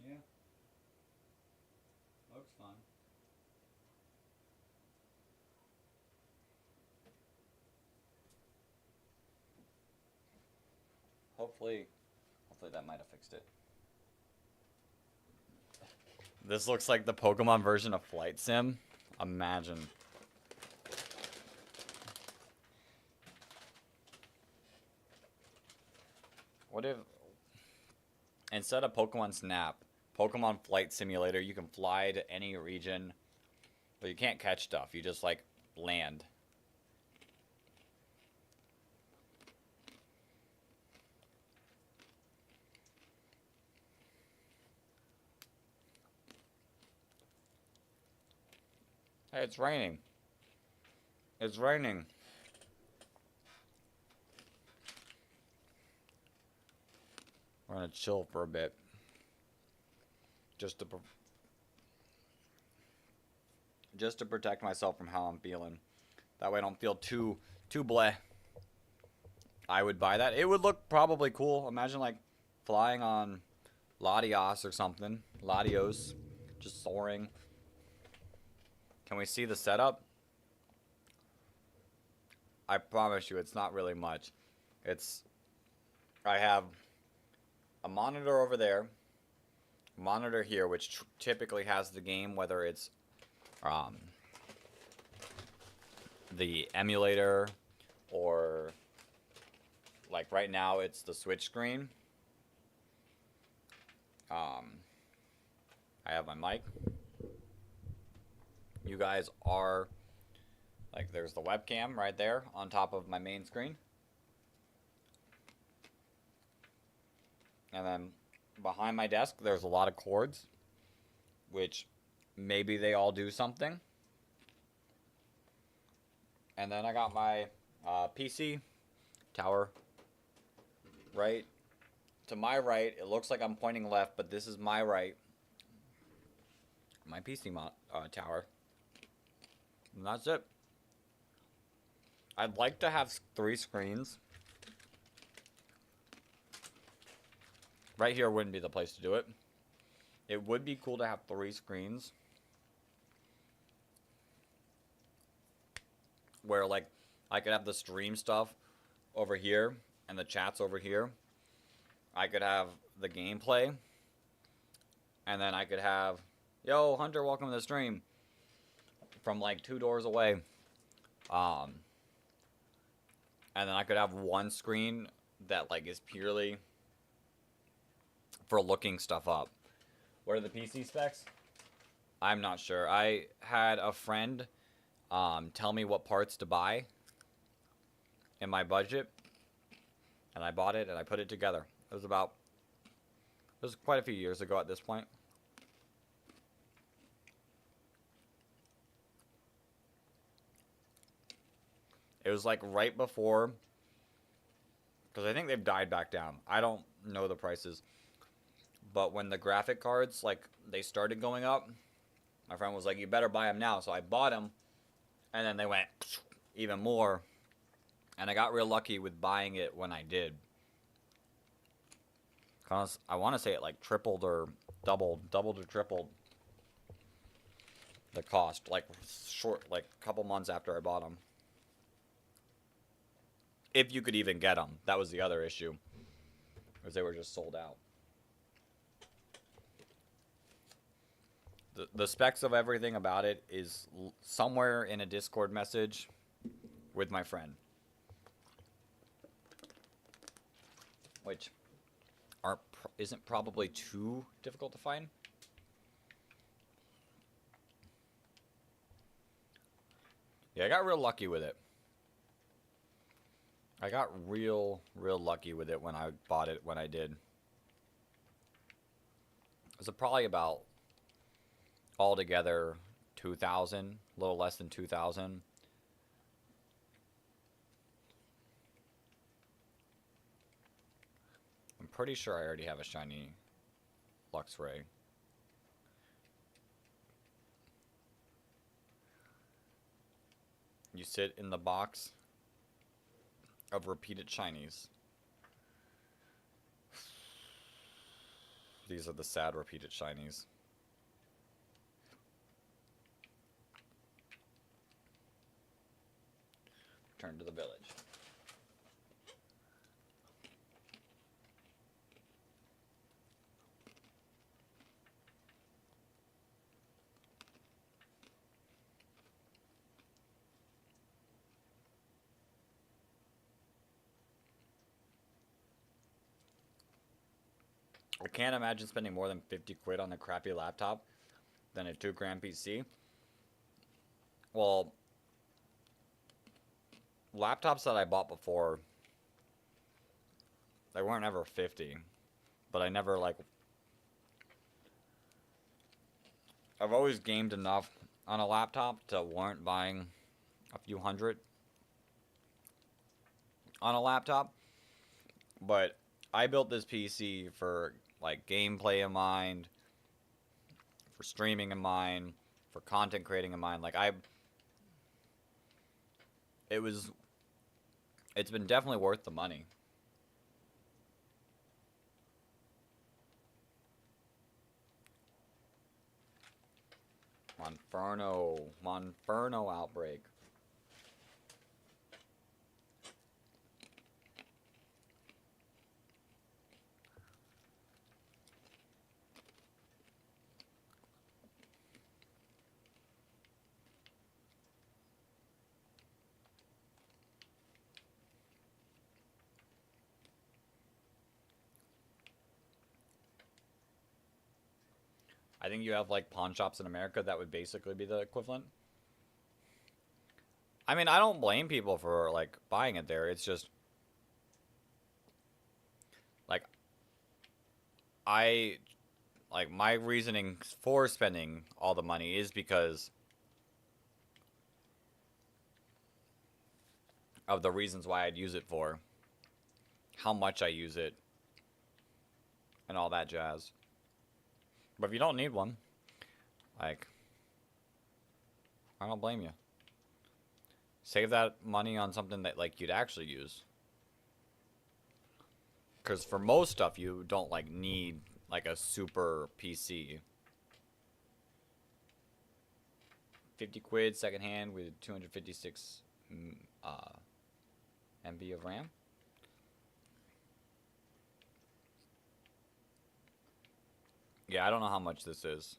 [SPEAKER 1] Yeah. Looks fun. Hopefully that might have fixed it. This looks like the Pokemon version of Flight Sim. Imagine. What if, instead of Pokemon Snap, Pokemon Flight Simulator, you can fly to any region, but you can't catch stuff. You just, like, land. Hey, it's raining. It's raining. We're gonna chill for a bit. Just to protect myself from how I'm feeling. That way I don't feel too bleh. I would buy that. It would look probably cool. Imagine like flying on Latios or something. Latios. Just soaring. Can we see the setup? I promise you it's not really much. I have a monitor over there. A monitor here, which typically has the game, whether it's the emulator or like right now it's the Switch screen. I have my mic. You guys are like, there's the webcam right there on top of my main screen. And then behind my desk, there's a lot of cords, which maybe they all do something. And then I got my PC tower right to my right. It looks like I'm pointing left, but this is my right. My PC tower. And that's it. I'd like to have 3 screens. Right here wouldn't be the place to do it. It would be cool to have 3 screens. Where, like, I could have the stream stuff over here and the chats over here. I could have the gameplay. And then I could have, yo, Hunter, welcome to the stream. From, like, 2 doors away. And then I could have 1 screen that, like, is purely for looking stuff up. What are the PC specs? I'm not sure. I had a friend tell me what parts to buy in my budget, and I bought it and I put it together. It was quite a few years ago at this point. It was like right before, because I think they've died back down. I don't know the prices. But when the graphic cards, like, they started going up, my friend was like, you better buy them now. So I bought them, and then they went even more. And I got real lucky with buying it when I did. I want to say it like tripled or doubled or tripled the cost, like like a couple months after I bought them. If you could even get them, that was the other issue, because they were just sold out. The specs of everything about it is somewhere in a Discord message with my friend, which isn't probably too difficult to find. Yeah, I got real lucky with it. I got real lucky with it when I bought it when I did. It was probably about altogether 2,000, a little less than 2,000. I'm pretty sure I already have a shiny Luxray. You sit in the box of repeated shinies. These are the sad repeated shinies. Return to the village. I can't imagine spending more than 50 quid on a crappy laptop than a 2 grand PC. Well, laptops that I bought before, they weren't ever 50, but I never like, I've always gamed enough on a laptop to warrant buying a few hundred on a laptop. But I built this PC for like gameplay in mind, for streaming in mind, for content creating in mind. Like it's been definitely worth the money. Monferno outbreak. I think you have like pawn shops in America that would basically be the equivalent. I mean, I don't blame people for like buying it there. It's just like my reasoning for spending all the money is because of the reasons why I'd use it for, how much I use it, and all that jazz. But if you don't need one, like, I don't blame you. Save that money on something that like you'd actually use. Because for most stuff, you don't like need like a super PC. 50 quid secondhand with 256 MB of RAM. Yeah, I don't know how much this is.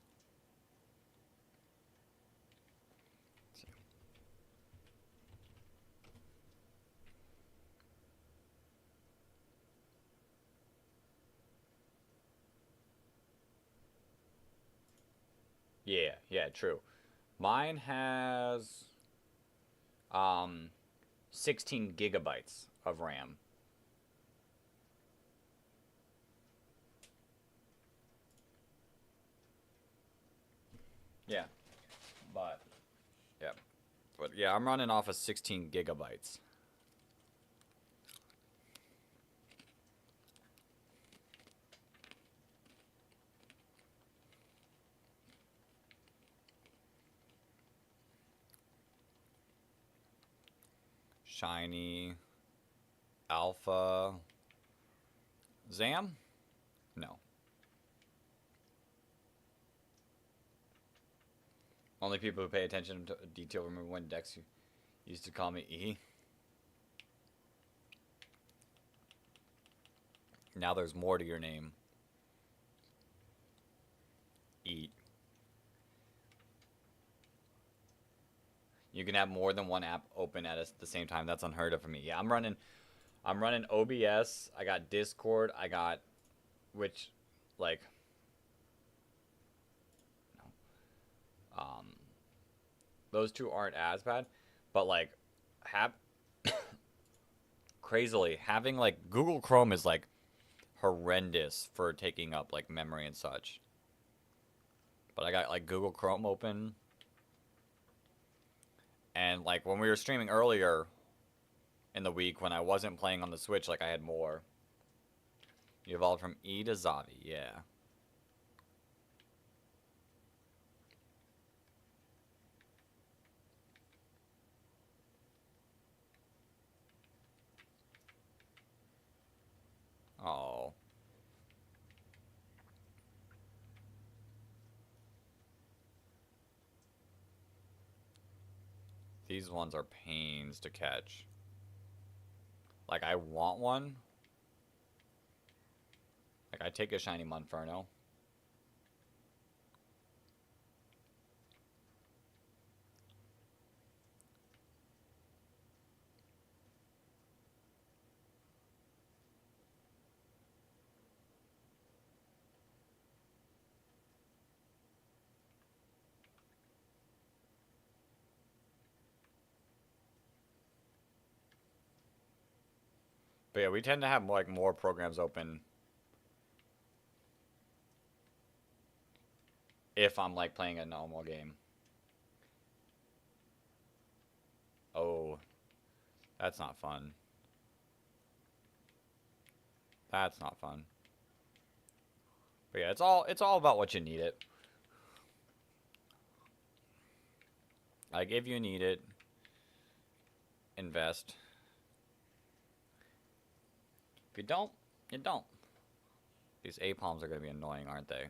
[SPEAKER 1] Yeah, true. Mine has 16 gigabytes of RAM. Yeah, but yeah, I'm running off of 16 gigabytes. Shiny Alpha Zam. No. Only people who pay attention to detail remember when Dex used to call me E. Now there's more to your name. Eat. You can have more than one app open at the same time. That's unheard of for me. Yeah, I'm running OBS. I got Discord. I got which, like, no. Those two aren't as bad, but like, crazily having like Google Chrome is like horrendous for taking up like memory and such. But I got like Google Chrome open. And like when we were streaming earlier in the week when I wasn't playing on the Switch, like I had more. You evolved from E to Zavi, yeah. Oh. These ones are pains to catch. Like, I want one. Like, I take a shiny Monferno. But yeah, we tend to have like more programs open if I'm like playing a normal game. Oh, that's not fun. That's not fun. But yeah, it's all about what you need it. Like if you need it, invest. If you don't, you don't. These A-palms are going to be annoying, aren't they?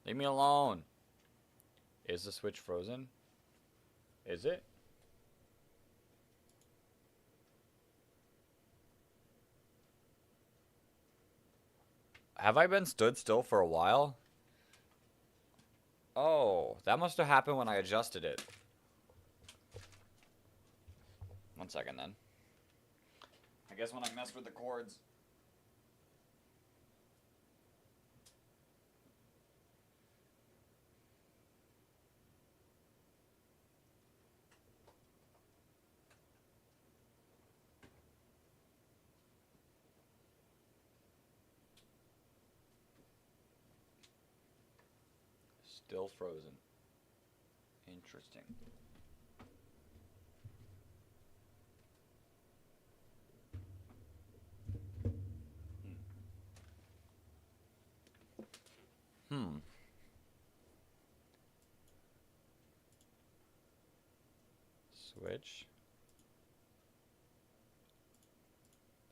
[SPEAKER 1] Leave me alone. Is the Switch frozen? Is it? Have I been stood still for a while? Oh, that must have happened when I adjusted it. One second then. I guess when I messed with the cords. Still frozen. Interesting. Switch.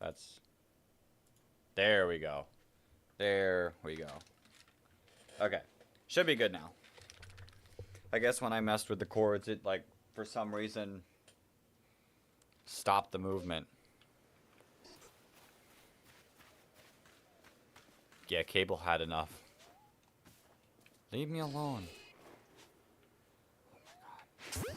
[SPEAKER 1] That's... There we go. There we go. Okay. Should be good now. I guess when I messed with the cords, it, like, for some reason, stopped the movement. Yeah, cable had enough. Leave me alone. Oh my god.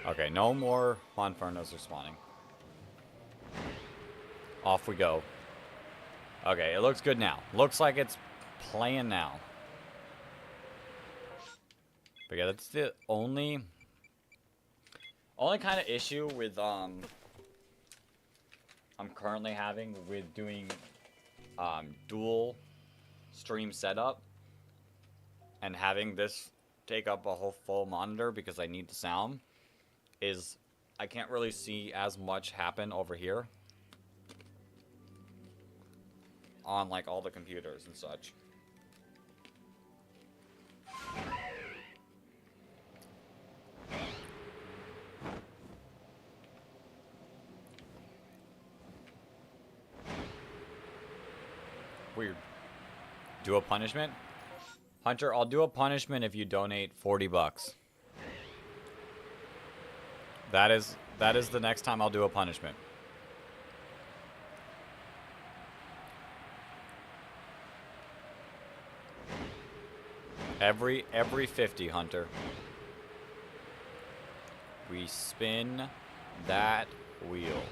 [SPEAKER 1] Okay, no more Monfernos are spawning. Off we go. Okay, it looks good now. Looks like it's playing now. But yeah, that's the only kind of issue with I'm currently having with doing dual stream setup and having this take up a whole full monitor because I need the sound is I can't really see as much happen over here. On, like, all the computers and such. Weird. Do a punishment? Hunter, I'll do a punishment if you donate 40 bucks. That is the next time I'll do a punishment. Every 50, Hunter. We spin that wheel.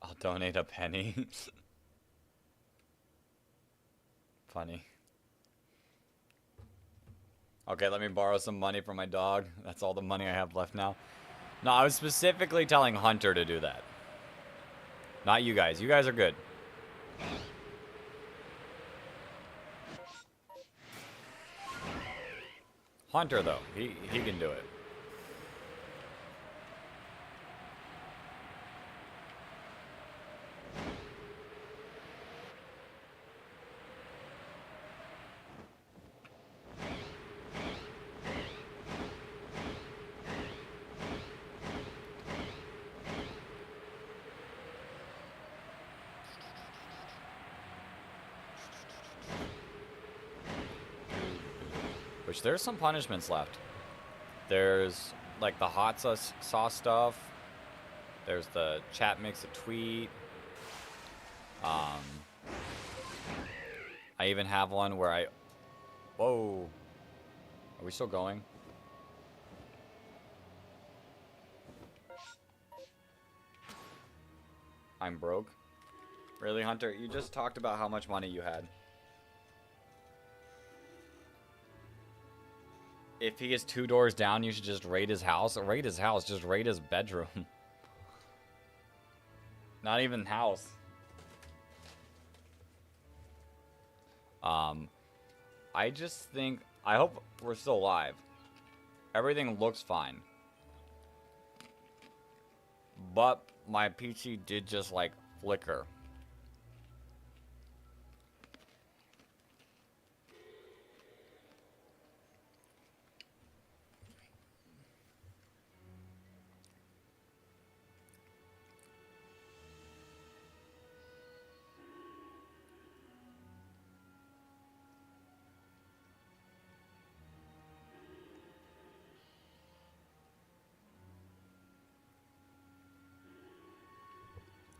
[SPEAKER 1] I'll donate a penny. Funny. Okay, let me borrow some money from my dog. That's all the money I have left now. No, I was specifically telling Hunter to do that. Not you guys. You guys are good. Hunter, though. He can do it. Which there's some punishments left. There's like the hot sauce stuff. There's the chat makes a tweet. I even have one where I... Whoa. Are we still going? I'm broke. Really, Hunter? You just talked about how much money you had. If he is 2 doors down, you should just raid his house. Raid his house. Just raid his bedroom. Not even house. I just think... I hope we're still alive. Everything looks fine. But my PC did just, like, flicker.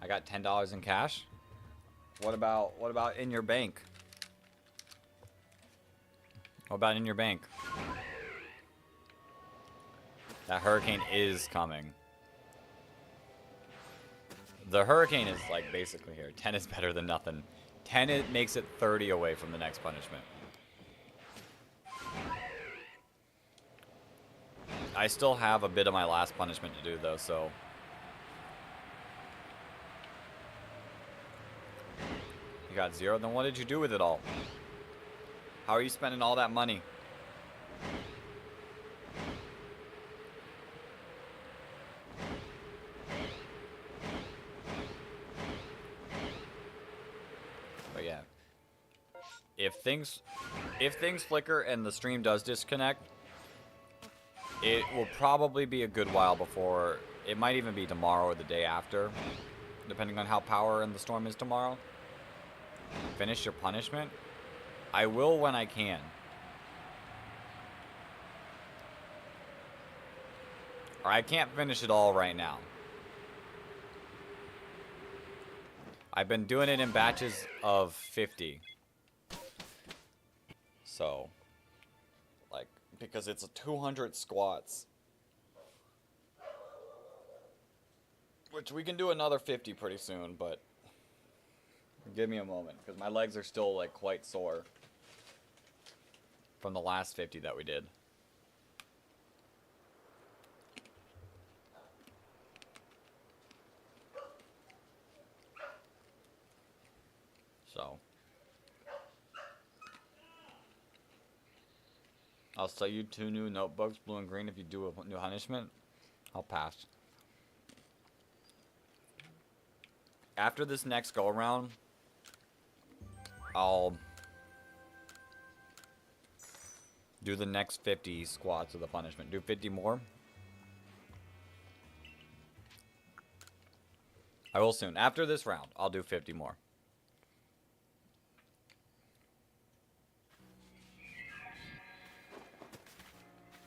[SPEAKER 1] I got $10 in cash. What about in your bank? What about in your bank? That hurricane is coming. The hurricane is like basically here. 10 is better than nothing. 10 it makes it 30 away from the next punishment. I still have a bit of my last punishment to do though, so you got 0? Then what did you do with it all? How are you spending all that money? But yeah. If things flicker and the stream does disconnect, it will probably be a good while before, it might even be tomorrow or the day after, depending on how power in the storm is tomorrow. Finish your punishment? I will when I can. Or I can't finish it all right now. I've been doing it in batches of 50. So, like, because it's a 200 squats. Which we can do another 50 pretty soon, but give me a moment, because my legs are still, like, quite sore from the last 50 that we did. So I'll sell you 2 new notebooks, blue and green, if you do a new punishment. I'll pass. After this next go around, I'll do the next 50 squats of the punishment. Do 50 more. I will soon. After this round, I'll do 50 more.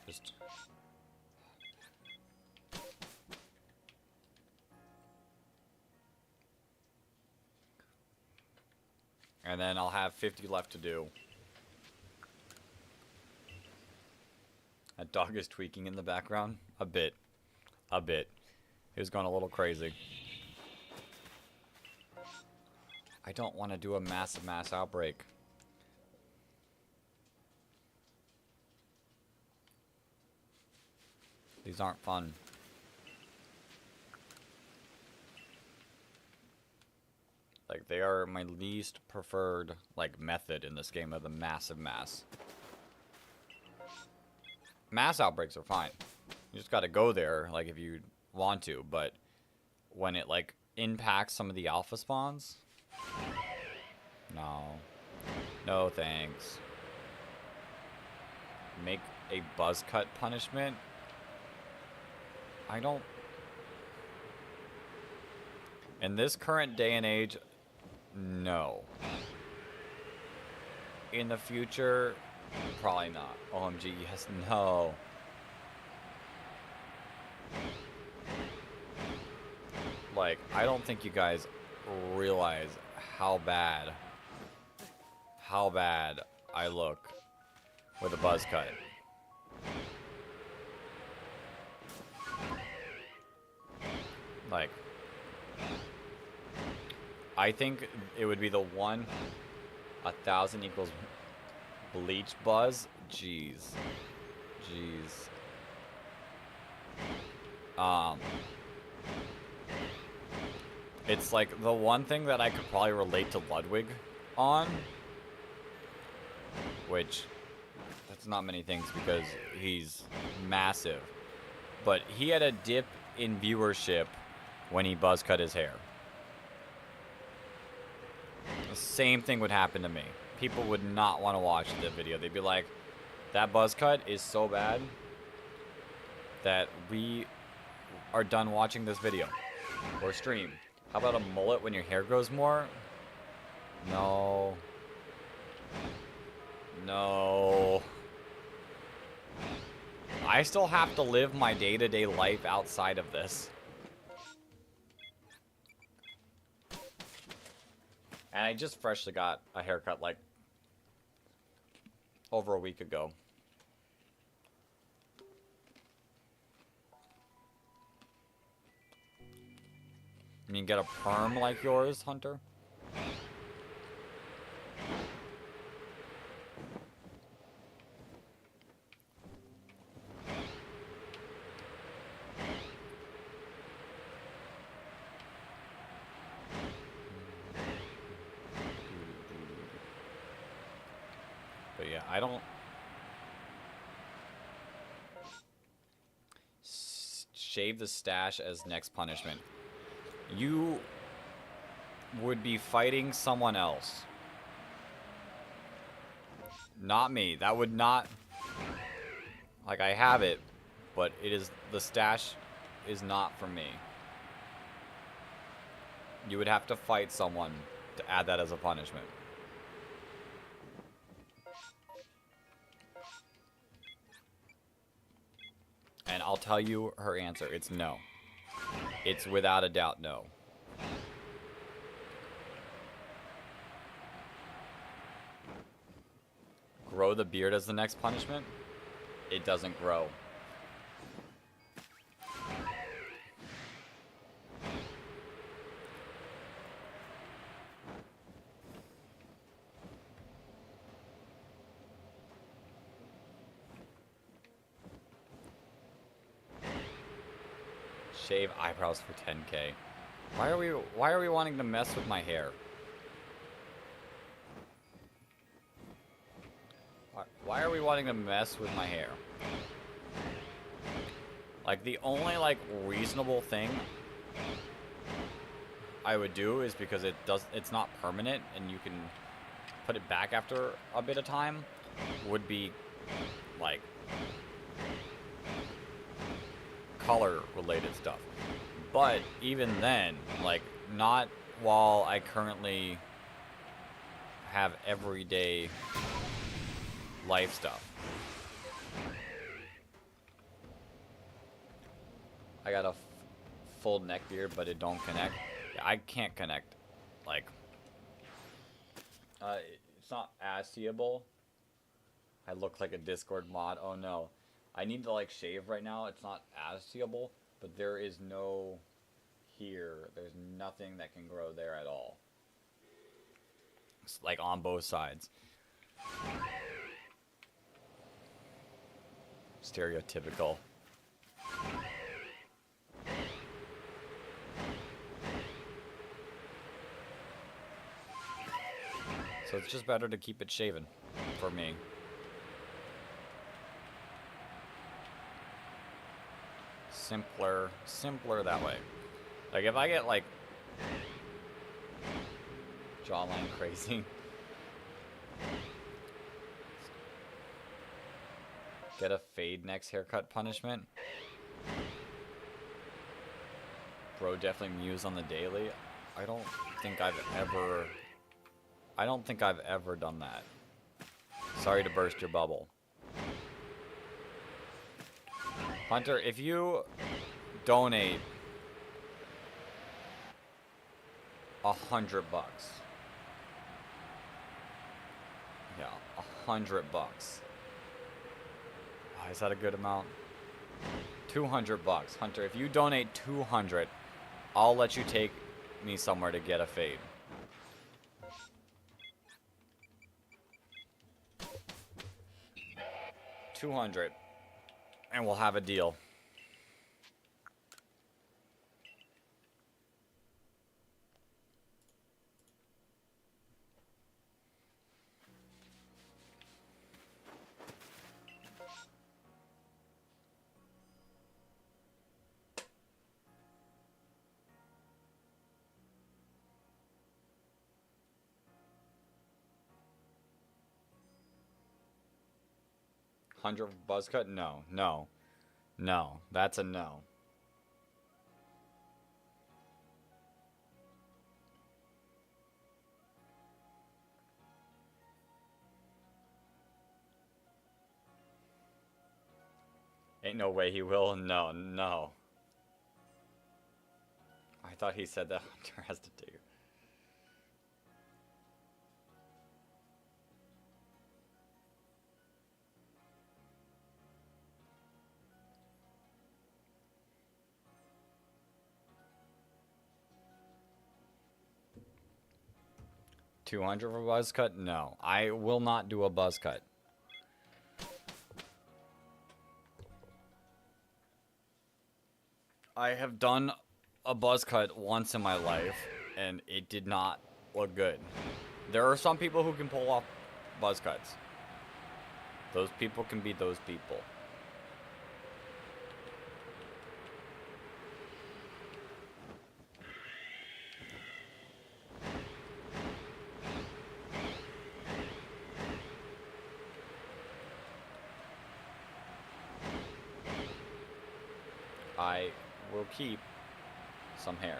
[SPEAKER 1] Just... And then I'll have 50 left to do. That dog is tweaking in the background. A bit. A bit. He was going a little crazy. I don't want to do a massive mass outbreak. These aren't fun. Like, they are my least preferred, like, method in this game of the massive mass. Mass outbreaks are fine. You just gotta go there, like, if you want to, but when it, like, impacts some of the alpha spawns... No. No thanks. Make a buzz cut punishment? I don't... In this current day and age, no. In the future, probably not. OMG, yes, no. Like, I don't think you guys realize how bad I look with a buzz cut. Like, I think it would be the 1,000 equals bleach buzz. Jeez. It's like the one thing that I could probably relate to Ludwig on, which that's not many things because he's massive, but he had a dip in viewership when he buzz cut his hair. The same thing would happen to me. People would not want to watch the video. They'd be like, that buzz cut is so bad that we are done watching this video or stream. How about a mullet when your hair grows more? No. No. I still have to live my day-to-day life outside of this. And I just freshly got a haircut like over a week ago. You mean get a perm like yours, Hunter? But yeah, I don't... Shave the stash as next punishment. You would be fighting someone else. Not me. That would not... Like, I have it, but it is... The stash is not for me. You would have to fight someone to add that as a punishment. And I'll tell you her answer. It's no. It's without a doubt no. Grow the beard as the next punishment? It doesn't grow. Shave eyebrows for 10K. Why are we wanting to mess with my hair? Why are we wanting to mess with my hair? Like, the only, like, reasonable thing I would do is because it's not permanent and you can put it back after a bit of time, would be, like, color-related stuff. But even then, like, not while I currently have everyday life stuff. I got a full neck beard, but it don't connect. I can't connect. Like, it's not as seeable. I look like a Discord mod. Oh no. I need to like shave right now. It's not as seeable, but there is no here. There's nothing that can grow there at all. It's like on both sides. Stereotypical. So it's just better to keep it shaven for me. Simpler that way. Like if I get like jawline crazy, get a fade next haircut punishment. Bro, definitely muse on the daily. I don't think I've ever done that. Sorry to burst your bubble. Hunter, if you donate $100, yeah, $100. Oh, is that a good amount? $200, Hunter. If you donate 200, I'll let you take me somewhere to get a fade. $200, and we'll have a deal. $100 buzz cut? No. That's a no. Ain't no way he will. No. I thought he said that Hunter has to do. $200 for a buzz cut? No. I will not do a buzz cut. I have done a buzz cut once in my life, and it did not look good. There are some people who can pull off buzz cuts. Those people can be those people. I will keep some hair.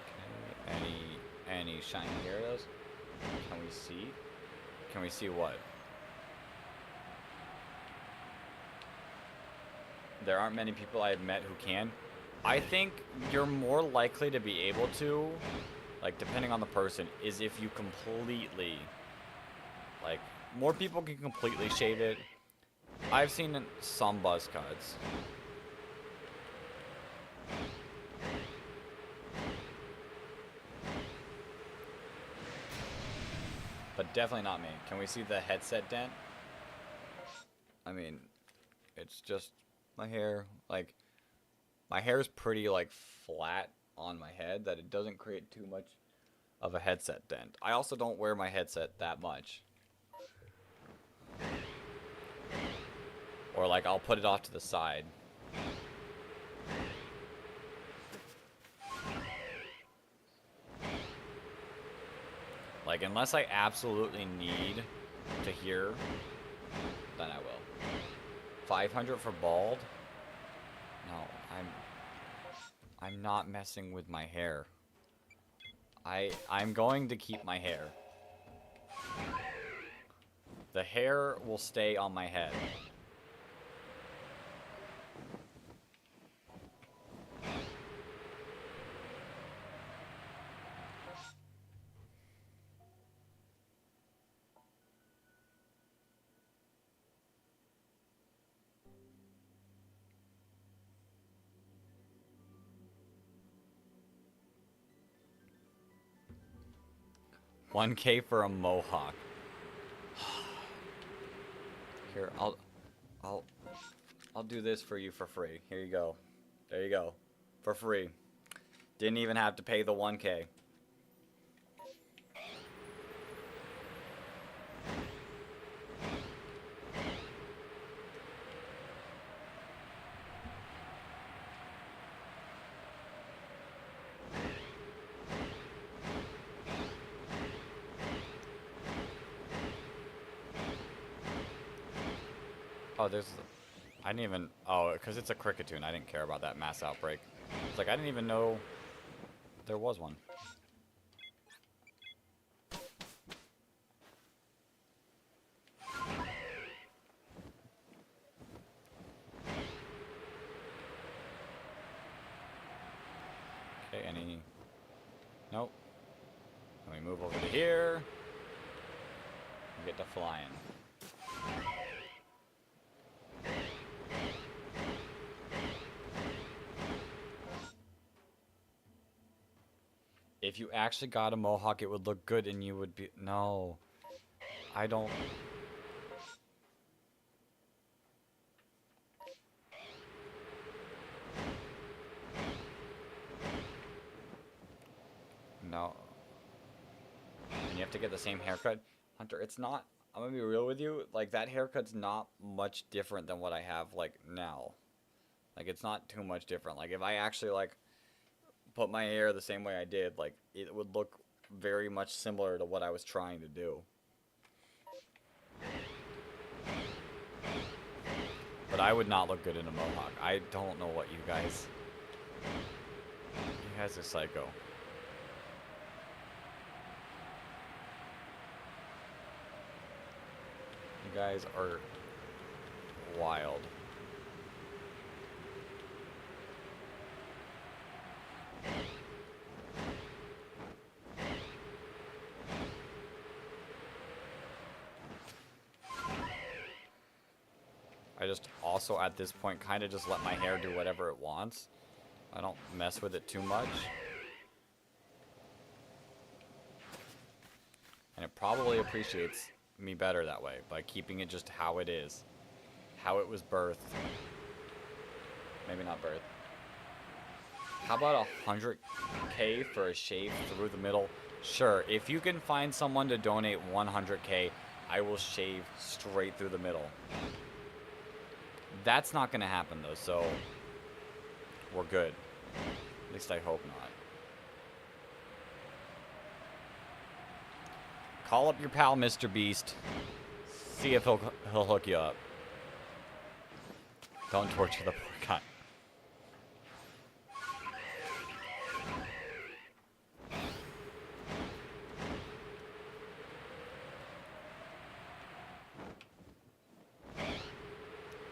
[SPEAKER 1] Okay, any shiny arrows? Can we see? Can we see what? There aren't many people I've met who can. I think you're more likely to be able to, like, depending on the person, is if you completely, like, more people can completely shave it. I've seen some buzz cuts. But definitely not me. Can we see the headset dent? I mean, It's just my hair. Like, my hair is pretty, like, flat on my head that it doesn't create too much of a headset dent. I also don't wear my headset that much. Or, like, I'll put it off to the side. Like, unless I absolutely need to hear, then I will. 500 for bald? No, I'm not messing with my hair. I'm going to keep my hair. The hair will stay on my head. $1K for a mohawk. Here, I'll do this for you for free. Here you go. There you go. For free. Didn't even have to pay the 1K. Oh, there's... I didn't even... Oh, because it's a cricketune. I didn't care about that mass outbreak. It's like, I didn't even know there was one. Okay, any... Nope. Let me move over to here. And get to flying. If you actually got a mohawk, it would look good and you would be... No. I don't... No. And you have to get the same haircut? Hunter, it's not... I'm gonna be real with you. Like, that haircut's not much different than what I have, like, now. Like, it's not too much different. Like, if I actually, like... put my hair the same way I did, like, it would look very much similar to what I was trying to do. But I would not look good in a mohawk. I don't know what you guys... You guys are psycho. You guys are wild. I just also at this point kind of just let my hair do whatever it wants. I don't mess with it too much. And it probably appreciates me better that way by keeping it just how it is. How it was birthed. Maybe not birthed. How about 100K for a shave through the middle? Sure, if you can find someone to donate 100K, I will shave straight through the middle. That's not going to happen, though, so we're good. At least I hope not. Call up your pal, Mr. Beast. See if he'll hook you up. Don't torture the poor guy.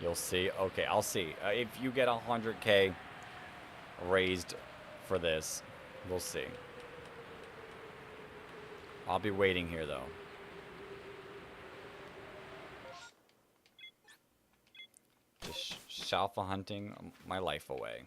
[SPEAKER 1] You'll see. Okay, I'll see. If you get 100K raised for this, we'll see. I'll be waiting here, though. Just shalfa hunting my life away.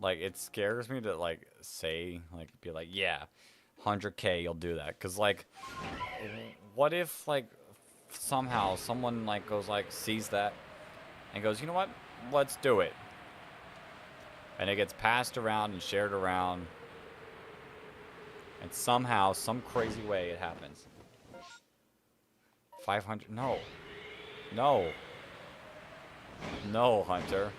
[SPEAKER 1] Like, it scares me to, like, say, like, be like, yeah, 100K, you'll do that. Because, like, what if, like, somehow someone, like, goes, like, sees that and goes, you know what? Let's do it. And it gets passed around and shared around. And somehow, some crazy way, it happens. 500. No. No. No, Hunter.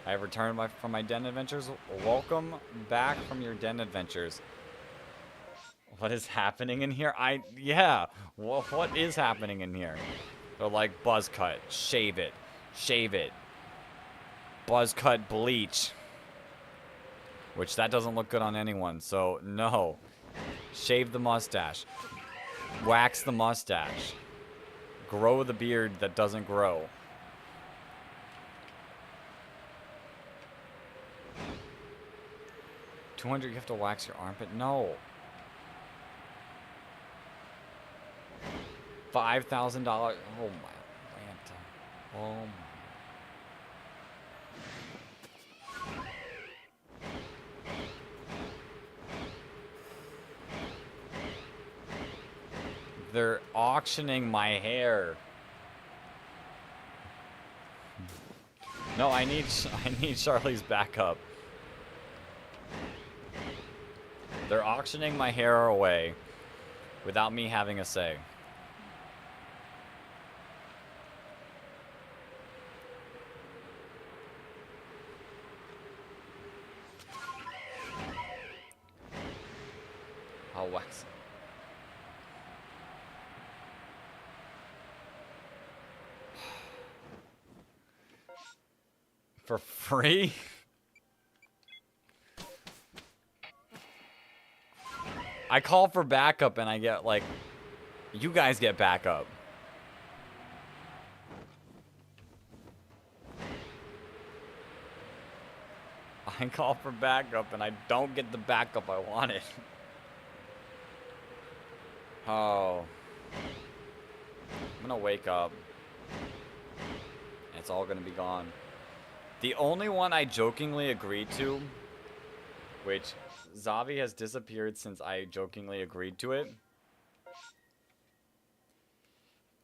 [SPEAKER 1] I have returned from my den adventures. Welcome back from your den adventures. What is happening in here? Yeah. What is happening in here? They're like, buzz cut. Shave it. Shave it. Buzz cut bleach. Which, that doesn't look good on anyone, so no. Shave the mustache. Wax the mustache. Grow the beard that doesn't grow. $200, you have to wax your armpit? No. $5,000. Oh my Lanta. Oh my. They're auctioning my hair. No, I need Charli's backup. They're auctioning my hair away without me having a say. I'll wax it. For free? I call for backup and I get, like, you guys get backup. I call for backup and I don't get the backup I wanted. Oh. I'm gonna wake up. It's all gonna be gone. The only one I jokingly agreed to, which Zavi has disappeared since I jokingly agreed to it,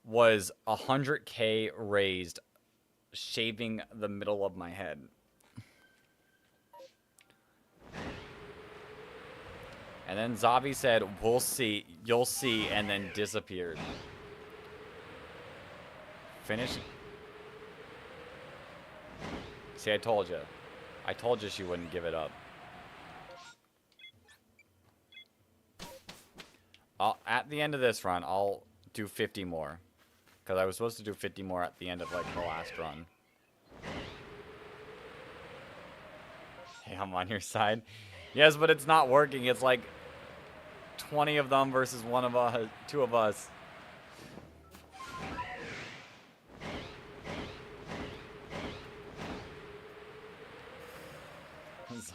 [SPEAKER 1] was 100K raised, shaving the middle of my head. And then Zavi said, we'll see, you'll see, and then disappeared. Finish. See, I told you. I told you she wouldn't give it up. At the end of this run, I'll do 50 more. Because I was supposed to do 50 more at the end of, like, the last run. Hey, I'm on your side. Yes, but it's not working. It's like 20 of them versus one of us, two of us.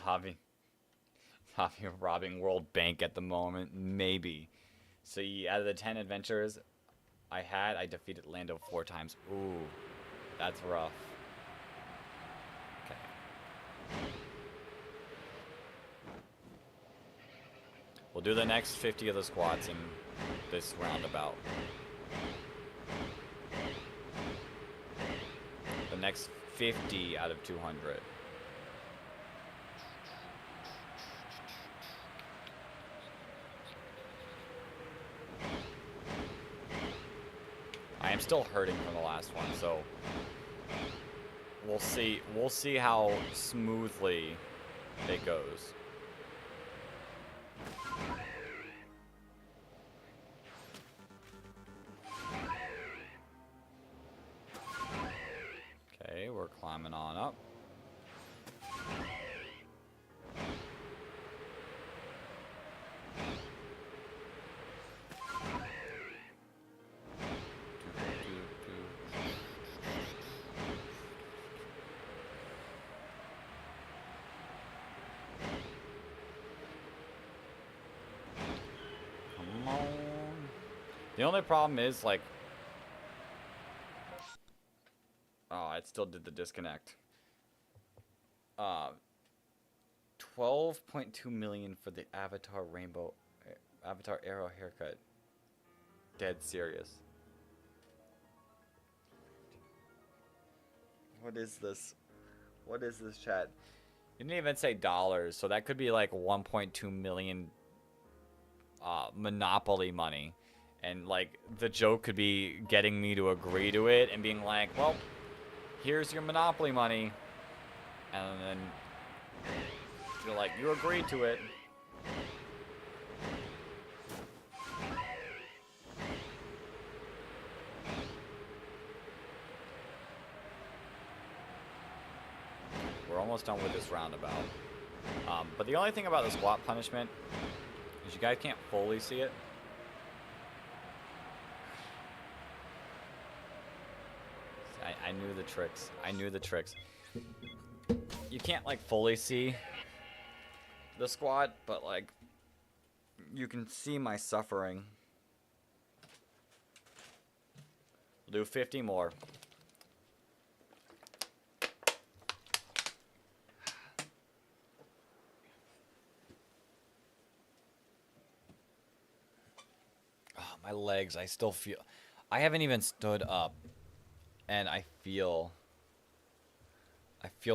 [SPEAKER 1] Zavi robbing World Bank at the moment. Maybe. So out of the 10 adventures I defeated Lando 4 times. Ooh, that's rough. Okay. We'll do the next 50 of the squats in this roundabout. The next 50 out of 200. I am still hurting from the last one, so we'll see how smoothly it goes. Okay, we're climbing on up. The only problem is, like... Oh, it still did the disconnect. 12.2 million for the Avatar Arrow haircut. Dead serious. What is this? What is this, chat? You didn't even say dollars, so that could be like 1.2 million Monopoly money. And like the joke could be getting me to agree to it and being like, well, here's your Monopoly money. And then you're like, you agreed to it. We're almost done with this roundabout. But the only thing about the squat punishment is you guys can't fully see it. I knew the tricks. I knew the tricks. You can't like fully see the squat, but like you can see my suffering. We'll do 50 more. Oh, my legs, I still feel... I haven't even stood up, and I feel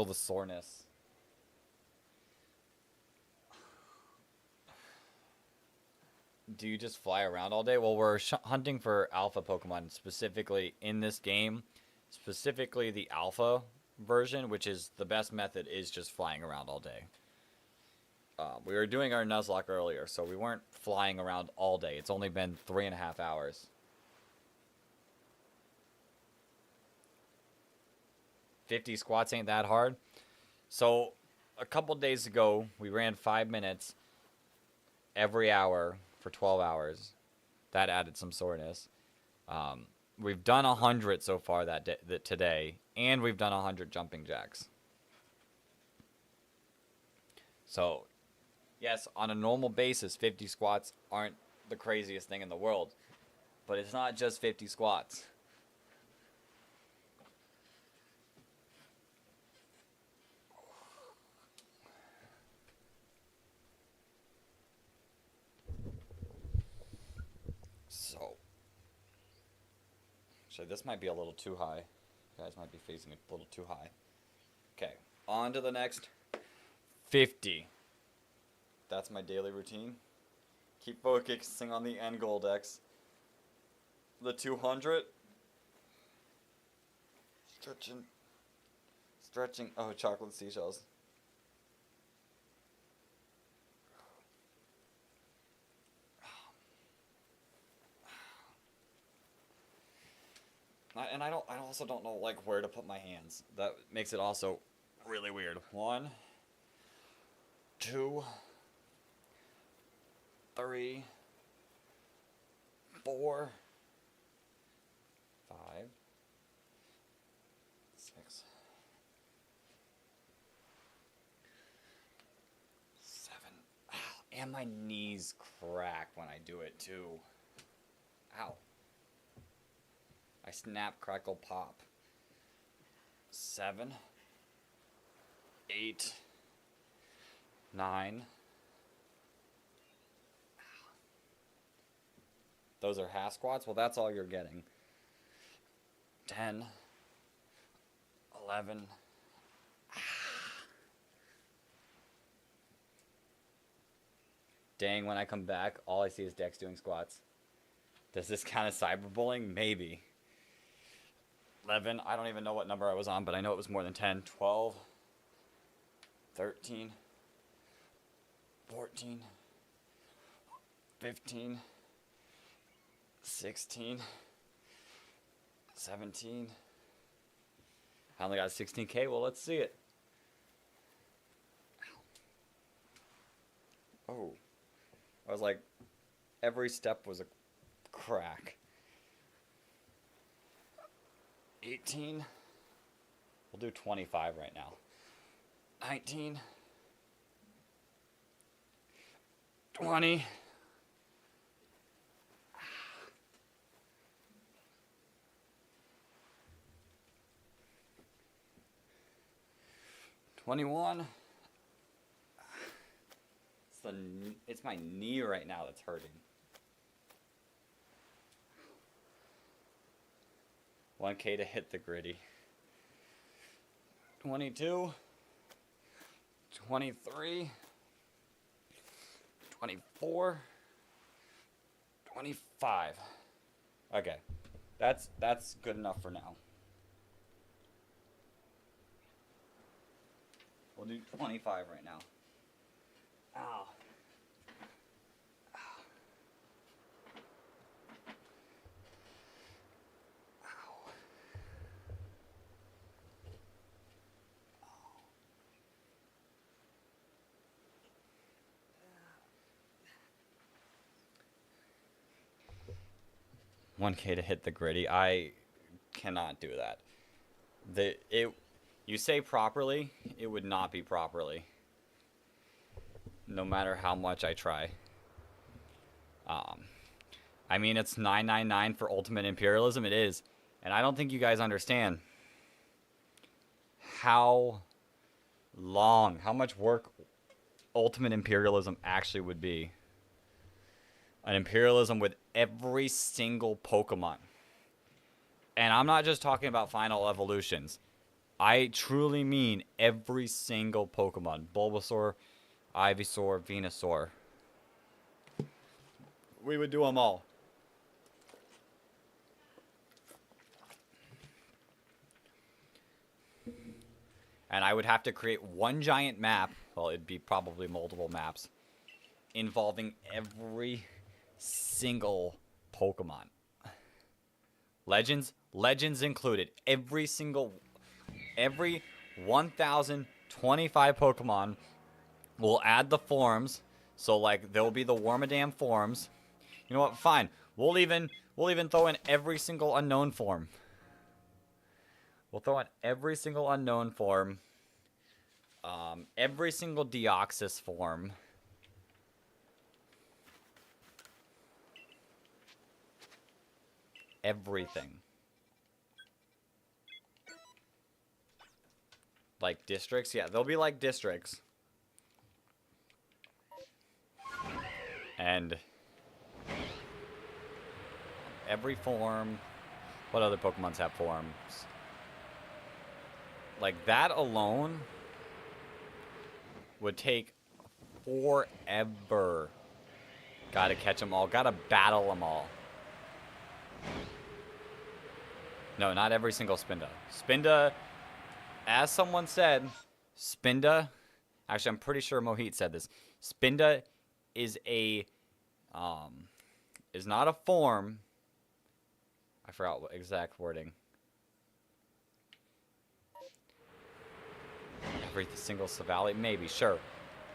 [SPEAKER 1] the soreness. Do you just fly around all day? Well, we're hunting for alpha Pokemon, specifically in this game. Specifically the alpha version, which is the best method, is just flying around all day. We were doing our Nuzlocke earlier, so we weren't flying around all day. It's only been 3.5 hours. 50 squats ain't that hard. So, a couple days ago, we ran 5 minutes every hour for 12 hours. That added some soreness. We've done 100 so far today, and we've done 100 jumping jacks. So, yes, on a normal basis, 50 squats aren't the craziest thing in the world. But it's not just 50 squats. So this might be a little too high. You guys might be facing it a little too high. Okay, on to the next 50. That's my daily routine. Keep focusing on the end goal, Dex. The 200. Stretching. Oh, chocolate seashells. And I also don't know like where to put my hands. That makes it also really weird. 1, 2, 3, 4, 5, 6, 7. Ow. And my knees crack when I do it too. Ow. I snap, crackle, pop. 7, 8, 9. Those are half squats? Well, that's all you're getting. 10, 11. Dang, when I come back, all I see is Dex doing squats. Does this count as cyberbullying? Maybe. 11, I don't even know what number I was on, but I know it was more than 10. 12, 13, 14, 15, 16, 17. I only got 16K. Well, let's see it. Oh. I was like, every step was a crack. 18. We'll do 25 right now. 19. 20. 21. it's my knee right now that's hurting. 1K to hit the gritty. 22, 23, 24, 25. Okay, that's good enough for now. We'll do 25 right now. Ow. 1K to hit the gritty. I cannot do that. You say properly, it would not be properly. No matter how much I try. I mean, it's 999 for Ultimate Imperialism. It is. And I don't think you guys understand how long, how much work Ultimate Imperialism actually would be. An Imperialism with every single Pokemon. And I'm not just talking about final evolutions. I truly mean every single Pokemon. Bulbasaur, Ivysaur, Venusaur. We would do them all. And I would have to create one giant map. Well, it'd be probably multiple maps. Involving every single Pokemon. Legends included. Every 1,025 Pokemon. We'll add the forms. So like there'll be the Wormadam forms. You know what? Fine. We'll even throw in every single unknown form. We'll throw in every single unknown form. Every single Deoxys form. Everything. Like districts? Yeah, they'll be like districts. And every form. What other Pokemons have forms? Like that alone would take forever. Gotta catch them all. Gotta battle them all. No, not every single Spinda. Spinda, as someone said, Spinda, actually I'm pretty sure Mohit said this. Spinda is is not a form. I forgot what exact wording. Every single Savali? Maybe, sure.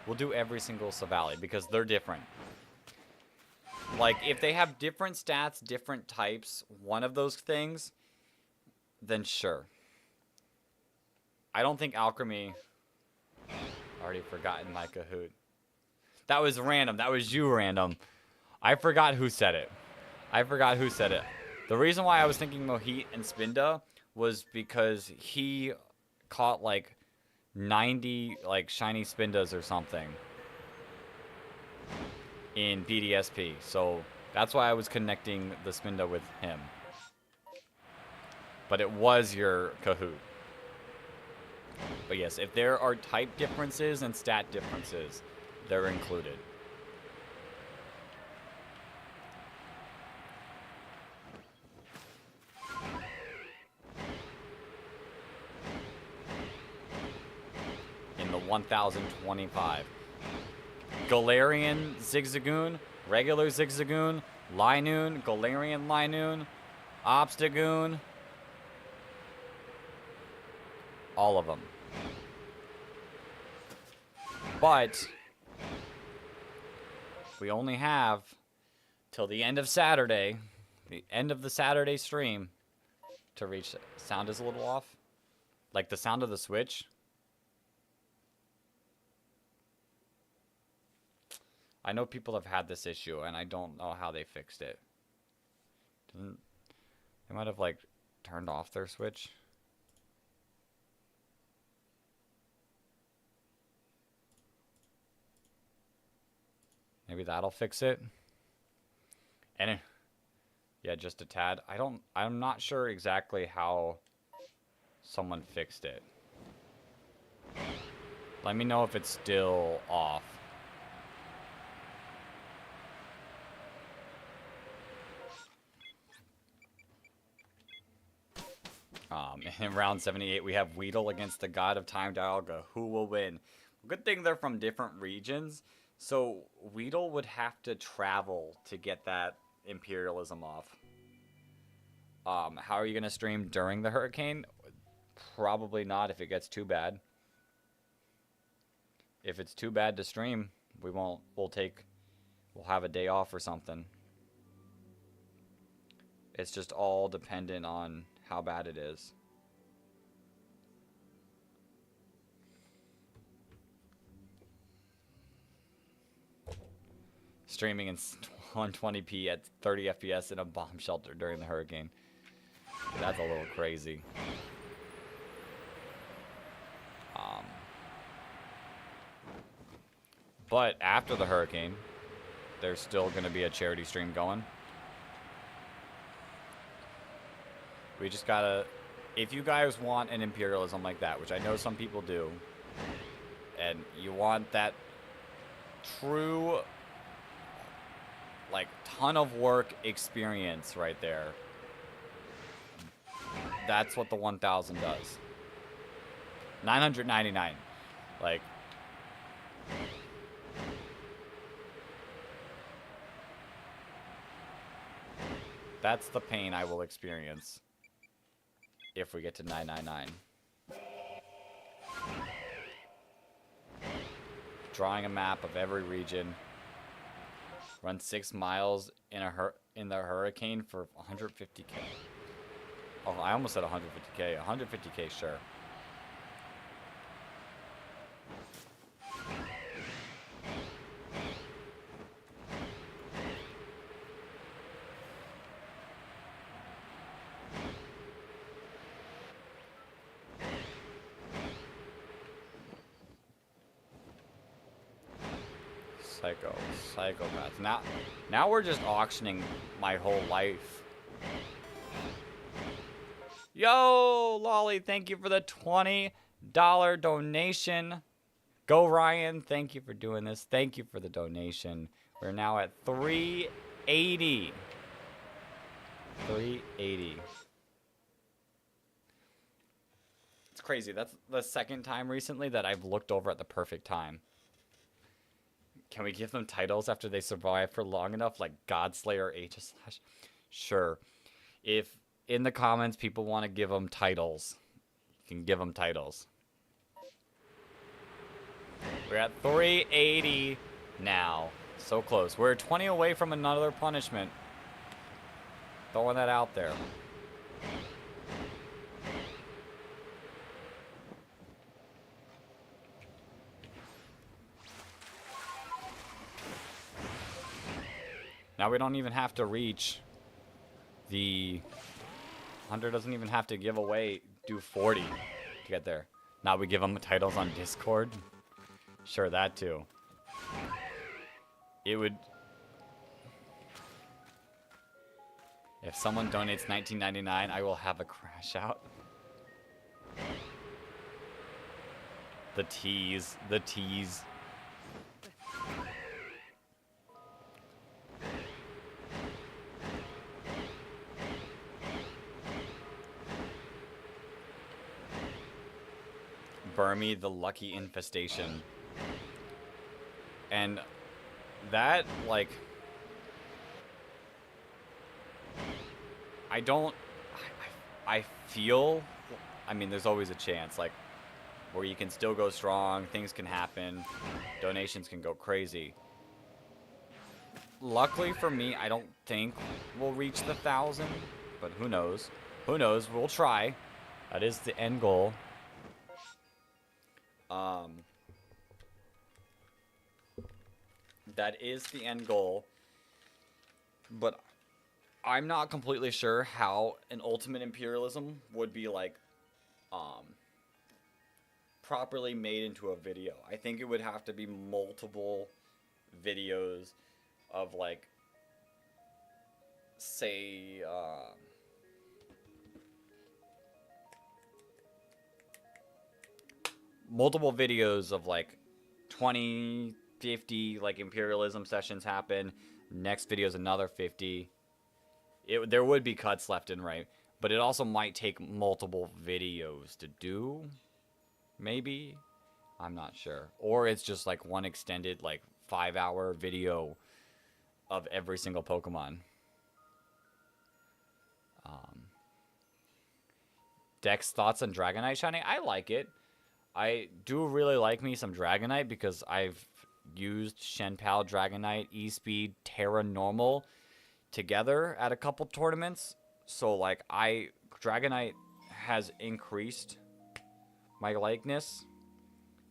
[SPEAKER 1] We'll do every single Savali because they're different. Like, if they have different stats, different types, one of those things, then sure. I don't think Alchemy... Already forgotten my Kahoot. That was random. That was you, random. I forgot who said it. The reason why I was thinking Mohit and Spinda was because he caught, like, 90, like, shiny Spindas or something in BDSP. So that's why I was connecting the Spinda with him. But it was your Kahoot. But yes, if there are type differences and stat differences, they're included. In the 1025. Galarian Zigzagoon, regular Zigzagoon, Linoon, Galarian Linoon, Obstagoon. All of them. But we only have till the end of Saturday, the end of the Saturday stream, to reach it. Sound is a little off. Like the sound of the Switch. I know people have had this issue, and I don't know how they fixed it. They might have, like, turned off their Switch. Maybe that'll fix it. And yeah, just a tad. I'm not sure exactly how someone fixed it. Let me know if it's still off. In round 78, we have Weedle against the God of Time Dialga. Who will win? Good thing they're from different regions. So Weedle would have to travel to get that Imperialism off. How are you going to stream during the hurricane? Probably not if it gets too bad. If it's too bad to stream, we won't. We'll have a day off or something. It's just all dependent on how bad it is. Streaming in 120p at 30 FPS in a bomb shelter during the hurricane. That's a little crazy. But after the hurricane, there's still going to be a charity stream going. We just gotta... If you guys want an Imperialism like that, which I know some people do, and you want that true, like, ton of work experience right there, that's what the 1000 does. 999. Like... That's the pain I will experience if we get to 999. Drawing a map of every region. Run 6 miles in the hurricane for 150k. Oh, I almost said 150k. 150k, sure. Psychopaths. Now we're just auctioning my whole life. Yo, Lolly, thank you for the $20 donation. Go, Ryan. Thank you for doing this. Thank you for the donation. We're now at 380. 380. It's crazy. That's the second time recently that I've looked over at the perfect time. Can we give them titles after they survive for long enough, like Godslayer H/? Sure. If in the comments people want to give them titles, you can give them titles. We're at 380 now. So close. We're 20 away from another punishment. Throwing that out there. Now we don't even have to reach the... Hunter doesn't even have to give away, do 40 to get there. Now we give them titles on Discord. Sure, that too. It would... If someone donates $19.99, I will have a crash out. The tease. The tease. Burmy, the lucky infestation. And that, like... I feel... I mean, there's always a chance, like, where you can still go strong, things can happen, donations can go crazy. Luckily for me, I don't think we'll reach the 1,000, but who knows? Who knows? We'll try. That is the end goal. That is the end goal. But I'm not completely sure how an ultimate imperialism would be, like, properly made into a video. I think it would have to be multiple videos of like, say, multiple videos of like 20, 50 like imperialism sessions happen. Next video is another 50. There would be cuts left and right, but it also might take multiple videos to do. Maybe. I'm not sure. Or it's just like one extended like 5-hour video of every single Pokemon. Dex thoughts on Dragonite shiny? I like it. I do really like me some Dragonite because I've used Shenpal, Dragonite, E-Speed, Terra Normal together at a couple tournaments. So like Dragonite has increased my likeness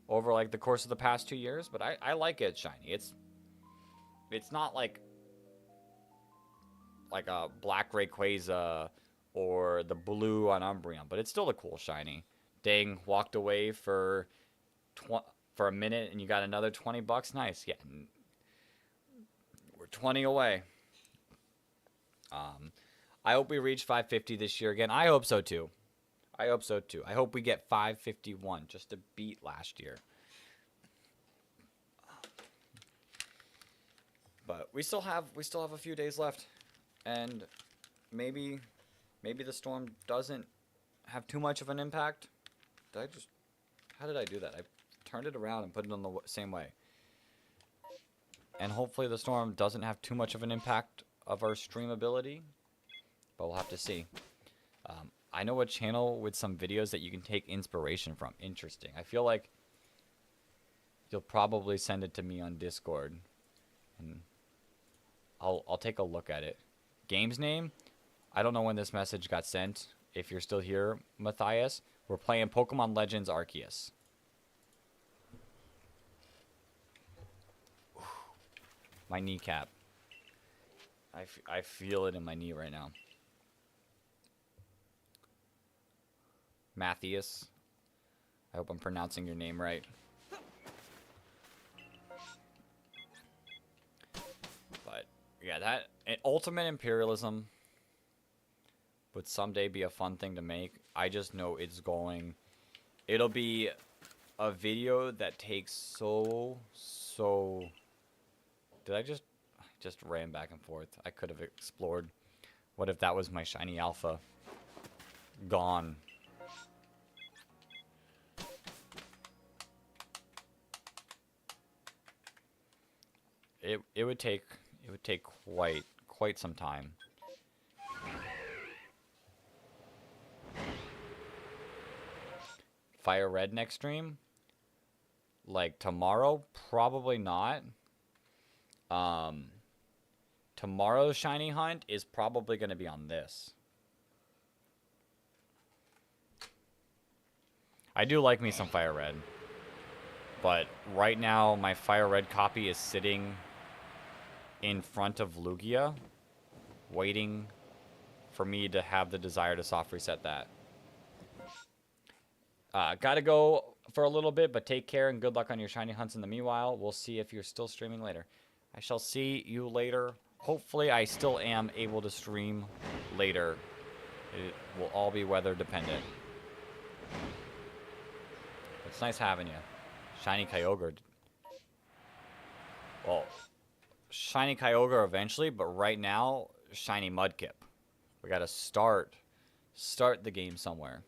[SPEAKER 1] over like the course of the past 2 years, but I like it shiny. It's not like a black Rayquaza or the blue on Umbreon, but it's still a cool shiny. Dang, walked away for a minute and you got another $20. Nice. Yeah. We're 20 away. I hope we reach 550 this year again. I hope so too. I hope we get 551 just to beat last year. But we still have a few days left, and maybe the storm doesn't have too much of an impact. How did I do that? I turned it around and put it on the same way. And hopefully the storm doesn't have too much of an impact of our streamability, but we'll have to see. I know a channel with some videos that you can take inspiration from. Interesting. I feel like you'll probably send it to me on Discord, and I'll take a look at it. Game's name? I don't know when this message got sent. If you're still here, Matthias, we're playing Pokemon Legends Arceus. My kneecap. I feel it in my knee right now. Matthias. I hope I'm pronouncing your name right. But yeah, ultimate imperialism would someday be a fun thing to make. I just know it'll be a video that takes so did I just ran back and forth. I could have explored. What if that was my shiny alpha? Gone. It would take quite some time. Fire Red next stream? Like tomorrow? Probably not. Tomorrow's shiny hunt is probably going to be on this. I do like me some Fire Red. But right now, my Fire Red copy is sitting in front of Lugia, waiting for me to have the desire to soft reset that. Gotta go for a little bit, but take care and good luck on your shiny hunts in the meanwhile. We'll see if you're still streaming later. I shall see you later. Hopefully, I still am able to stream later. It will all be weather dependent. It's nice having you. Shiny Kyogre. Well, shiny Kyogre eventually, but right now, shiny Mudkip. We gotta start the game somewhere.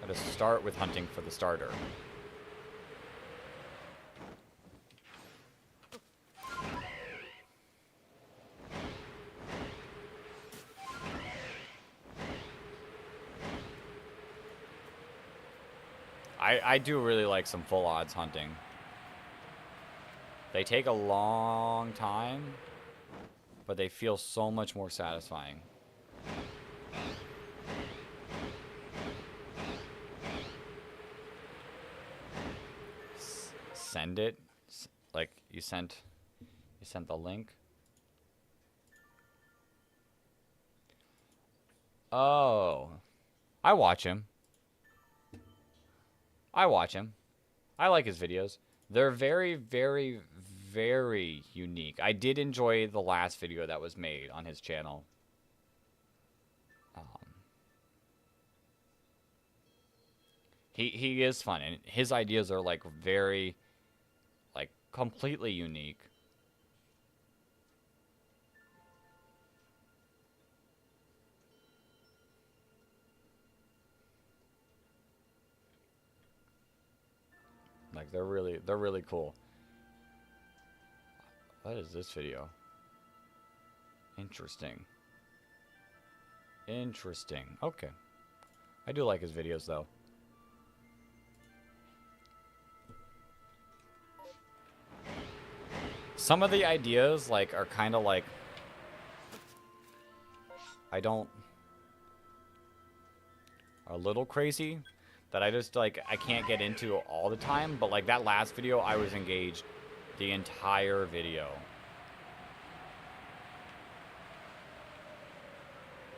[SPEAKER 1] Gotta start with hunting for the starter. I do really like some full odds hunting. They take a long time, but they feel so much more satisfying. Send it? Like, you sent the link? Oh. I watch him. I like his videos. They're very, very, very unique. I did enjoy the last video that was made on his channel. He is fun, and his ideas are like very, like completely unique. Like they're really cool. What is this video? Interesting. Interesting. Okay. I do like his videos though. Some of the ideas like are kind of like are a little crazy that I just like I can't get into all the time, but like that last video I was engaged the entire video.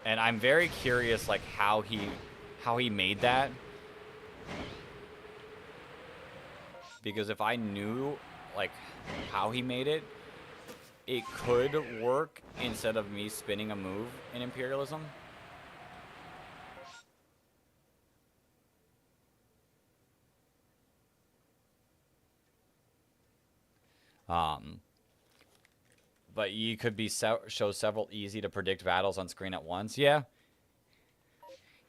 [SPEAKER 1] And I'm very curious like how he made that. Because if I knew like how he made it, it could work instead of me spinning a move in Imperialism. But you could be show several easy to predict battles on screen at once. Yeah.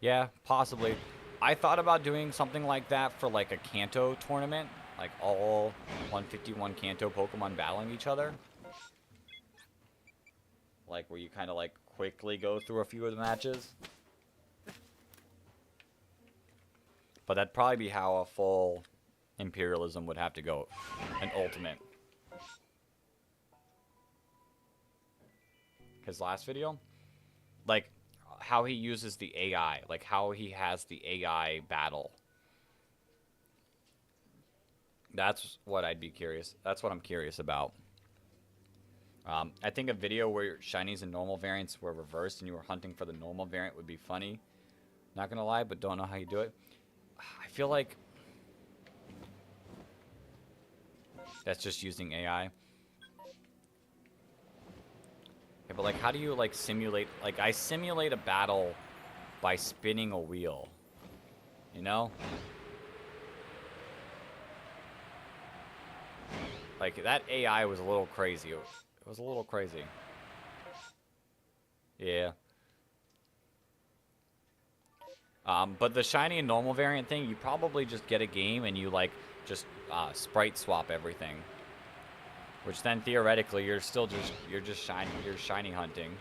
[SPEAKER 1] Yeah, possibly. I thought about doing something like that for like a Kanto tournament. Like all 151 Kanto Pokemon battling each other. Like where you kind of like quickly go through a few of the matches. But that'd probably be how a full Imperialism would have to go. An ultimate. His last video, like how he uses the AI, like how he has the AI battle. That's what I'd be curious. That's what I'm curious about. I think a video where shinies and normal variants were reversed and you were hunting for the normal variant would be funny. Not gonna lie, but don't know how you do it. I feel like that's just using AI. But like how do you like simulate, like I simulate a battle by spinning a wheel, you know? Like that AI was a little crazy. It was a little crazy. Yeah. But the shiny and normal variant thing, you probably just get a game and you like just sprite swap everything. Which then theoretically you're shiny hunting.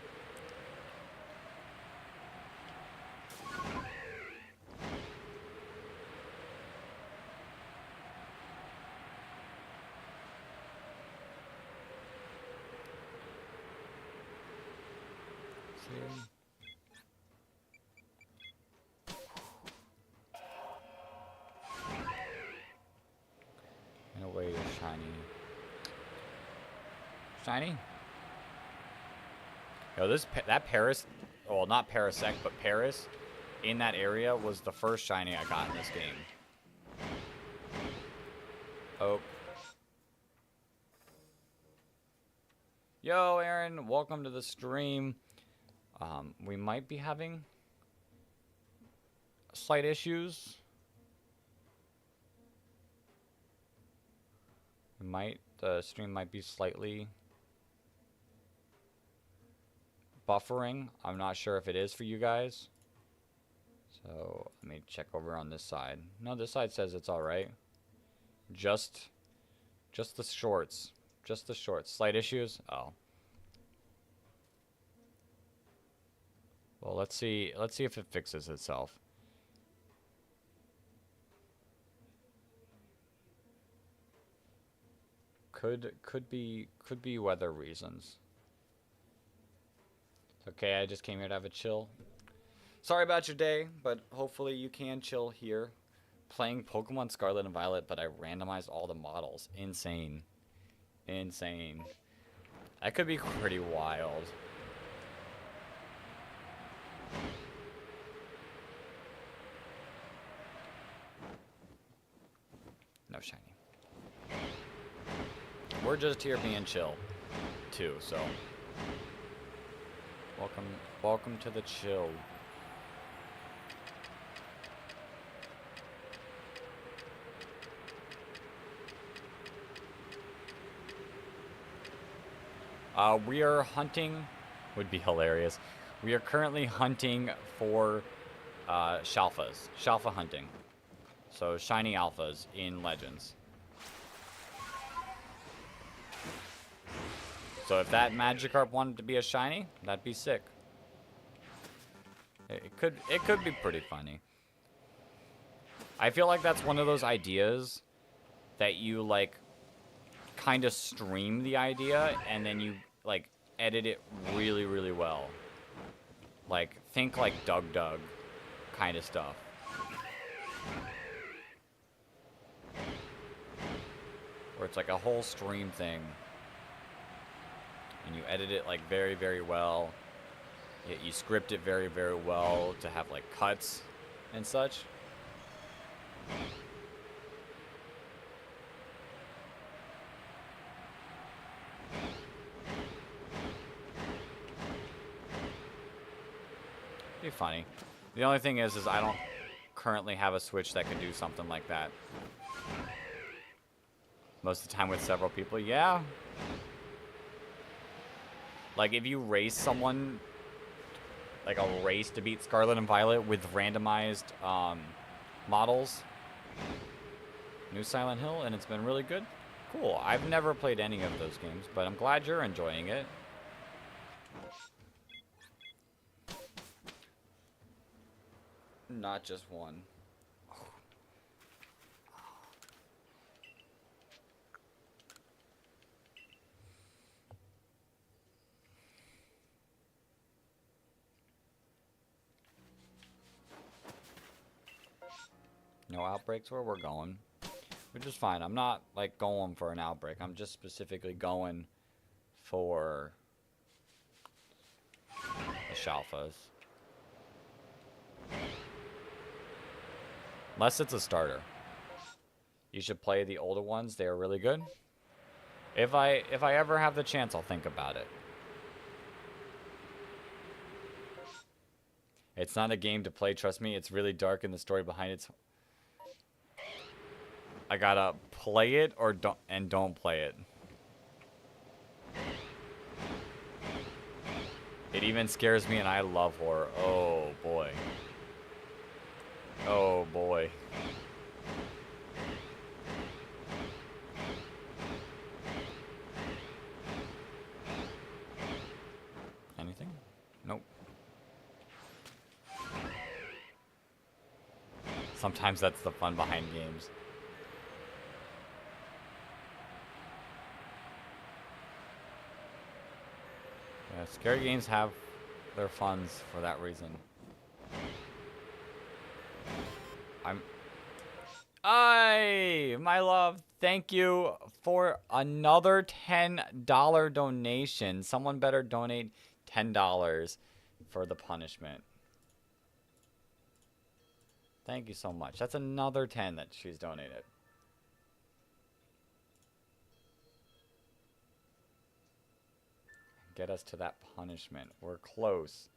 [SPEAKER 1] In a way you're shiny. Shiny? Yo, that Paris, well, not Parasect, but Paris in that area was the first shiny I got in this game. Oh. Yo, Aaron, welcome to the stream. We might be having slight issues. The stream might be slightly buffering. I'm not sure if it is for you guys. So let me check over on this side. No, this side says it's alright. Just the shorts. Just the shorts. Slight issues? Oh. Well, let's see if it fixes itself. Could be weather reasons. It's okay, I just came here to have a chill. Sorry about your day, but hopefully you can chill here. Playing Pokemon Scarlet and Violet, but I randomized all the models. Insane. Insane. That could be pretty wild. No shiny. we're just here being chill, too, so. Welcome to the chill. We are hunting, would be hilarious. We are currently hunting for Shalfas, Shalfa hunting. So shiny alphas in Legends. So if that Magikarp wanted to be a shiny, that'd be sick. It could be pretty funny. I feel like that's one of those ideas that you like kind of stream the idea and then you like edit it really, really well. Like think like Doug kind of stuff. Where it's like a whole stream thing. And you edit it like very, very well. Yet you script it very, very well to have like cuts and such. Be funny. The only thing is I don't currently have a Switch that can do something like that. Most of the time with several people, yeah. Like if you race someone, like a race to beat Scarlet and Violet with randomized models, New Silent Hill, and it's been really good. Cool. I've never played any of those games, but I'm glad you're enjoying it. Not just one. No outbreaks where we're going, which is fine. I'm not like going for an outbreak. I'm just specifically going for the Shalfas. Unless it's a starter. You should play the older ones. They are really good. If I ever have the chance, I'll think about it. It's not a game to play, trust me. It's really dark and the story behind it's... I gotta play it or don't play it. It even scares me and I love horror. Oh boy. Oh boy. Anything? Nope. Sometimes that's the fun behind games. Yeah, scary games have their funs for that reason. My love, thank you for another $10 donation. Someone better donate $10 for the punishment. Thank you so much. That's another 10 that she's donated. Get us to that punishment. We're close.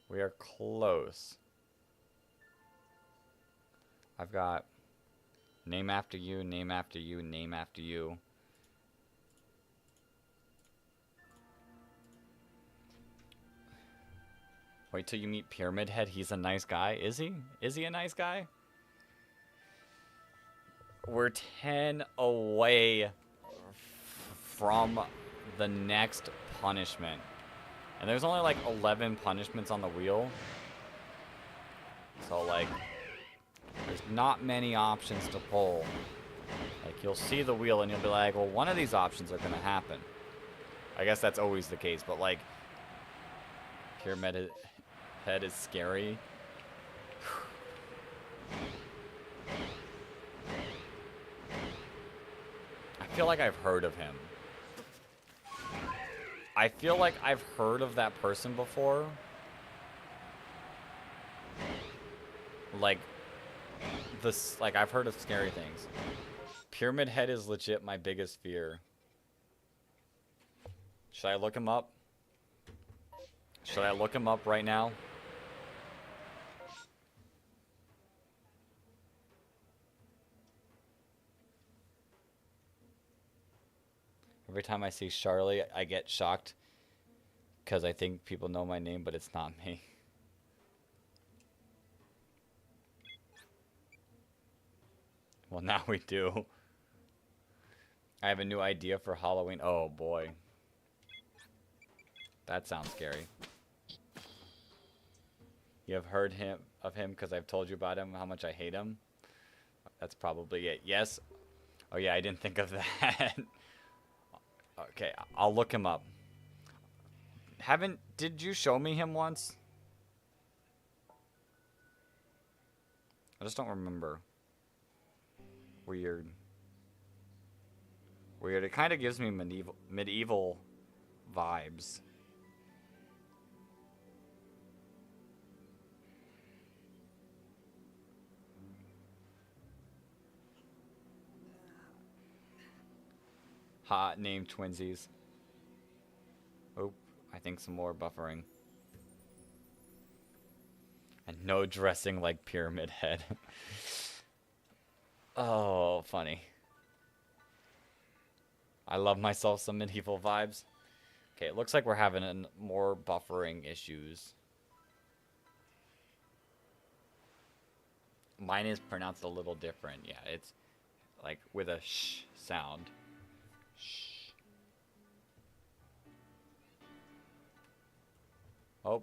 [SPEAKER 1] We are close. I've got name after you, name after you, name after you. Wait till you meet Pyramid Head. He's a nice guy. Is he? Is he a nice guy? We're 10 away from the next punishment. And there's only like 11 punishments on the wheel. So like, there's not many options to pull. Like you'll see the wheel and you'll be like, well, one of these options are gonna happen. I guess that's always the case, but like, Pyramid Head is scary. I feel like I've heard of him. I feel like I've heard of that person before. Like, I've heard of scary things. Pyramid Head is legit my biggest fear. Should I look him up? Should I look him up right now? Every time I see Charli, I get shocked because I think people know my name, but it's not me. Well, now we do. I have a new idea for Halloween. Oh, boy. That sounds scary. You have heard of him because I've told you about him, how much I hate him. That's probably it. Yes. Oh, yeah, I didn't think of that. Okay, I'll look him up. Did you show me him once? I just don't remember. Weird. Weird. It kind of gives me medieval vibes. Hot name twinsies. Oh, I think some more buffering. And no dressing like Pyramid Head. Oh, funny. I love myself some medieval vibes. Okay, it looks like we're having more buffering issues. Mine is pronounced a little different. Yeah, it's like with a sh sound. Shh. Oh.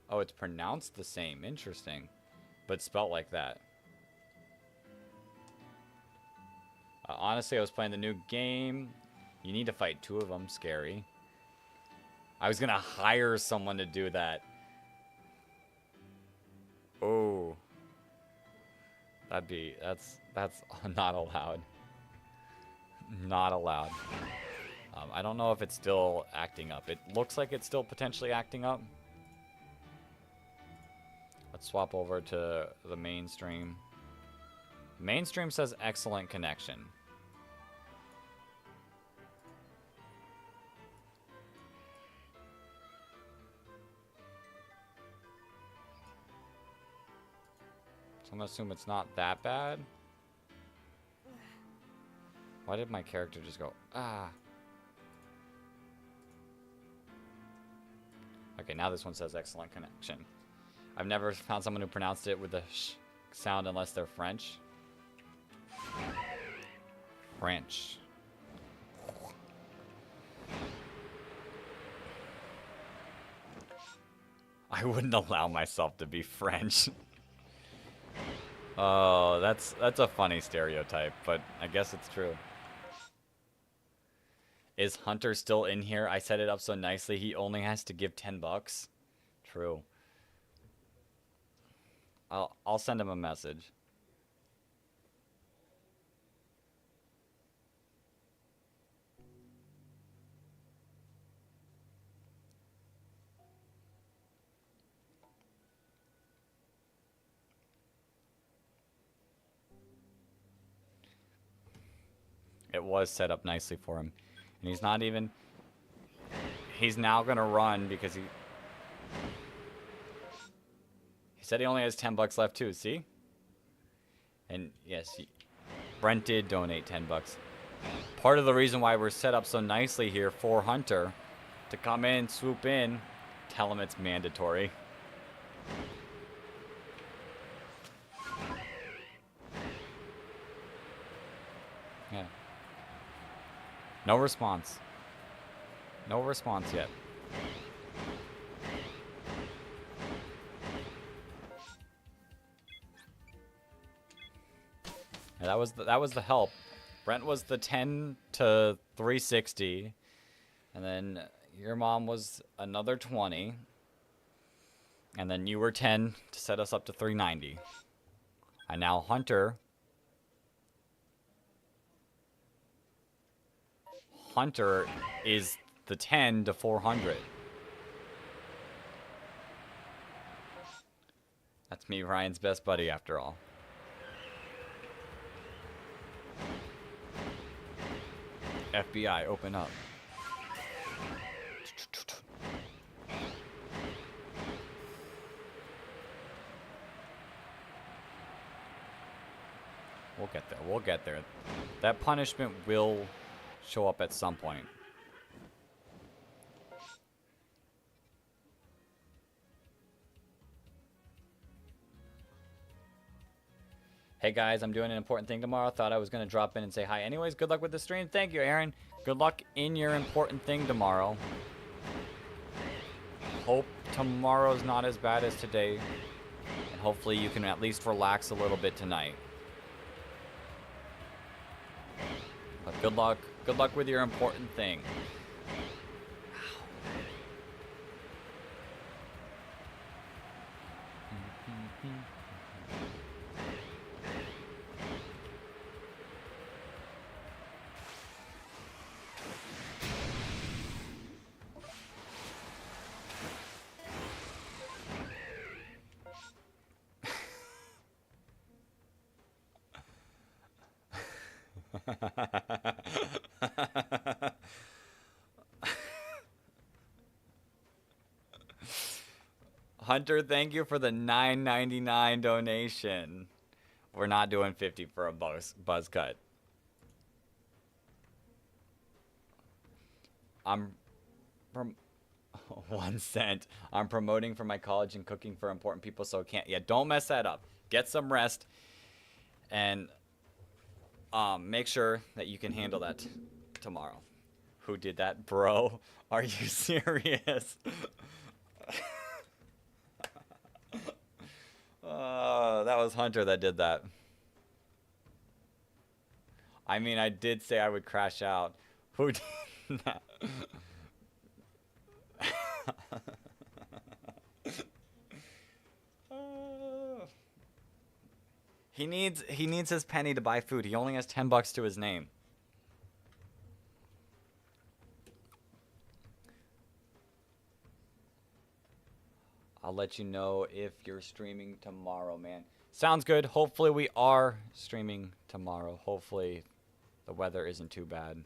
[SPEAKER 1] Oh, it's pronounced the same. Interesting. But spelt like that. Honestly, I was playing the new game. You need to fight 2 of them. Scary. I was gonna hire someone to do that. Oh. That's not allowed. Not allowed. I don't know if it's still acting up. It looks like it's still potentially acting up. Let's swap over to the mainstream. Mainstream says excellent connection. So I'm gonna assume it's not that bad. Why did my character just go, ah? Okay, now this one says excellent connection. I've never found someone who pronounced it with the sh sound unless they're French. French. I wouldn't allow myself to be French. Oh, that's a funny stereotype, but I guess it's true. Is Hunter still in here? I set it up so nicely he only has to give 10 bucks. True. I'll send him a message. It was set up nicely for him. And he's not even... He's now going to run because he said he only has 10 bucks left too, see? And yes, Brent did donate 10 bucks. Part of the reason why we're set up so nicely here for Hunter to come in, swoop in, tell him it's mandatory. Yeah. No response. No response yet. Yeah, that was the help. Brent was the 10 to 360, and then your mom was another 20, and then you were 10 to set us up to 390. And now Hunter is the 10 to 400. That's me, Ryan's best buddy, after all. FBI, open up. We'll get there. We'll get there. That punishment will show up at some point. Hey guys, I'm doing an important thing tomorrow. Thought I was going to drop in and say hi. Anyways, good luck with the stream. Thank you, Aaron. Good luck in your important thing tomorrow. Hope tomorrow's not as bad as today. And hopefully you can at least relax a little bit tonight. But good luck. Good luck with your important thing. Hunter, thank you for the $9.99 donation. We're not doing 50 for a buzz cut. I'm from 1 cent. I'm promoting for my college and cooking for important people, so I can't. Yeah, don't mess that up. Get some rest and make sure that you can handle that tomorrow. Who did that, bro? Are you serious? That was Hunter that did that. I mean, I did say I would crash out. Who did that? He needs his penny to buy food. He only has $10 to his name. I'll let you know if you're streaming tomorrow, man. Sounds good. Hopefully we are streaming tomorrow. Hopefully the weather isn't too bad.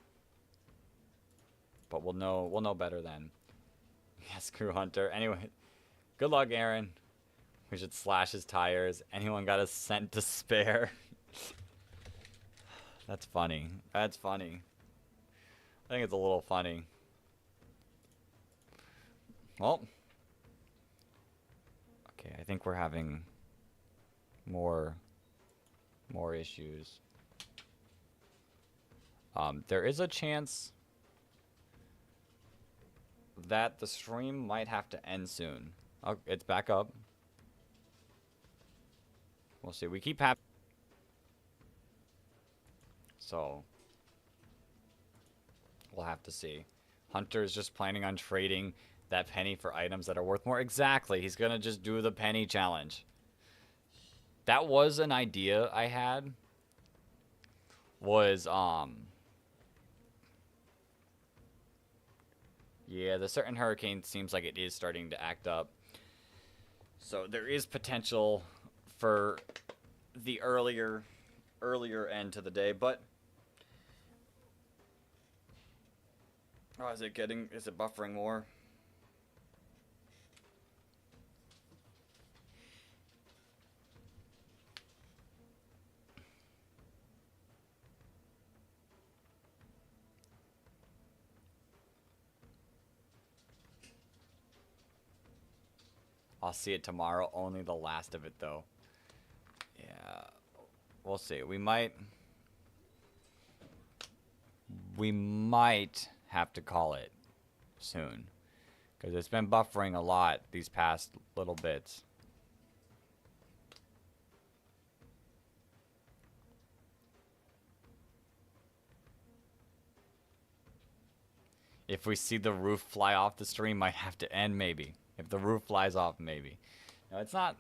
[SPEAKER 1] But we'll know better then. Yeah, screw Hunter. Anyway, good luck, Aaron. We should slash his tires. Anyone got a cent to spare? That's funny. That's funny. I think it's a little funny. Well. Okay, I think we're having more issues. There is a chance that the stream might have to end soon. Oh, it's back up. We'll see. We keep having... So, we'll have to see. Hunter's just planning on trading that penny for items that are worth more. Exactly. He's going to just do the penny challenge. That was an idea I had. Was, yeah, the certain hurricane seems like it is starting to act up. So there is potential for the earlier end to the day, but oh, is it buffering more? I'll see it tomorrow, only the last of it though. Yeah, we'll see. We might have to call it soon, because it's been buffering a lot these past little bits. If we see the roof fly off, the stream might have to end, maybe. If the roof flies off, maybe. No, it's not.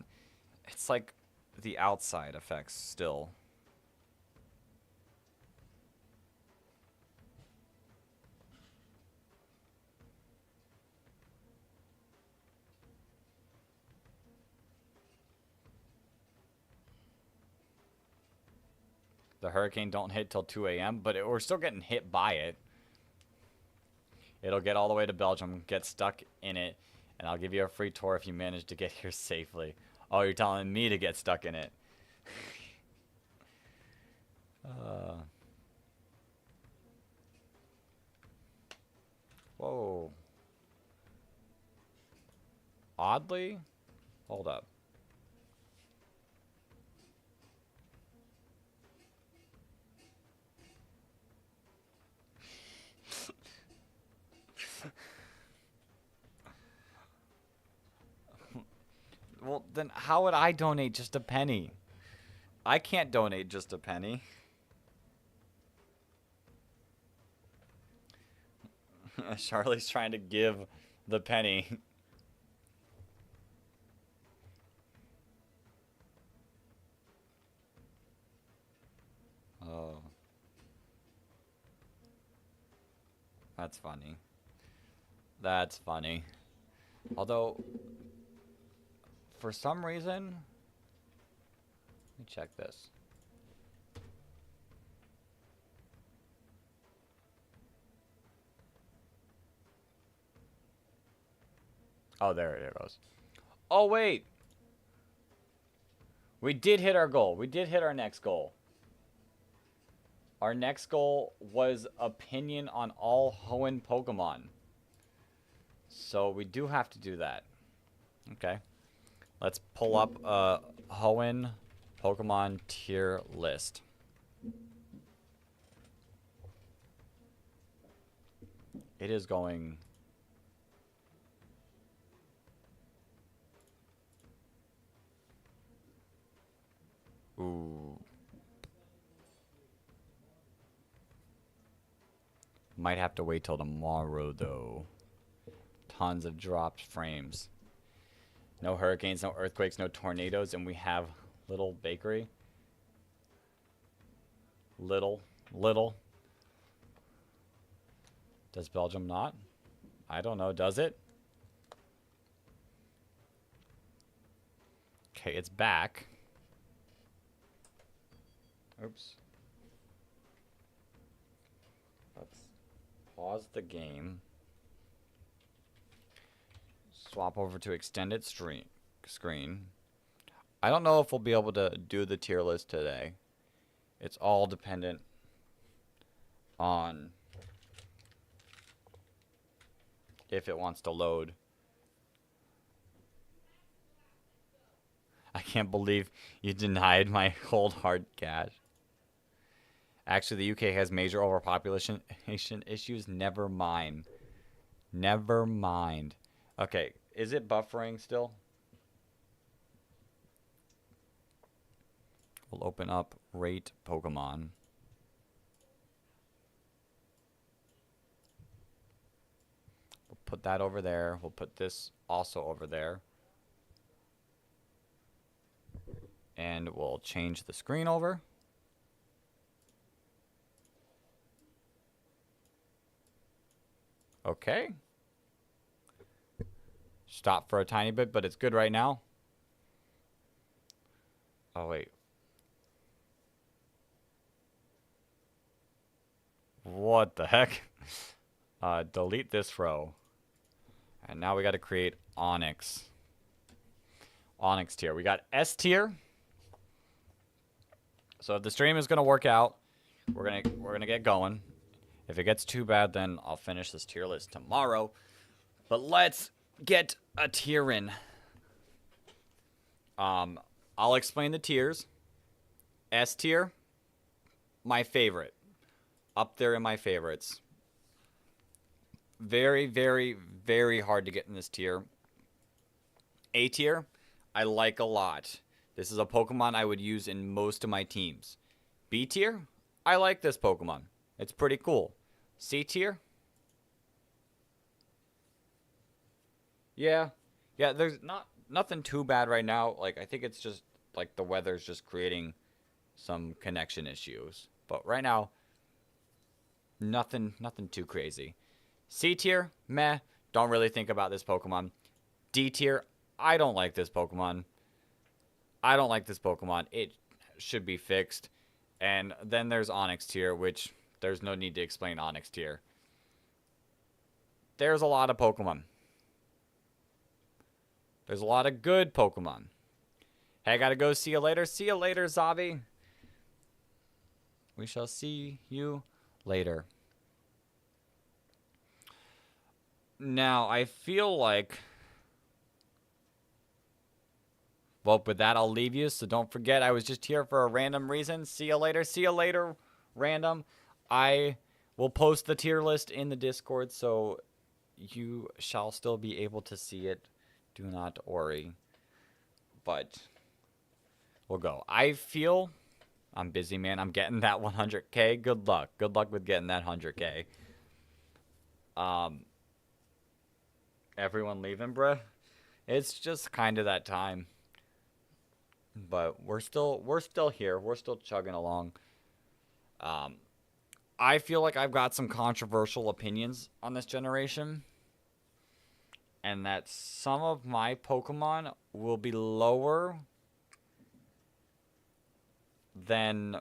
[SPEAKER 1] It's like the outside effects still. The hurricane don't hit till 2 a.m., but we're still getting hit by it. It'll get all the way to Belgium, get stuck in it, and I'll give you a free tour if you manage to get here safely. Oh, you're telling me to get stuck in it. Whoa. Oddly? Hold up. Well, then how would I donate just a penny? I can't donate just a penny. Charlie's trying to give the penny. Oh. That's funny. That's funny. Although, for some reason, let me check this. Oh, there it goes. Oh, wait. We did hit our goal. We did hit our next goal. Our next goal was opinion on all Hoenn Pokemon. So we do have to do that. Okay. Let's pull up a Hoenn Pokemon tier list. It is going... Ooh. Might have to wait till tomorrow, though. Tons of dropped frames. No hurricanes, no earthquakes, no tornadoes, and we have Little Bakery. Little. Does Belgium not? I don't know. Does it? Okay, it's back. Oops. Let's pause the game. Swap over to extended screen. I don't know if we'll be able to do the tier list today. It's all dependent on if it wants to load. I can't believe you denied my cold hard cash. Actually, the UK has major overpopulation issues. Never mind. Never mind. Okay, is it buffering still? We'll open up Rate Pokemon. We'll put that over there. We'll put this also over there. And we'll change the screen over. Okay. Stop for a tiny bit, but it's good right now. Oh, wait. What the heck? Delete this row. And now we got to create Onyx. Onyx tier. We got S tier. So if the stream is going to work out, we're gonna get going. If it gets too bad, then I'll finish this tier list tomorrow. But let's get a tier in. I'll explain the tiers. S tier, my favorite. Up there in my favorites. Very, very, very hard to get in this tier. A tier, I like a lot. This is a Pokemon I would use in most of my teams. B tier, I like this Pokemon. It's pretty cool. C tier? Yeah, there's nothing too bad right now. Like, I think it's just, like, the weather's just creating some connection issues. But right now, nothing too crazy. C tier, meh, don't really think about this Pokemon. D tier, I don't like this Pokemon. It should be fixed. And then there's Onyx tier, which there's no need to explain Onyx tier. there's a lot of Pokemon. There's a lot of good Pokemon. Hey, I gotta go. See you later. See you later, Zabi. We shall see you later. Now, I feel like... Well, with that, I'll leave you. So don't forget, I was just here for a random reason. See you later. See you later, random. I will post the tier list in the Discord, so you shall still be able to see it. Do not worry. But we'll go. I feel... I'm busy, man. I'm getting that 100K. Good luck. Good luck with getting that 100K. Everyone leaving, bruh? It's just kind of that time. But we're still here. We're still chugging along. I feel like I've got some controversial opinions on this generation. And that some of my Pokemon will be lower than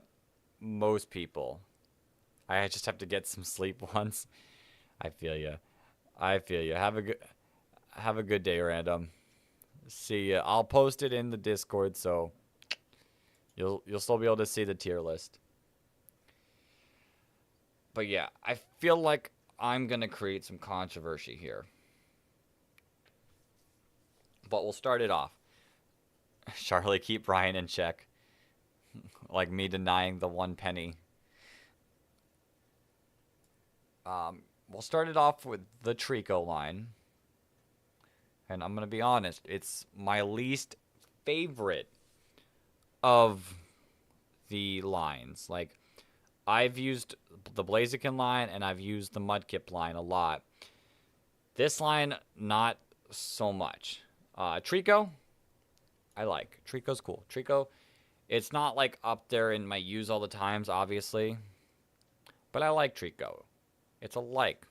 [SPEAKER 1] most people. I just have to get some sleep once. I feel you. I feel you. Have a good day, random. See ya. I'll post it in the Discord, so you'll still be able to see the tier list. But yeah, I feel like I'm gonna create some controversy here. But we'll start it off. Charli, keep Ryan in check. Like me denying the 1 penny. We'll start it off with the Trico line. And I'm going to be honest, it's my least favorite of the lines. Like, I've used the Blaziken line and I've used the Mudkip line a lot. This line, not so much. Trico, I like. Trico's cool. Trico, it's not like up there in my use all the times, obviously. But I like Trico. It's a like.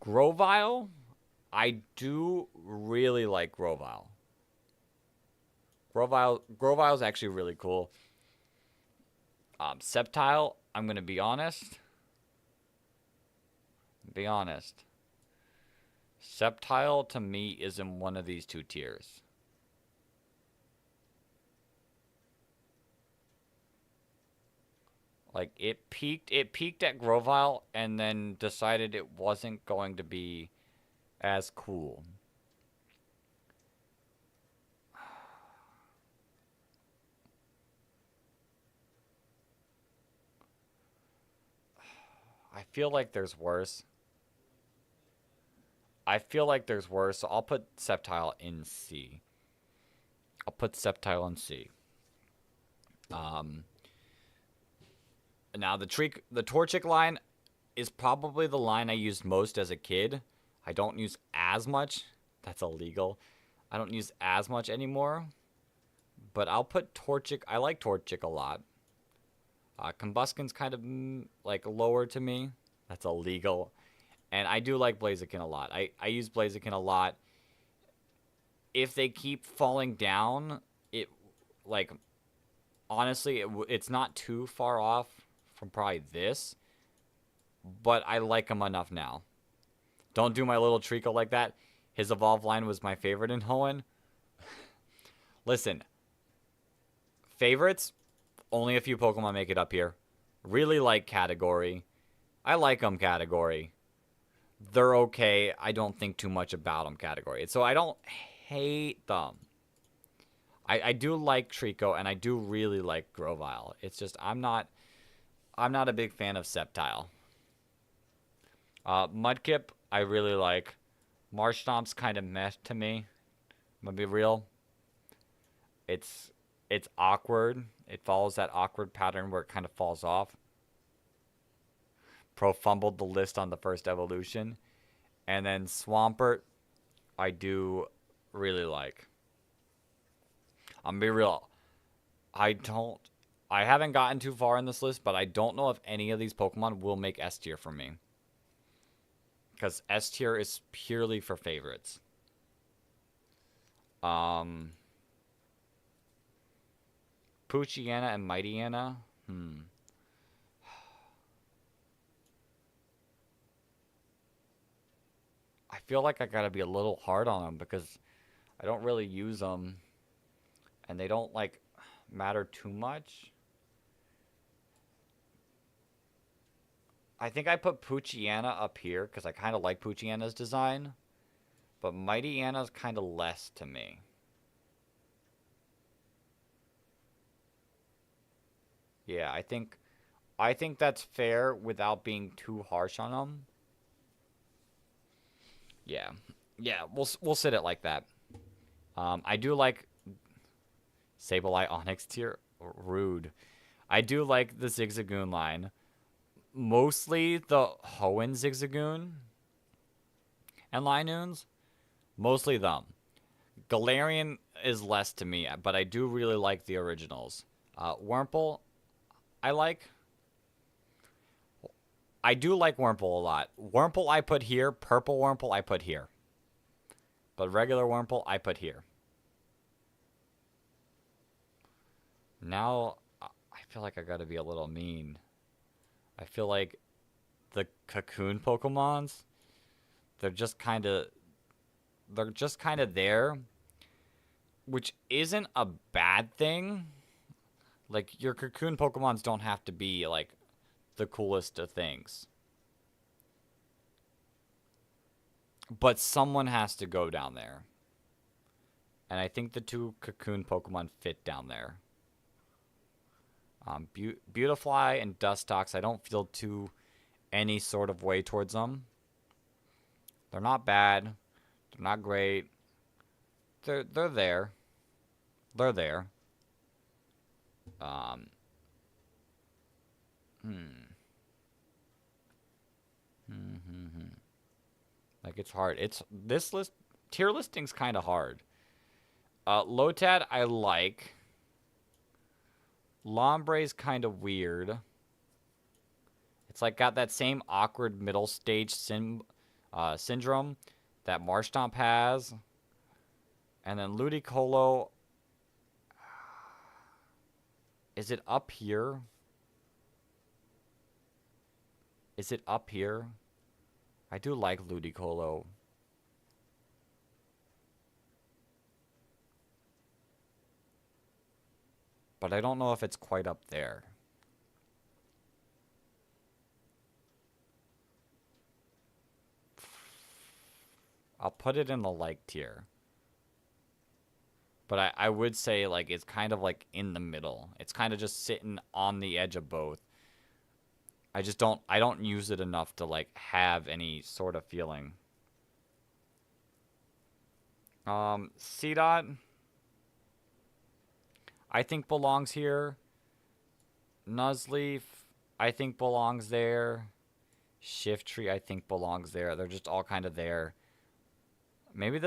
[SPEAKER 1] Grovyle, I do really like Grovyle. Grovyle's actually really cool. Sceptile, I'm going to be honest. Sceptile, to me, is in one of these two tiers. Like, it peaked at Grovyle and then decided it wasn't going to be as cool. I feel like there's worse. So I'll put Sceptile in C. Now, the Torchic line is probably the line I used most as a kid. I don't use as much. That's illegal. I don't use as much anymore. But I'll put Torchic. I like Torchic a lot. Combustion's kind of, like, lower to me. That's illegal. And I do like Blaziken a lot. I use Blaziken a lot. If they keep falling down, like, honestly, it's not too far off from probably this. But I like him enough now. Don't do my little Trico like that. His Evolve line was my favorite in Hoenn. Listen. Favorites? Only a few Pokemon make it up here. Really like Category. I like them Category. They're okay. I don't think too much about them Category. So I don't hate them. I do like Trico, and I do really like Grovyle. It's just I'm not a big fan of Sceptile. Mudkip, I really like. Marshstomp's kind of meh to me. I'm gonna be real. It's awkward. It follows that awkward pattern where it kind of falls off. Pro fumbled the list on the first evolution. And then Swampert, I do really like. I'm gonna be real. I haven't gotten too far in this list, but I don't know if any of these Pokemon will make S tier for me. Because S tier is purely for favorites. Poochyena and Mightyena. feel like I gotta be a little hard on them because I don't really use them, and they don't like matter too much. I think I put Poochyena up here because I kind of like Poochyena's design, but Mighty Anna's kind of less to me. Yeah, I think that's fair without being too harsh on them. Yeah, yeah, we'll sit it like that. I do like Sableye Onyx tier. Rude. I do like the Zigzagoon line. Mostly the Hoenn Zigzagoon and Linoons. Mostly them. Galarian is less to me, but I do really like the originals. Wurmple, I like. I do like Wurmple a lot. Wurmple I put here. Purple Wurmple I put here. But regular Wurmple I put here. Now, I feel like I gotta be a little mean. I feel like the Cocoon Pokemons, they're just kind of there, which isn't a bad thing. Like, your Cocoon Pokemons don't have to be, like, the coolest of things. But someone has to go down there. And I think the two Cocoon Pokemon fit down there. Beautifly and Dustox, I don't feel too any sort of way towards them. They're not bad. They're not great. They're there. They're there. Like, it's hard. It's this list tier listing's kind of hard. Lotad I like. Lombre's kind of weird. It's like got that same awkward middle stage syndrome that Marshtomp has. And then Ludicolo. Is it up here? Is it up here? I do like Ludicolo. But I don't know if it's quite up there. I'll put it in the like tier. But I would say, like, it's kind of, like, in the middle. It's kind of just sitting on the edge of both. I don't use it enough to, like, have any sort of feeling. C-Dot, I think belongs here. Nuzleaf, I think belongs there. Shiftry, I think belongs there. They're just all kind of there. Maybe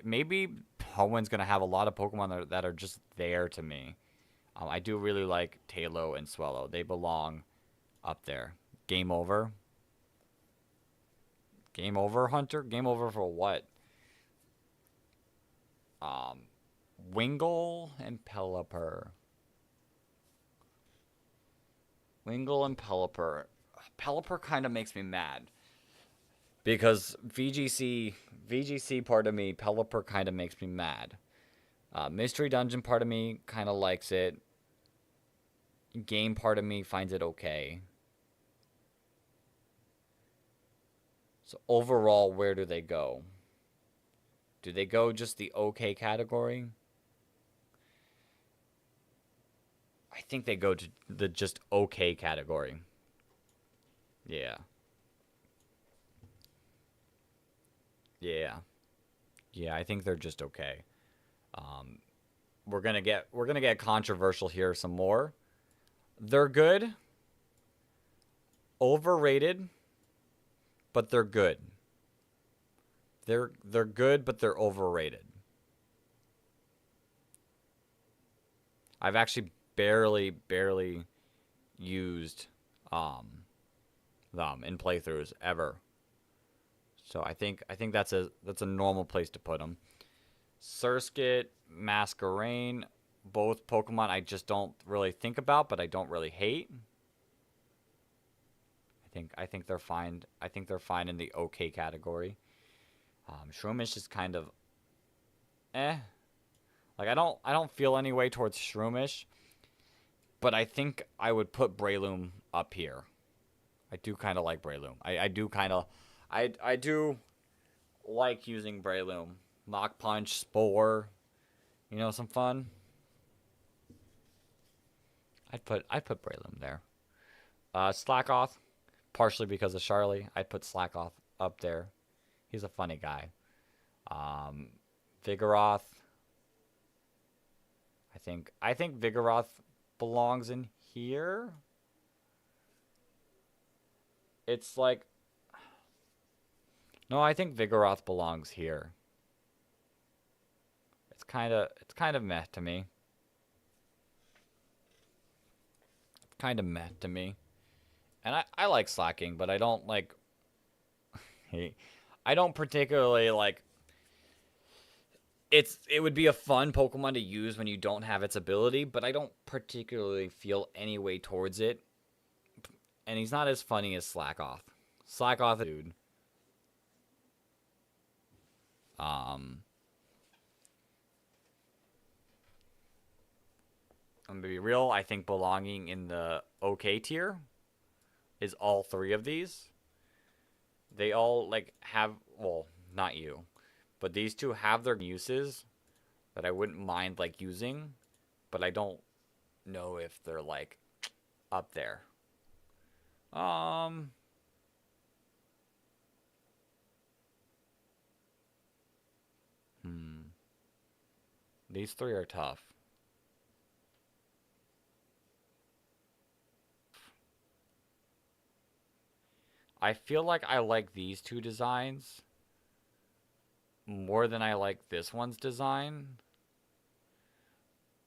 [SPEAKER 1] maybe Hoenn's gonna have a lot of Pokemon that are just there to me. I do really like Tailo and Swellow. They belong up there. Game over. Game over, Hunter? Game over for what? Wingull and Pelipper. Wingull and Pelipper. Pelipper kind of makes me mad. Because VGC part of me, Pelipper kind of makes me mad. Mystery Dungeon part of me kind of likes it. Game part of me finds it okay. So overall, where do they go? Do they go just the okay category? I think they go to the just okay category. Yeah. Yeah. Yeah, I think they're just okay. We're gonna get controversial here some more. They're good. Overrated, but they're good. They're good, but they're overrated. I've actually barely used them in playthroughs ever. So I think that's a normal place to put them. Surskit, Masquerain, both Pokemon I just don't really think about, but I don't really hate. I think they're fine. I think they're fine in the okay category. Shroomish is kind of eh. Like I don't feel any way towards Shroomish, but I think I would put Breloom up here. I do kind of like Breloom. I do kind of, I do like using Breloom. Mach Punch, Spore, you know, some fun. I'd put Breloom there. Slackoth, partially because of Charli. I'd put Slackoth up there. He's a funny guy. Vigoroth. I think Vigoroth belongs in here. It's like no, I think Vigoroth belongs here. It's kind of meh to me. It's kind of meh to me. And I like slacking, but I don't like I don't particularly like it would be a fun Pokemon to use when you don't have its ability, but I don't particularly feel any way towards it. And he's not as funny as Slackoth. Slackoth, dude. I'm gonna be real. I think belonging in the OK tier is all three of these. They all like have well, not you, but these two have their uses that I wouldn't mind like using, but I don't know if they're like up there. These three are tough. I feel like I like these two designs more than I like this one's design.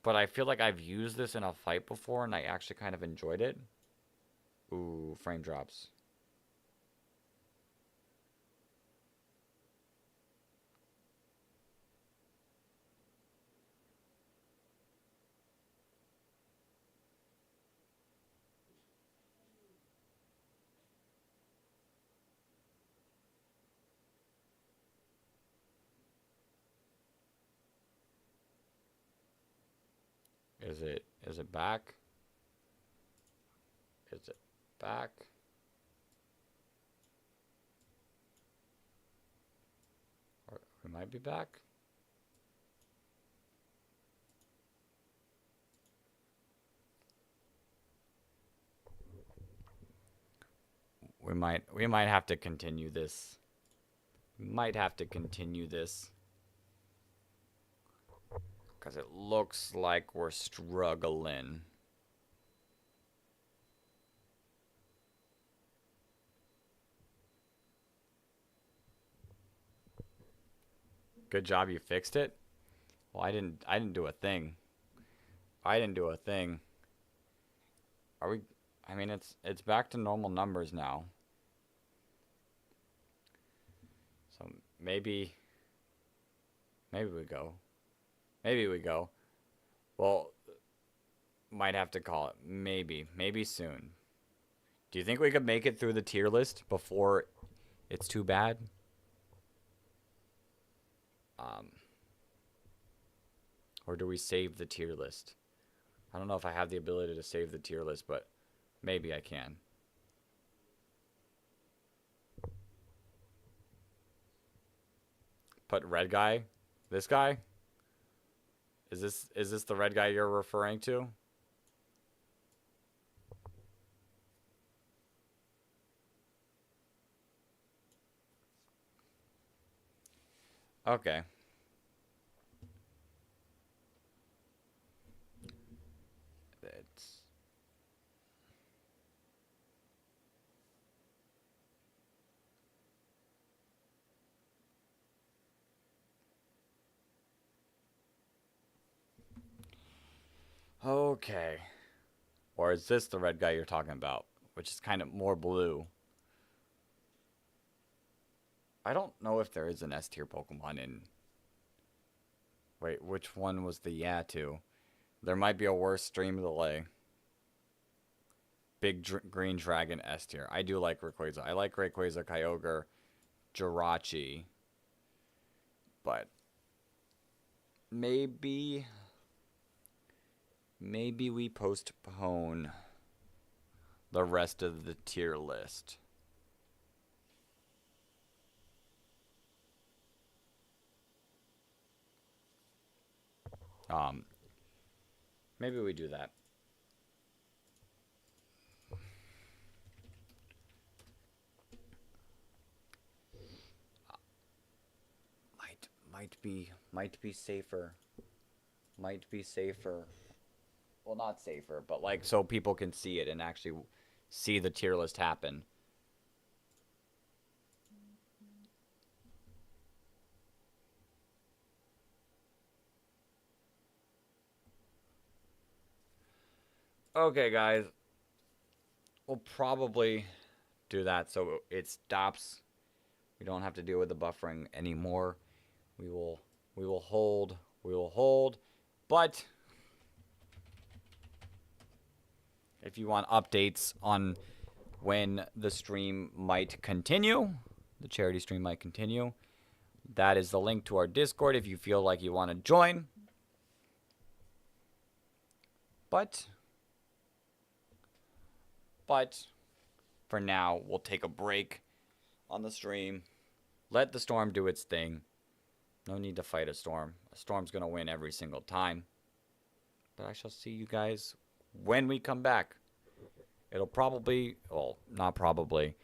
[SPEAKER 1] But I feel like I've used this in a fight before and I actually kind of enjoyed it. Ooh, frame drops. Is it back? Is it back? Or we might be back. We might have to continue this. We might have to continue this. Because it looks like we're struggling. Good job, you fixed it? Well, I didn't do a thing. I didn't do a thing. Are we I mean it's back to normal numbers now. So maybe we go. Maybe we go. Well, might have to call it. Maybe soon. Do you think we could make it through the tier list before it's too bad? Or do we save the tier list? I don't know if I have the ability to save the tier list, but maybe I can. Put red guy? This guy? Is this the red guy you're referring to? Okay. It's okay. Or is this the red guy you're talking about? Which is kind of more blue. I don't know if there is an S tier Pokemon in... Wait, which one was the yeah to? There might be a worse stream delay. Big green dragon S tier. I do like Rayquaza. I like Rayquaza, Kyogre, Jirachi. but maybe we postpone the rest of the tier list. Maybe we do that. Might be safer. Might be safer. Well, not safer, but like so people can see it and actually see the tier list happen. Okay, guys. We'll probably do that so it stops. We don't have to deal with the buffering anymore. We will hold. We will hold. But if you want updates on when the stream might continue, the charity stream might continue, that is the link to our Discord if you feel like you want to join. But for now, we'll take a break on the stream. Let the storm do its thing. No need to fight a storm. A storm's going to win every single time. But I shall see you guys when we come back. It'll probably, well, not probably.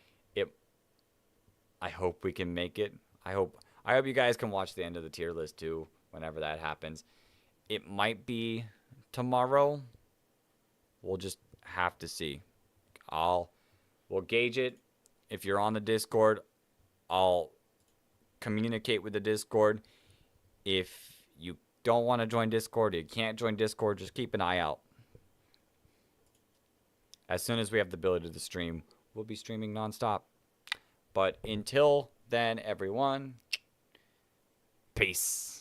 [SPEAKER 1] I hope we can make it. I hope you guys can watch the end of the tier list too, whenever that happens. It might be tomorrow. We'll just have to see. We'll gauge it. If you're on the Discord, I'll communicate with the Discord. If you don't want to join Discord, you can't join Discord, just keep an eye out. As soon as we have the ability to stream, we'll be streaming nonstop. But until then, everyone, peace.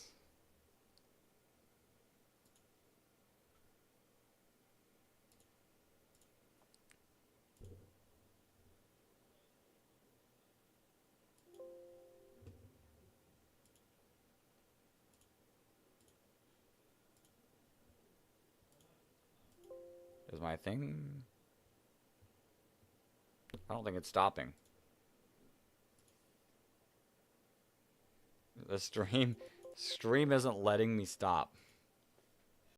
[SPEAKER 1] Is my thing? I don't think it's stopping. The stream isn't letting me stop.